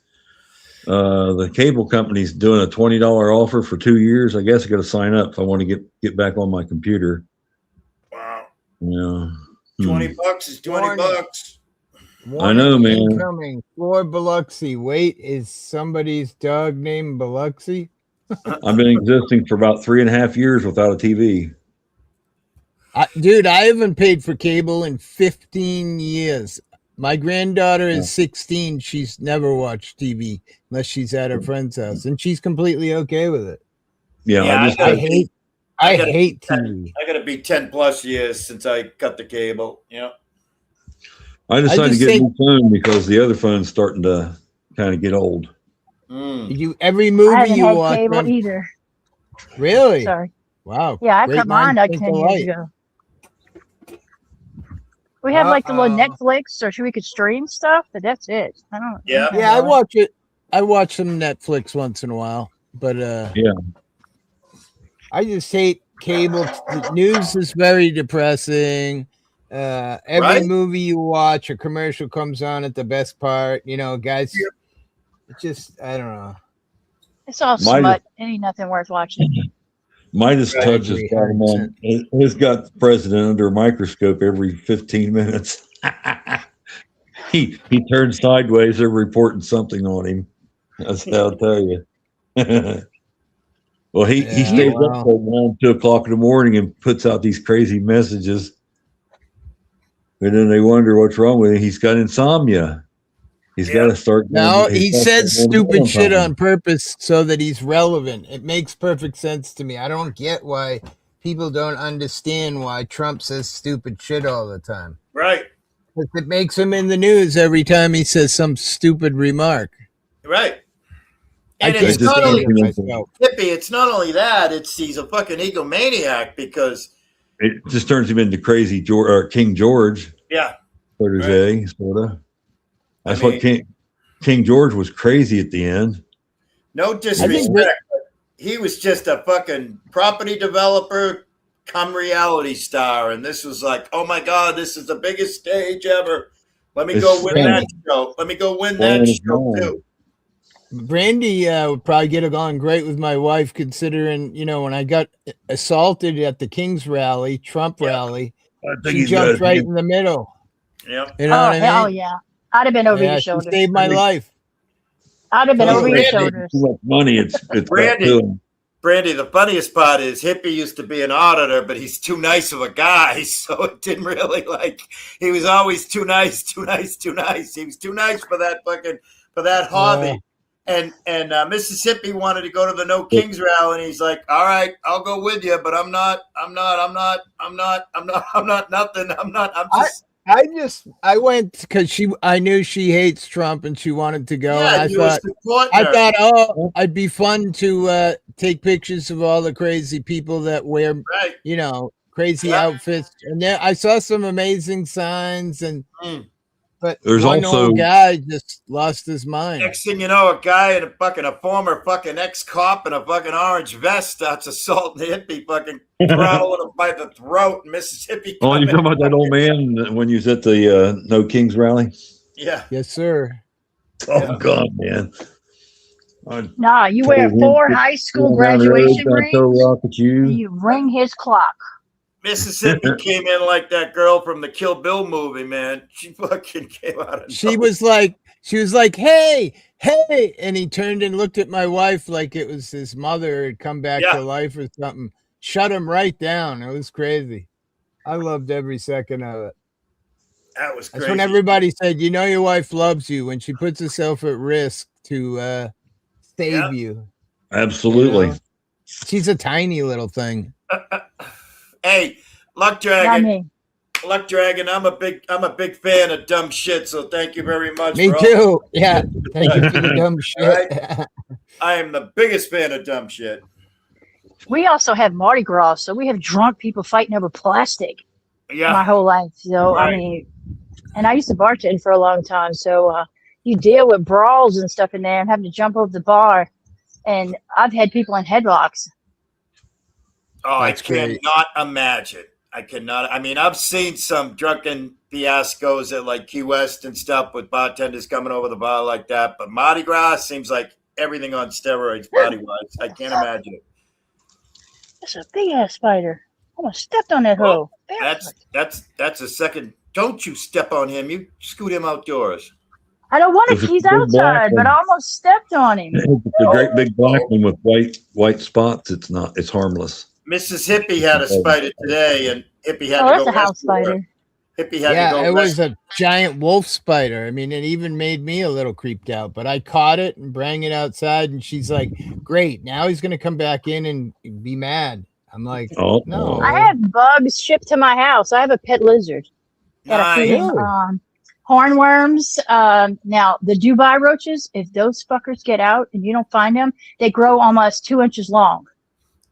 the cable company's doing a $20 offer for 2 years. I guess I got to sign up if I want to get back on my computer. Wow. Yeah. $20 is $20. I know, man. Incoming for Biloxi. Wait, is somebody's dog named Biloxi? I've been existing for about 3.5 years without a TV. Dude, I haven't paid for cable in 15 years. My granddaughter is 16. She's never watched TV unless she's at her friend's house, and she's completely okay with it. Yeah, I hate TV. I gotta be 10+ years since I cut the cable. Yeah. I decided to get a new phone because the other phone's starting to kind of get old. Every I movie haven't you had watch cable on, either. really? Sorry. Wow. Yeah, I Great cut mine minds like think 10 years alike. ago. We have like the little Netflix or so we could stream stuff, but that's it. I don't. Yeah. Yeah, I watch it. I watch some Netflix once in a while, but yeah, I just hate cable. The news is very depressing. Every movie you watch, a commercial comes on at the best part. You know, guys. It's just I don't know. It's all smut. It ain't nothing worth watching. Midas Touch has got him on. It's got the president under a microscope every 15 minutes. he turns sideways. They're reporting something on him. That's how I'll tell you. Well, he stays up till 1, 2 o'clock in the morning and puts out these crazy messages. And then they wonder what's wrong with him. He's got insomnia. He's got to start. No, he says stupid shit on purpose so that he's relevant. It makes perfect sense to me. I don't get why people don't understand why Trump says stupid shit all the time. Right. It makes him in the news every time he says some stupid remark. Right. And it's not only hippie. It's not only that. He's a fucking egomaniac because it just turns him into crazy King George. Yeah. Protege, sorta. That's what King George was crazy at the end. No disrespect, but he was just a fucking property developer come reality star. And this was like, oh my God, this is the biggest stage ever. Let me go win that show. Let me go win that show too. Brandy would probably get along great with my wife, considering, you know, when I got assaulted at the King's rally, Trump rally, she jumped right in the middle. Yeah. You know what I mean? Hell yeah. I'd have been over your shoulder. She saved my life. I'd have been over your shoulders. Too much money. It's Brandy, the funniest part is Hippie used to be an auditor, but he's too nice of a guy. So it didn't really he was always too nice. He was too nice for that hobby. Yeah. And Mississippi wanted to go to the No Kings rally, and he's like, "All right, I'll go with you, but I'm just." I went because I knew she hates Trump and she wanted to go. Yeah, and I thought, I'd be fun to take pictures of all the crazy people that wear, you know, crazy outfits. And then I saw some amazing signs But there's one also old guy just lost his mind. Next thing you know, a guy in a former fucking ex-cop in a fucking orange vest starts assaulting the hippie, fucking throttling him by the throat in Mississippi. Oh, you talking about that old man when you was at the No Kings rally? Yeah. Yes, sir. Oh God, man. Nah, you wear 4 high school graduation rings. You ring his clock. Mississippi came in like that girl from the Kill Bill movie, man. She fucking came out. She was like she was like, "Hey, hey," and he turned and looked at my wife like it was his mother had come back Yeah. to life or something. Shut him right down. It was crazy. I loved every second of it. That was That's when crazy. everybody said, "You know, your wife loves you when she puts herself at risk to save Yeah. you." Absolutely. You know? She's a tiny little thing. Hey, Luck Not Dragon. me. Luck Dragon, I'm a big fan of dumb shit, so thank you very much. Me for all- too. Yeah. Thank you for the dumb shit. I am the biggest fan of dumb shit. We also have Mardi Gras, so we have drunk people fighting over plastic Yeah. my whole life. So Right. I mean, and I used to bartend for a long time, so you deal with brawls and stuff in there, and having to jump over the bar. And I've had people in headlocks. Oh, That's I great. cannot imagine. I cannot. I mean, I've seen some drunken fiascos at like Key West and stuff with bartenders coming over the bar like that. But Mardi Gras seems like everything on steroids, body wise. I can't imagine it. That's a big ass spider. Almost stepped on that Well, hoe. That's a second. Don't you step on him. You scoot him outdoors. I don't want If to. it's He's a big black outside, but one. I almost stepped on him. It's a great big black one with white spots. It's harmless. Mrs. Hippie had a spider today, and Hippie had Oh, to that's go a house rescue her. spider. Hippie had to Yeah, go it was rescue. a giant wolf spider. I mean, it even made me a little creeped out, but I caught it and bring it outside, and she's like, "Great, now he's gonna come back in and be mad." I'm like, Oh, "No." I have bugs shipped to my house. I have a pet lizard. Gotta feed him Really? hornworms. Now the Dubai roaches, if those fuckers get out and you don't find them, they grow almost 2 inches long.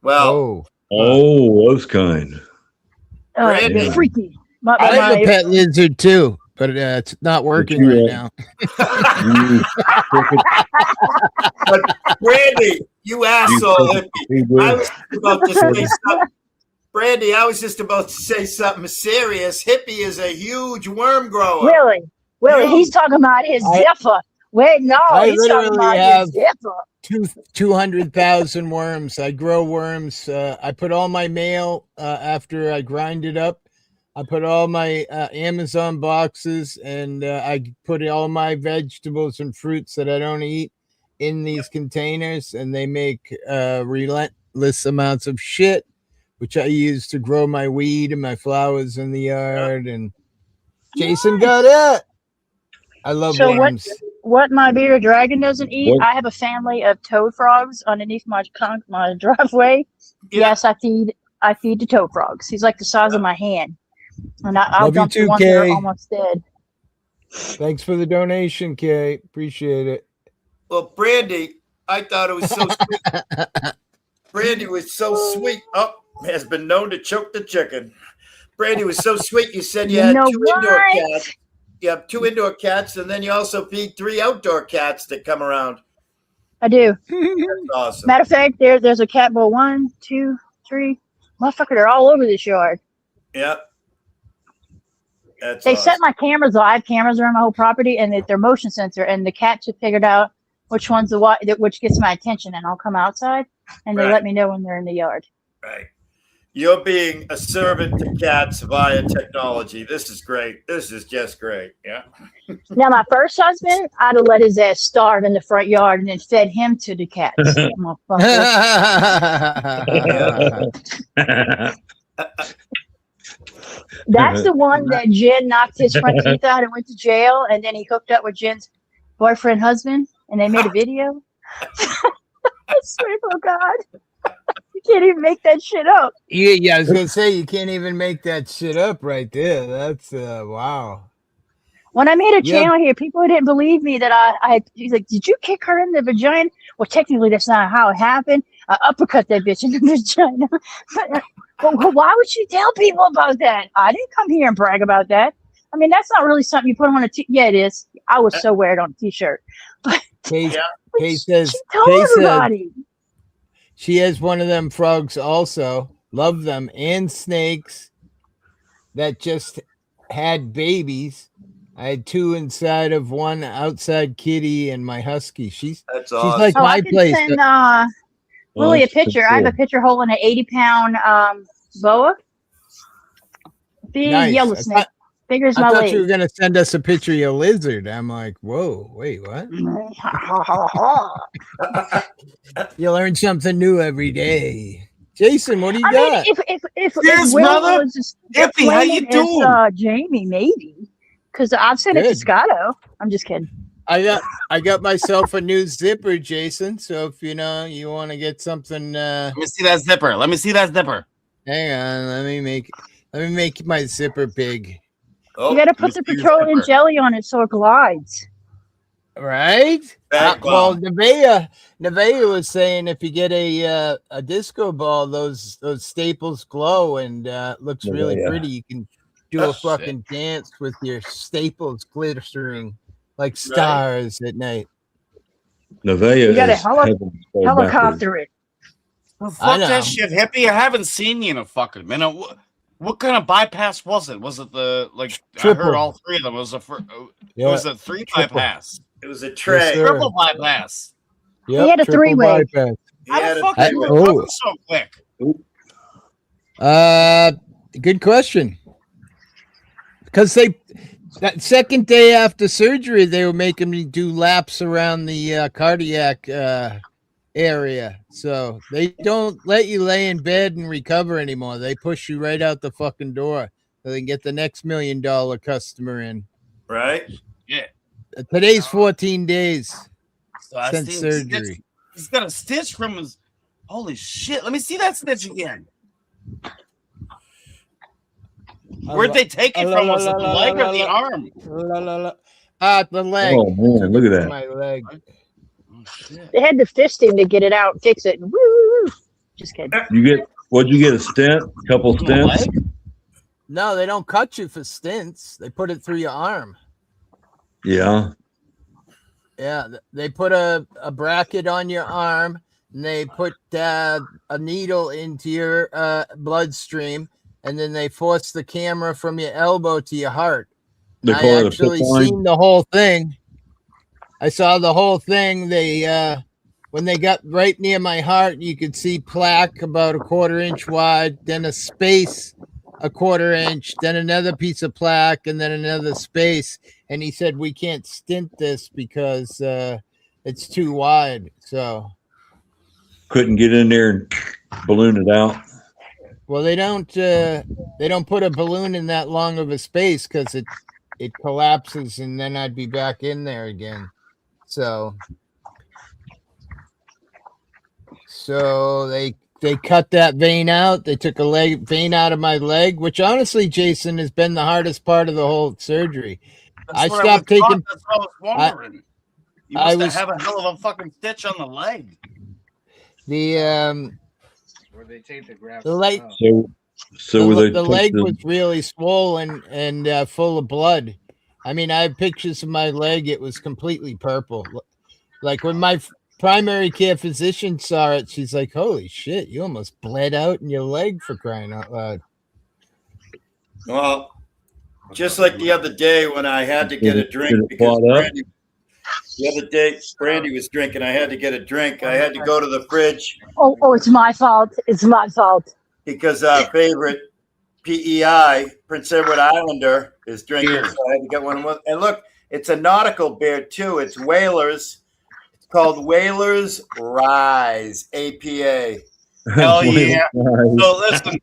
Well, those kind. Brandy. They're freaky. I have a pet lizard too, but it's not working you, right now. But Brandy, you asshole hippie. I was about to say something. Brandy, I was just about to say something serious. Hippie is a huge worm grower. Really? Yeah. He's talking about his zipper. Wait, no, I he's talking literally about have his zipper. 200,000 worms. I grow worms. I put all my mail after I grind it up. I put all my Amazon boxes and I put all my vegetables and fruits that I don't eat in these containers, and they make relentless amounts of shit, which I use to grow my weed and my flowers in the yard. And Jason got it. I love So worms. what my bearded dragon doesn't eat, What? I have a family of toad frogs underneath my driveway. Yeah. Yes, I feed the toad frogs. He's like the size of my hand, and I'll Love you dump the too, ones that are Kay. almost dead. Thanks for the donation, Kay. Appreciate it. Well, Brandy, I thought it was so sweet. Brandy was so sweet. Oh, has been known to choke the chicken. Brandy was so sweet. You said you had know 2 indoor what? cats. You have 2 indoor cats, and then you also feed 3 outdoor cats that come around. I do. That's awesome. Matter of fact, there's a cat bowl 1, 2, 3. Motherfucker, they're all over this yard. Yep. That's They awesome. set my cameras. I have cameras around my whole property, and they're motion sensor. And the cats have figured out which one's which gets my attention, and I'll come outside, and they Right. let me know when they're in the yard. Right. You're being a servant to cats via technology. This is great. This is just great. Yeah. Now, my first husband, I'd have let his ass starve in the front yard and then fed him to the cats. Motherfucker. That's the one that Jen knocked his front teeth out and went to jail, and then he hooked up with Jen's boyfriend husband, and they made a video. I swear to God. You can't even make that shit up. Yeah, I was gonna say you can't even make that shit up right there. That's wow. When I made a Yeah. channel here, people didn't believe me that he's like, did you kick her in the vagina? Well, technically, that's not how it happened. I uppercut that bitch in the vagina. But why would you tell people about that? I didn't come here and brag about that. I mean, that's not really something you put on a yeah, it is. I would so wear it on a t-shirt. But Kay she says told Kay said everybody. she has one of them frogs also. Love them, and snakes that just had babies. I had 2 inside of one outside kitty and my husky. She's awesome. like Oh, my I can place. send Willie a picture. I have a picture holding an 80-pound boa. Big Nice. yellow snake. Big as I my thought you were leg. gonna send us a picture of your lizard. I'm like, whoa, wait, what? You learn something new every day. Jason, what do you I mean, got? if Cheers, Will brother. was as Hippie, how you flaming as doing? Jamie, maybe. Because I've sent it to Good. Scotto. I'm just kidding. I got myself a new zipper, Jason. So if you want to get something, Let me see that zipper. Let me see that zipper. hang on, let me make my zipper big. Oh, You got to let me put the see your petroleum zipper. jelly on it so it glides. Right? bag Well, bomb. Nevaeh was saying if you get a disco ball, those staples glow and looks really Nevaeh. pretty. You can do Oh, a fucking dance with your staples glittering like stars at night. Nevaeh You got to is heaven spelled backwards. helicopter it. Well, I fuck know. that shit, hippie. I haven't seen you in a fucking minute. What kind of bypass was it? Was it the I heard Triple. all three of them. It was Yeah, it was a three triple. bypass, It was a Yes, tray. sir. triple bypass. Yep, He had a triple three-way. bypass. He How had the a fuck I- you three-way. recover so quick? Good question. Because that second day after surgery, they were making me do laps around the cardiac area. So they don't let you lay in bed and recover anymore. They push you right out the fucking door so they can get the next $1 million customer in. Right? Yeah. Today's 14 days So I since seen surgery. He's got a stitch from his. Holy shit! Let me see that stitch again. Where'd they take it from? Was it the leg or the arm? The leg. Oh man, look at that. My leg. Oh, shit. They had to fist him to get it out, fix it. Woo! Just kidding. What'd you get? A stent? Couple On the stents? leg? No, they don't cut you for stints. They put it through your arm. Yeah. Yeah, they put a bracket on your arm, and they put a needle into your bloodstream, and then they force the camera from your elbow to your heart. They I call it a actually PIP line? seen the whole thing. I saw the whole thing. They when they got right near my heart, you could see plaque about a 1/4 inch wide, then a space a 1/4 inch, then another piece of plaque, and then another space. And he said, we can't stint this because it's too wide. So, Couldn't get in there and balloon it out. well, they don't put a balloon in that long of a space because it collapses, and then I'd be back in there again. So they cut that vein out. They took a vein out of my leg, which honestly, Jason, has been the hardest part of the whole surgery. I stopped taking. That's what I was wondering. You I must was- have a hell of a fucking stitch on the leg. The Where they take the graft. the leg So were they the leg was really swollen and full of blood. I mean, I have pictures of my leg. It was completely purple. Like when my primary care physician saw it, she's like, "Holy shit, you almost bled out in your leg for crying out loud." Well, just like the other day when I had to get a drink Did it because clot up? the other day Brandy was drinking. I had to get a drink. I had to go to the fridge Oh, it's my fault. It's my fault. because our favorite PEI, Prince Edward Islander, is drinking. So I had to get one. And look, it's a nautical beer too. It's Whalers. It's called Whalers Rise, APA. Hell yeah. So listen,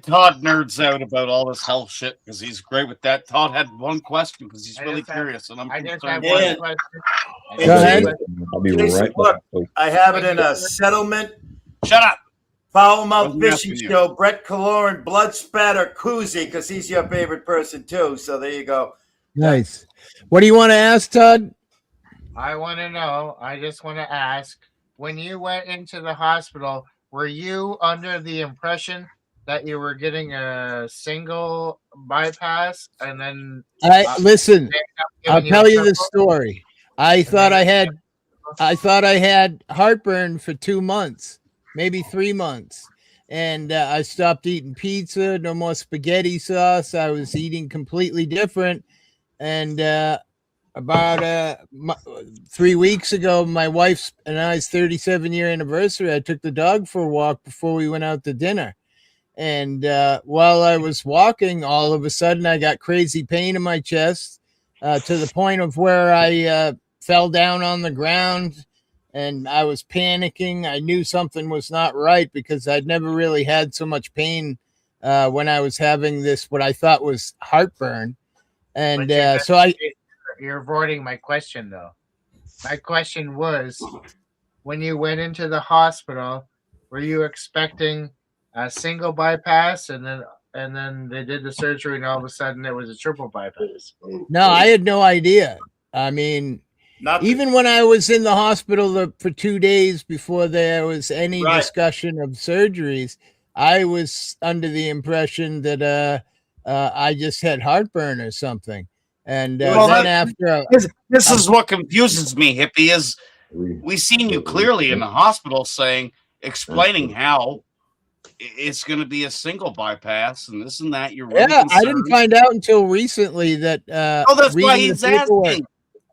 Todd nerds out about all this health shit because he's great with that. Todd had one question because he's I really just have- curious, and I'm I just concerned. have one Yeah. question. Go ahead. I'll be Jason, right look. back. I have it in a settlement Shut up. foul mouth Wasn't fishing asking you. show. Brett Kaloran, blood spatter koozie, because he's your favorite person too. So there you go. Nice. What do you want to ask, Todd? I want to know. I just want to ask. When you went into the hospital, were you under the impression that you were getting a single bypass, and then Listen. they ended up I'll giving tell a you the triple? story. I thought I had heartburn for 2 months, maybe 3 months. And I stopped eating pizza, no more spaghetti sauce. I was eating completely different. And about 3 weeks ago, my wife's and I's 37-year anniversary, I took the dog for a walk before we went out to dinner. And while I was walking, all of a sudden I got crazy pain in my chest to the point of where I fell down on the ground, and I was panicking. I knew something was not right because I'd never really had so much pain when I was having this, what I thought was heartburn. And But so you're avoiding my question, though. My question was, when you went into the hospital, were you expecting a single bypass, and then they did the surgery, and all of a sudden it was a triple bypass? no, I had no idea. I mean, Nothing. even when I was in the hospital for 2 days before there was any Right. discussion of surgeries, I was under the impression that I just had heartburn or something. And Well, then that- after This is what confuses me, Hippie, is we seen you clearly in the hospital explaining how it's going to be a single bypass and this and that. You're really yeah, I didn't concerned. find out until recently that Oh, that's why reading the he's paperwork. asking.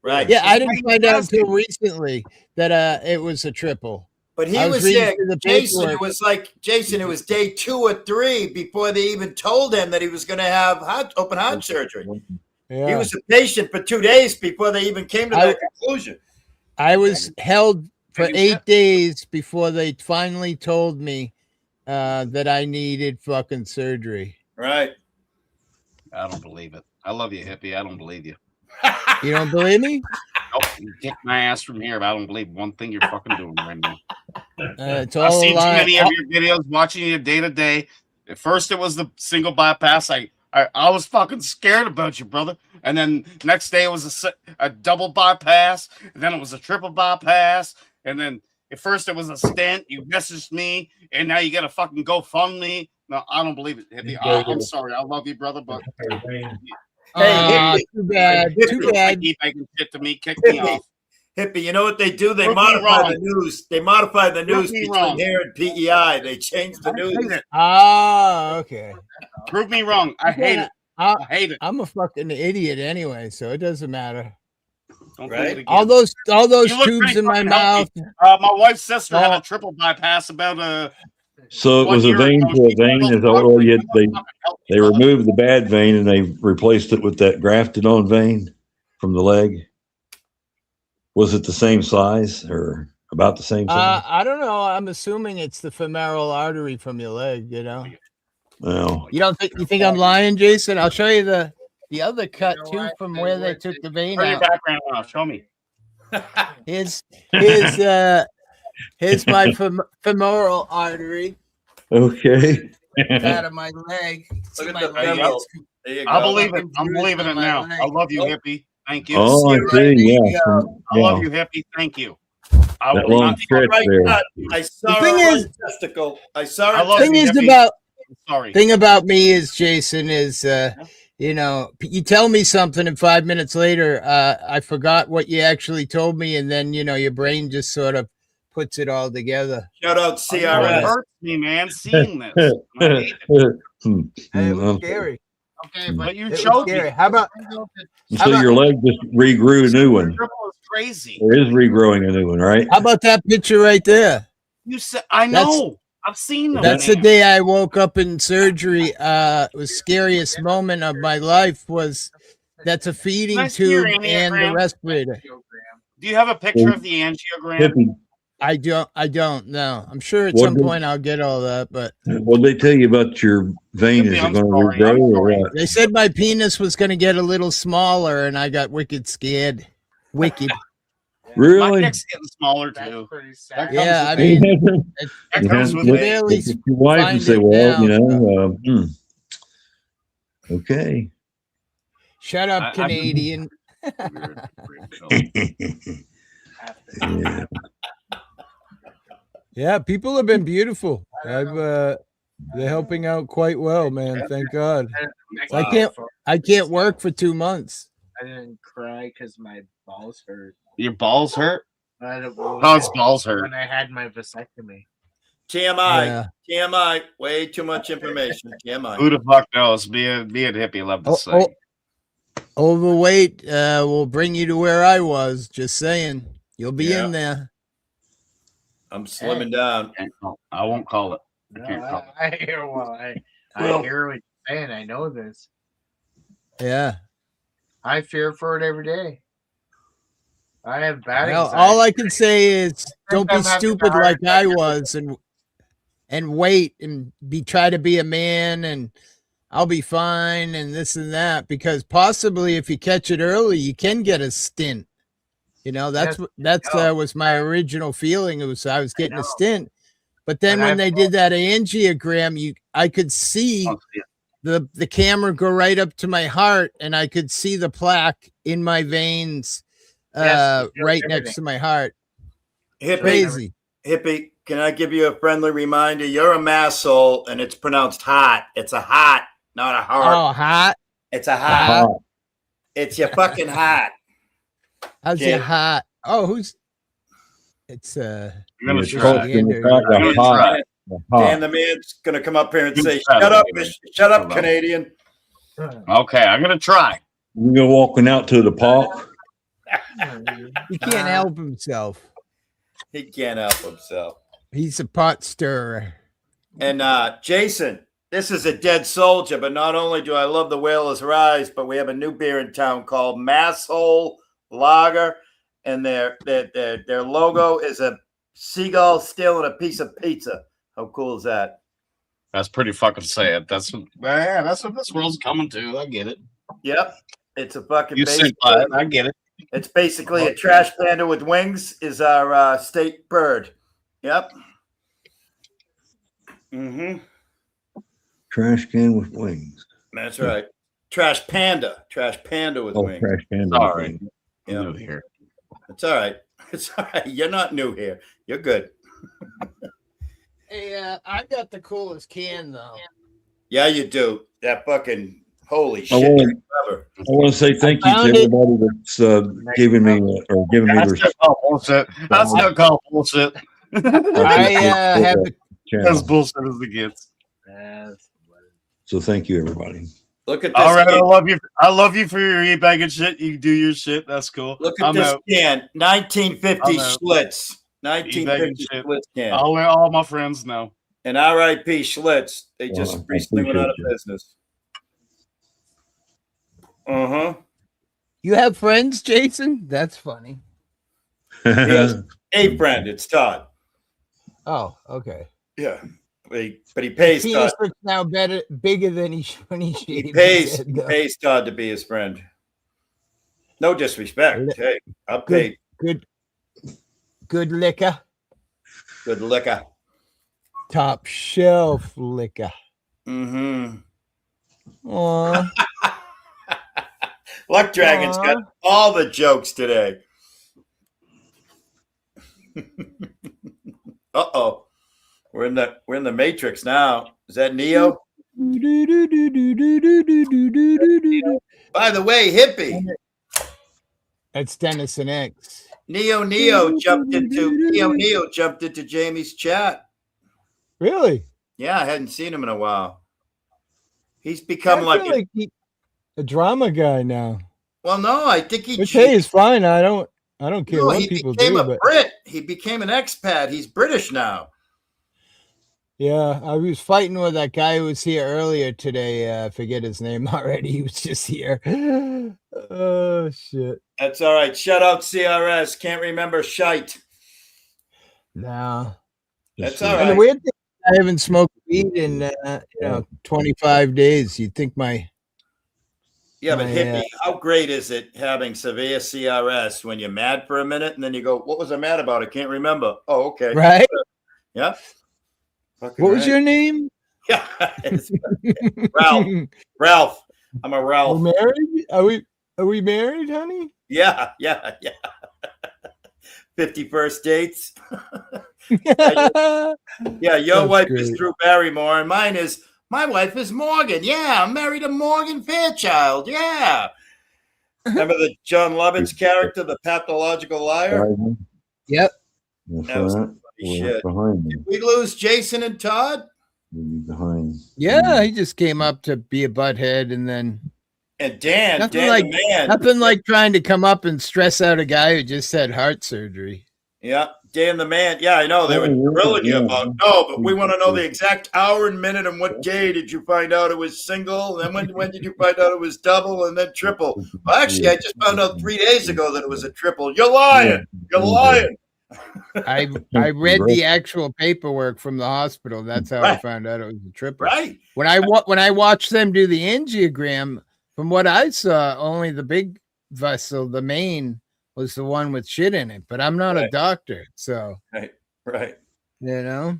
Right. Yeah, I That's why didn't he's find out asking. until recently that it was a triple. But he I was reading there, through the Jason. paperwork. It was like Jason. It was day 2 or 3 before they even told him that he was going to have open heart surgery. Yeah. He was a patient for 2 days before they even came to that conclusion. I was held for Taking 8 steps. days before they finally told me that I needed fucking surgery. Right. I don't believe it. I love you, Hippie. I don't believe you. You don't believe me? Nope, you kicked my ass from here, but I don't believe one thing you're fucking doing right now. It's I've all a seen too lie. many of your videos, watching you day to day. At first, it was the single bypass. I was fucking scared about you, brother. And then next day it was a double bypass. And then it was a triple bypass. And then at first it was a stent. You messaged me, and now you got to fucking GoFundMe. No, I don't believe it, Hippie. I'm sorry. I love you, brother, but Hey, too bad. Too bad. keep making shit to me. Kick me off. Hippie, you know what they do? They Prove me modify wrong. the news. They modify the Prove news me between wrong. here and PEI. They change the I hate news. it. Okay. Prove me wrong. I hate it. I hate it. I'm a fucking idiot anyway, so it doesn't matter. Don't Right. do it again. All those You look tubes pretty in my fucking mouth. healthy. My wife's sister had Oh. a triple bypass about So it 1 was a year vein ago. to a She vein. was Is that what fucking they healthy. removed the bad vein and they replaced it with that grafted on vein from the leg? Was it the same size or about the same size? I don't know. I'm assuming it's the femoral artery from your leg. You know. Well, You don't think you think I'm lying, Jason? I'll show you the other cut know too what? from They where they would- took the vein Turn your out. background off. Show me. Here's my femoral artery okay. out of my leg. See Look at my the leg femoral. is There you go. I believe it. fucking I'm bruised believing on it my now. leg. I love you, Oh. Hippie. Thank you. Oh, I right see. there Yeah. you go. I love Yeah. you, Hippie. Thank you. I That will long not. stretch Right there. nut. I saw thing her is- right testicle. I saw I her love Thing you, is Hippie. about Sorry. thing about me is Jason is you know, you tell me something and 5 minutes later I forgot what you actually told me, and then you know your brain just sort of puts it all together. Shout out It CRS. hurts me, man, seeing this. I hate it. Hey, it was Okay. scary. Okay, but But you It was showed scary. me. How about So your leg just regrew a new one. Triple is crazy. Or is regrowing a new one, right? how about that picture right there? You said I know. I've seen them. That's the man. day I woke up in surgery. It was scariest moment of my life was that's a feeding Can I see your tube and the angiogram? respirator. Do you have a picture of the angiogram? Hippie, I don't know. I'm sure at What some did- point I'll get all that, but what did they tell you about your vein? Hippie, Is it I'm going to sorry. regrow I'm or sorry. what? they said my penis was going to get a little smaller, and I got wicked scared. Wicked. My Really? dick's getting smaller that's too. pretty That sad. comes Yeah, with I age. mean, That You comes have with you to- age. barely your wife find would say, it well, you now, know, okay. shut up, I- Canadian. Yeah. Yeah, people have been beautiful. They're helping out quite well, man. Thank God. I can't work for 2 months. I didn't cry because my balls hurt. Your balls hurt? Oh, Oh, his balls hurt. when I had my vasectomy. TMI. Yeah. TMI. Way too much information. TMI. Who the fuck knows? Be a hippie. Love to say. Overweight will bring you to where I was. Just saying, you'll be Yeah. in there. I'm slimming down. I won't call it. I hear I Well- hear what you're saying. I know this. Yeah. I fear for it every day. I have bad Well, anxiety. all I can say is don't be I'm having a stupid heart like attack I every was and wait and try to be a man and I'll be fine and this and that, because possibly if you catch it early, you can get a stint. You know, that's was my original feeling. It was I was getting a stint, but then when they did that angiogram, I could see the camera go right up to my heart, and I could see the plaque in my veins, right next to my heart. Crazy. Hippie, can I give you a friendly reminder? You're a masshole, and it's pronounced hot. It's a hot, not a heart. Oh, hot. It's a hot. It's your fucking hot. How's your hot? Oh, who's? It's I'm gonna try. Dan the man's gonna come up here and say, "Shut up, Canadian." Okay, I'm gonna try. You go walking out to the park. He can't help himself. He can't help himself. He's a pot stirrer. And Jason, this is a dead soldier, but not only do I love the Whalers Rise, but we have a new beer in town called Masshole Lager, and their logo is a seagull stealing a piece of pizza. How cool is that? That's pretty fucking sad. That's what this world's coming to. I get it. Yep. It's a fucking I get it. It's basically a trash panda with wings is our state bird. Yep. Mm-hmm. Trash can with wings. That's right. Trash panda. Trash panda with wings. Trash panda. Sorry. Yeah. New here. It's all right. It's all right. You're not new here. You're good. Hey, I got the coolest can though. Yeah, you do. That fucking holy I shit. want to say thank you to everybody that's giving me their. That's still called bullshit. That's still called bullshit. I have the That's bullshit as it gets. So thank you, everybody. Look at this. All right, I love you. I love you for your e-bag and shit. You do your shit. That's cool. Look at this can. 1950 Schlitz. E-bag 1950 shit. Schlitz can. I'll let all my friends know. And R.I.P. Schlitz. They just Well, I recently went out of appreciate you. business. Uh-huh. You have friends, Jason? That's funny. Yes. A friend. It's Todd. Oh, okay. Yeah. But he pays Penis Todd. looks now bigger than when he shaved. He his head, though. pays Todd to be his friend. No disrespect. Hey, I'll pay. Good liquor. Good liquor. Top shelf liquor. Mm-hmm. Aw. Luck Dragon's got all the jokes today. Uh-oh. We're in the Matrix now. Is that Neo? By the way, hippie. That's Dennison X. Neo jumped into Jamie's chat. Really? Yeah, I hadn't seen him in a while. He's become I feel like a drama guy now. well, no, I think he Which hey is fine. I don't care no, what he people became do. a But Brit. He became an expat. He's British now. yeah, I was fighting with that guy who was here earlier today. I forget his name already. He was just here. Oh shit. That's all right. Shout out CRS. Can't remember shite. No. That's all And right. the weird thing, I haven't smoked weed in 25 days. You'd think my Yeah, but my, hippie, how great is it having severe CRS when you're mad for a minute and then you go, what was I mad about? I can't remember. Oh, okay. right? Yeah. What was your name? Yeah. Ralph. Ralph. I'm a We're Ralph. married? Are we married, honey? Yeah. 51st dates. Yeah, your That's wife great. is Drew Barrymore, and mine is my wife is Morgan. Yeah, I'm married to Morgan Fairchild. Yeah. Remember the John Lovitz character, the pathological liar? Yep. That was funny shit. Did we lose Jason and Todd? Yeah, he just came up to be a butthead, and then And Dan, nothing Dan like the man. nothing like trying to come up and stress out a guy who just had heart surgery. Yeah, Dan the man. Yeah, I know. They were grilling you about. No, but we want to know the exact hour and minute and what day did you find out it was single? And then when did you find out it was double and then triple? Well, actually, I just found out 3 days ago that it was a triple. You're lying. You're lying. I read the actual paperwork from the hospital. That's how I Right. found out it was a triple. Right. When I watched them do the angiogram, from what I saw, only the big vessel, the main, was the one with shit in it. But I'm not a Right. doctor, so Right. you know.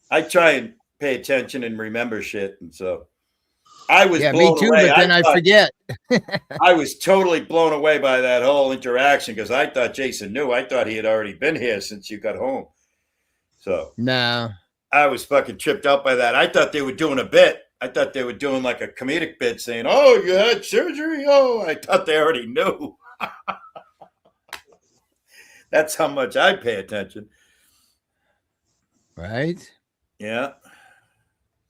I try and pay attention and remember shit, and so I was Yeah, blown me too. away. But then I forget. I was totally blown away by that whole interaction because I thought Jason knew. I thought he had already been here since you got home. So No. I was fucking tripped out by that. I thought they were doing a bit. I thought they were doing like a comedic bit saying, "Oh, you had surgery." Oh, I thought they already knew. That's how much I pay attention. Right? Yeah.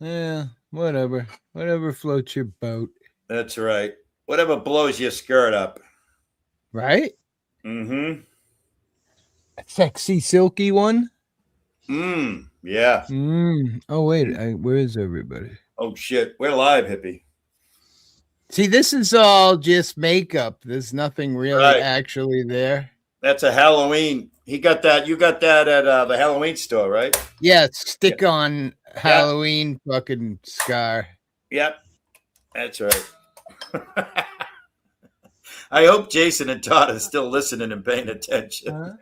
Yeah, whatever. Whatever floats your boat. That's right. Whatever blows your skirt up. Right? Mm-hmm. Sexy silky one? Yeah. Oh wait, where is everybody? Oh shit. We're live, hippie. See, this is all just makeup. There's nothing really Right. actually there. That's a Halloween. He got that. You got that at the Halloween store, right? Yeah, stick on Halloween fucking scar. Yep. That's right. I hope Jason and Todd are still listening and paying attention.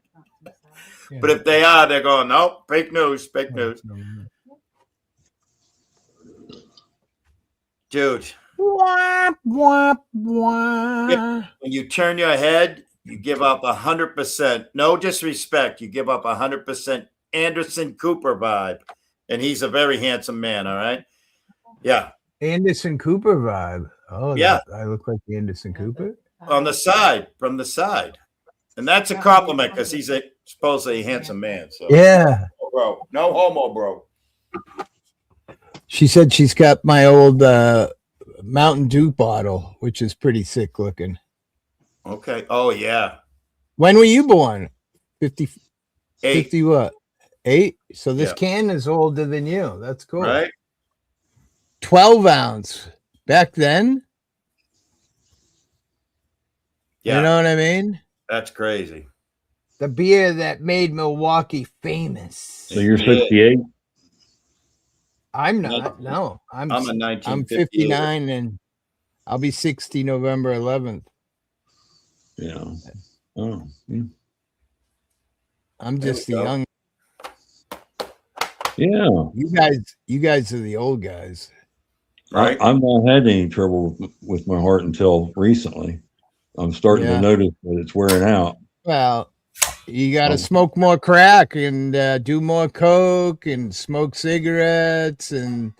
Yeah. But if they are, they're going, nope, fake news, fake news. Dude, Wah, wah, wah. when you turn your head, you give up 100%. No disrespect. You give up 100% Anderson Cooper vibe. And he's a very handsome man, all right? Yeah. Anderson Cooper vibe. Oh, Yeah. I look like Anderson Cooper? On the side, from the side. And that's a compliment because he's supposedly a handsome man. So Yeah. bro. No homo, bro. She said she's got my old Mountain Dew bottle, which is pretty sick looking. Okay. Oh, yeah. When were you born? 50 8. what? 8? So this Yeah. can is older than you. That's cool. Right? 12 ounce. Back then? Yeah. You know what I mean? That's crazy. The beer that made Milwaukee famous. So you're 68? I'm not. No. I'm a I'm 1958. 59 and I'll be 60 November 11th. Yeah. Oh. Hmm. I'm There just we the go. young. Yeah. You guys are the old guys. Right? I've not had any trouble with my heart until recently. I'm starting Yeah. to notice that it's wearing out. Well, you got to Oh. smoke more crack and do more coke and smoke cigarettes and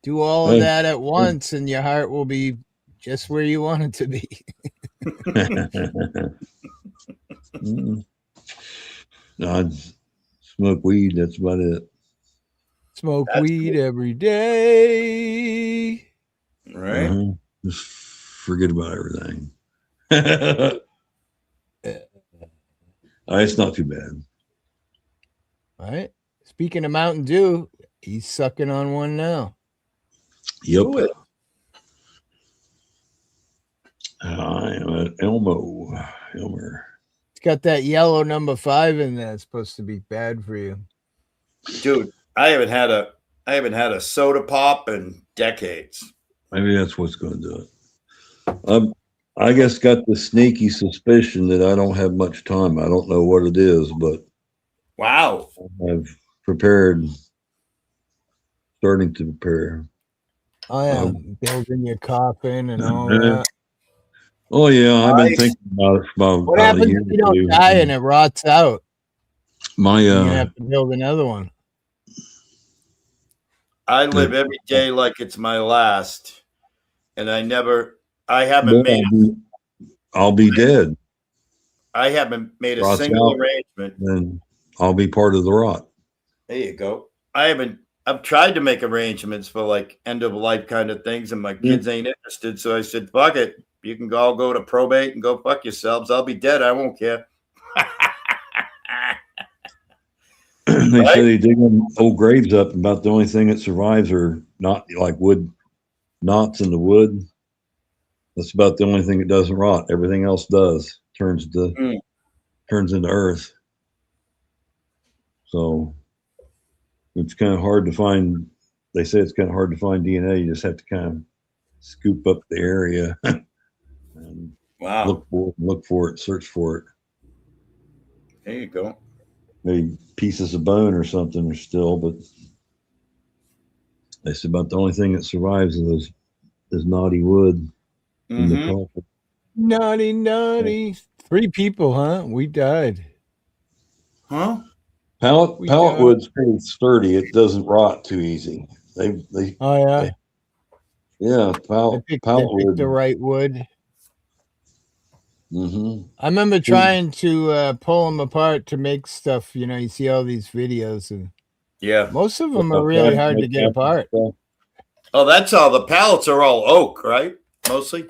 do all of Hey. that at once, and your heart will be just where you want it to be. Mm. No, I smoke weed. That's about it. Smoke That's weed every day. Right? Uh-huh. Just forget about everything. It's not too bad. All right. Speaking of Mountain Dew, he's sucking on one now. Yep. Do it. I am at Elmer. It's got that yellow number 5 in there. It's supposed to be bad for you. Dude, I haven't had a soda pop in decades. Maybe that's what's going to do it. I guess got the sneaky suspicion that I don't have much time. I don't know what it is, but Wow. I've prepared, starting to prepare. Oh, yeah. Building your coffin and all that. Oh yeah, I've been Nice. thinking about it for What about a happens year if you or don't two. die and it rots out? My You have to build another one. I live every day like it's my last. And I haven't made I'll be dead. I haven't made a Rots single out. arrangement. Then I'll be part of the rot. There you go. I've tried to make arrangements for like end of life kind of things, and my kids ain't interested. So I said, fuck it. You can all go to probate and go fuck yourselves. I'll be dead. I won't care. They say they dig them old graves up. About the only thing that survives are not like wood knots in the wood. That's about the only thing that doesn't rot. Everything else does turns into earth. So it's kind of hard to find. They say it's kind of hard to find DNA. You just have to kind of scoop up the area and Wow. look for it, search for it. There you go. Maybe pieces of bone or something are still, but that's about the only thing that survives is knotty wood in the coffin. Naughty. 3 people, huh? We died. Huh? Pallet died. wood's pretty sturdy. It doesn't rot too easy. They Oh yeah. Yeah, They pallet picked wood. the right wood. Mm-hmm. I remember trying to pull them apart to make stuff. You know, you see all these videos, and Yeah. most of them are really hard to get apart. Oh, that's all. The pallets are all oak, right? Mostly.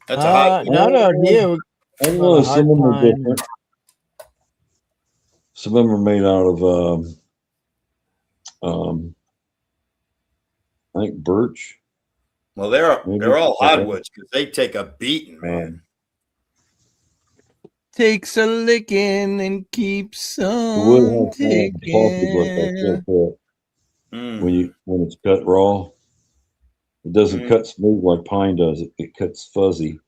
That's a high. Not out here. I don't know. Some of them are different. Some of them are made out of, I think birch. Well, they're all hardwoods because they take a beating, man. Takes a licking and keeps on Wood has ticking. When it's cut raw, it doesn't cut smooth like pine does. It cuts fuzzy.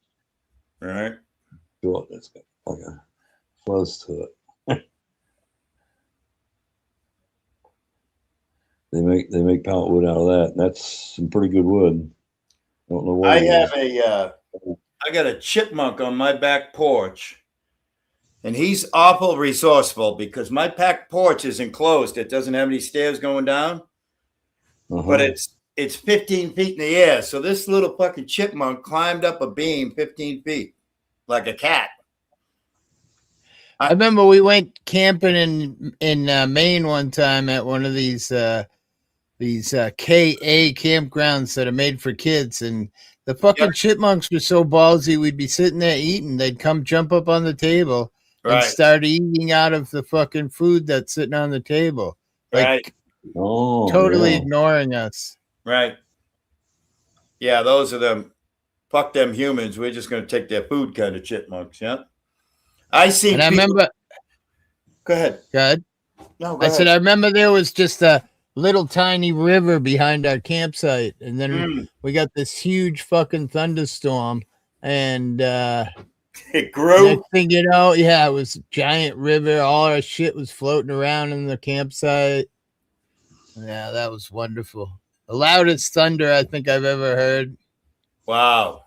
Right. Feel it. It's got like a fuzz to it. They make pallet wood out of that. And that's some pretty good wood. I don't know what I got a chipmunk on my back porch, and he's awful resourceful because my back porch is enclosed. It doesn't have any stairs going down, but it's 15 feet in the air. So this little fucking chipmunk climbed up a beam 15 feet like a cat. I remember we went camping in Maine one time at one of these KA campgrounds that are made for kids, and the fucking chipmunks were so ballsy. We'd be sitting there eating, they'd come jump up on the table and start eating out of the fucking food that's sitting on the table, like totally ignoring us. Right. Yeah, those are them. Fuck them humans. We're just going to take their food kind of chipmunks. Yeah. I see. And I remember. Go ahead. Go ahead. No, I said I remember there was just a little tiny river behind our campsite, and then we got this huge fucking thunderstorm, and it grew. Next thing you know, it was a giant river. All our shit was floating around in the campsite. Yeah, that was wonderful. The loudest thunder I think I've ever heard. Wow.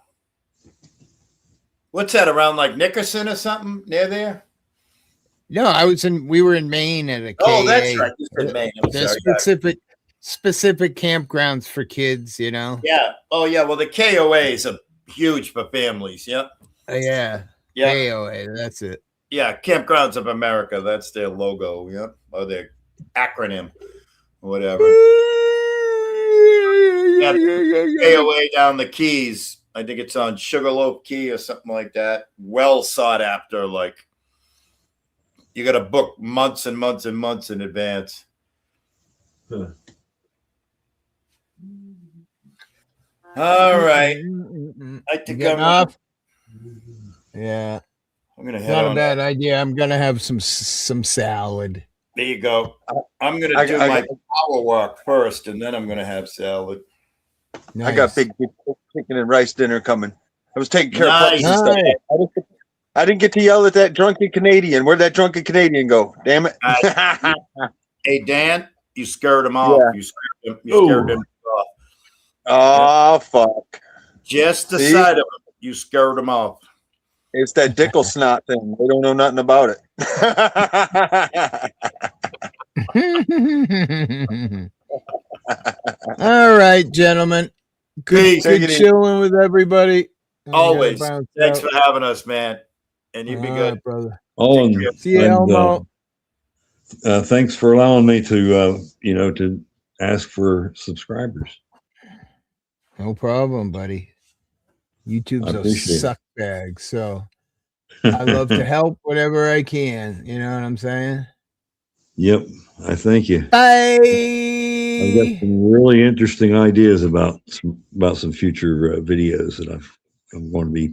What's that, around like Nickerson or something near there? No, we were in Maine at a KA. Oh, that's right. You said Maine. There's specific campgrounds for kids, you know? Yeah. Oh, yeah. Well, the KOA is huge for families. Yep. Yeah. KOA, that's it. Yeah. Campgrounds of America. That's their logo. Yep. Or their acronym. Whatever. Yeah, KOA down the Keys. I think it's on Sugarloaf Key or something like that. Well sought after. Like, you got to book months and months and months in advance. Huh. All right. I think I'm off. Yeah. I'm gonna head. Not a bad idea. I'm gonna have some salad. There you go. I'm gonna do my power walk first, and then I'm gonna have salad. Nice. I got big chicken and rice dinner coming. I was taking care of puppies and stuff. I didn't get to yell at that drunken Canadian. Where'd that drunken Canadian go? Damn it! Hey Dan, you scared him off. Yeah. You scared him off. Oh fuck! Just the side of him. You scared him off. It's that dickle snot thing. They don't know nothing about it. All right, gentlemen. Good chilling with everybody. Always. Thanks for having us, man. And you be good, right, brother. Oh, and see you, Elmo. Thanks for allowing me to, to ask for subscribers. No problem, buddy. YouTube's a suck bag, so I love to help whatever I can. You know what I'm saying? Yep. I thank you. Bye. I've got some really interesting ideas about some future videos that I'm going to be